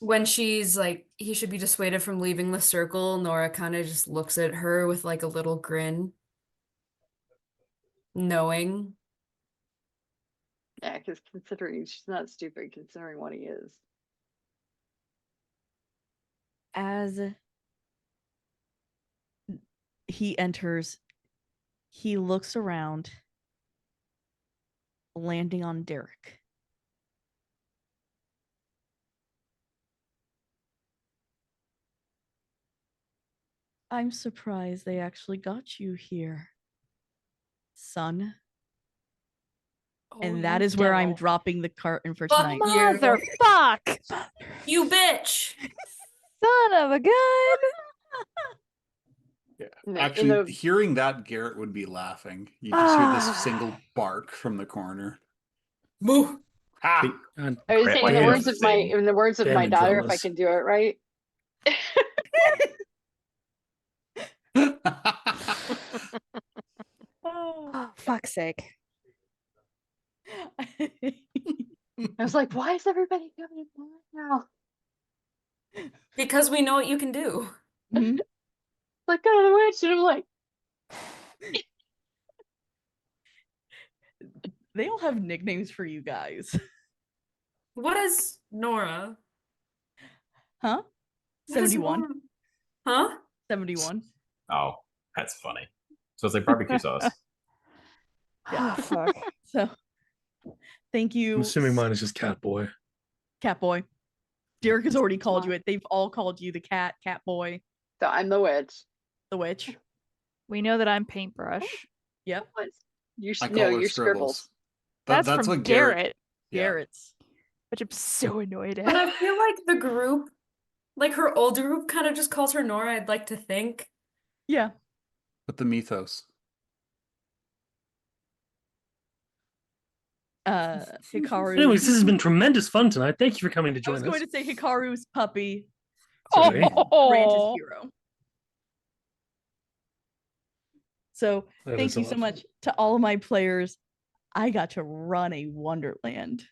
When she's like, he should be dissuaded from leaving the circle, Nora kind of just looks at her with like a little grin, knowing. Yeah, because considering she's not stupid, considering what he is. As he enters, he looks around, landing on Derek. I'm surprised they actually got you here, son. And that is where I'm dropping the curtain for Fuck tonight. you. Motherfuck! You bitch! Son of a gun! Yeah. In Actually, the- hearing that, Garrett would be laughing. You just hear this single bark from the corner. Moo! Ha! God, I was Grant saying in the White words is of the my same. in the words of Damn my it, daughter, if I fellas. can do it right. Oh, fuck's sake. I was like, why is everybody coming now? Because we know what you can do. Mhm. Like, go to the witch, and I'm like, They all have nicknames for you guys. What is Nora? Huh? What is 71. Nora? Huh? 71. Oh, that's funny. So it's like barbecue sauce. Yeah. Oh, fuck. So, thank you, I'm assuming mine is just cat boy. Cat Boy. Derek has already called you Smart. it. They've all called you the Cat Boy, so I'm the witch. the Witch. We know that I'm Paintbrush. Yep. What? You I no, call her you're Scribbles. scribbles. That's That's from what Garrett. Garrett, Yeah. Garrett's. which I'm so annoyed But at. I feel like the group, like her older group, kind of just calls her Nora, I'd like to think. Yeah. With the mythos. Hikaru. Anyways, this has been tremendous fun tonight. Thank you for coming to I join was us. going to say Hikaru's puppy. Sorry. Grant is Oh, hero. So That thank is a you lot so of much to all of my players. I got to run a Wonderland,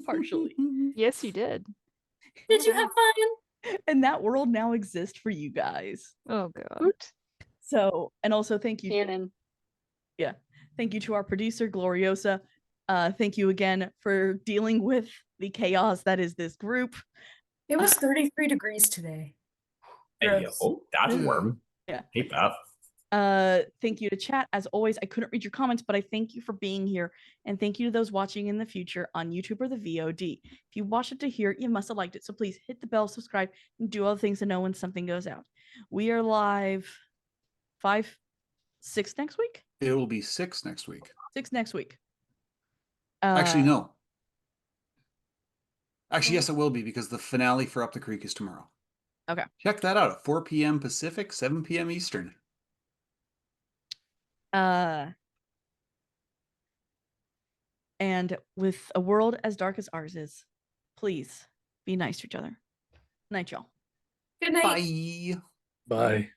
partially. yes, you did. Did you have fun? And that world now exists for you guys. Oh, God. Oot. So, and also thank you. Canon. Thank you to our producer, Gloriosa. Thank you again for dealing with the chaos that is this group. It was 33 degrees today. Hey, Gross. oh, that's warm. Yeah. Hate that. Thank you to chat. As always, I couldn't read your comments, but I thank you for being here. And thank you to those watching in the future on YouTube or the VOD. If you watched it to here, you must have liked it. So please hit the bell, subscribe, and do all the things to know when something goes out. We are live 6 next week? It will be 6 next week. 6 next week. Actually, no. Actually, yes, it will be because the finale for Up the Creek is tomorrow. Okay. Check that out at 4 p.m. Pacific, 7 p.m. Eastern. And with a world as dark as ours is, please be nice to each other. Night, y'all. Good night. Bye. Bye.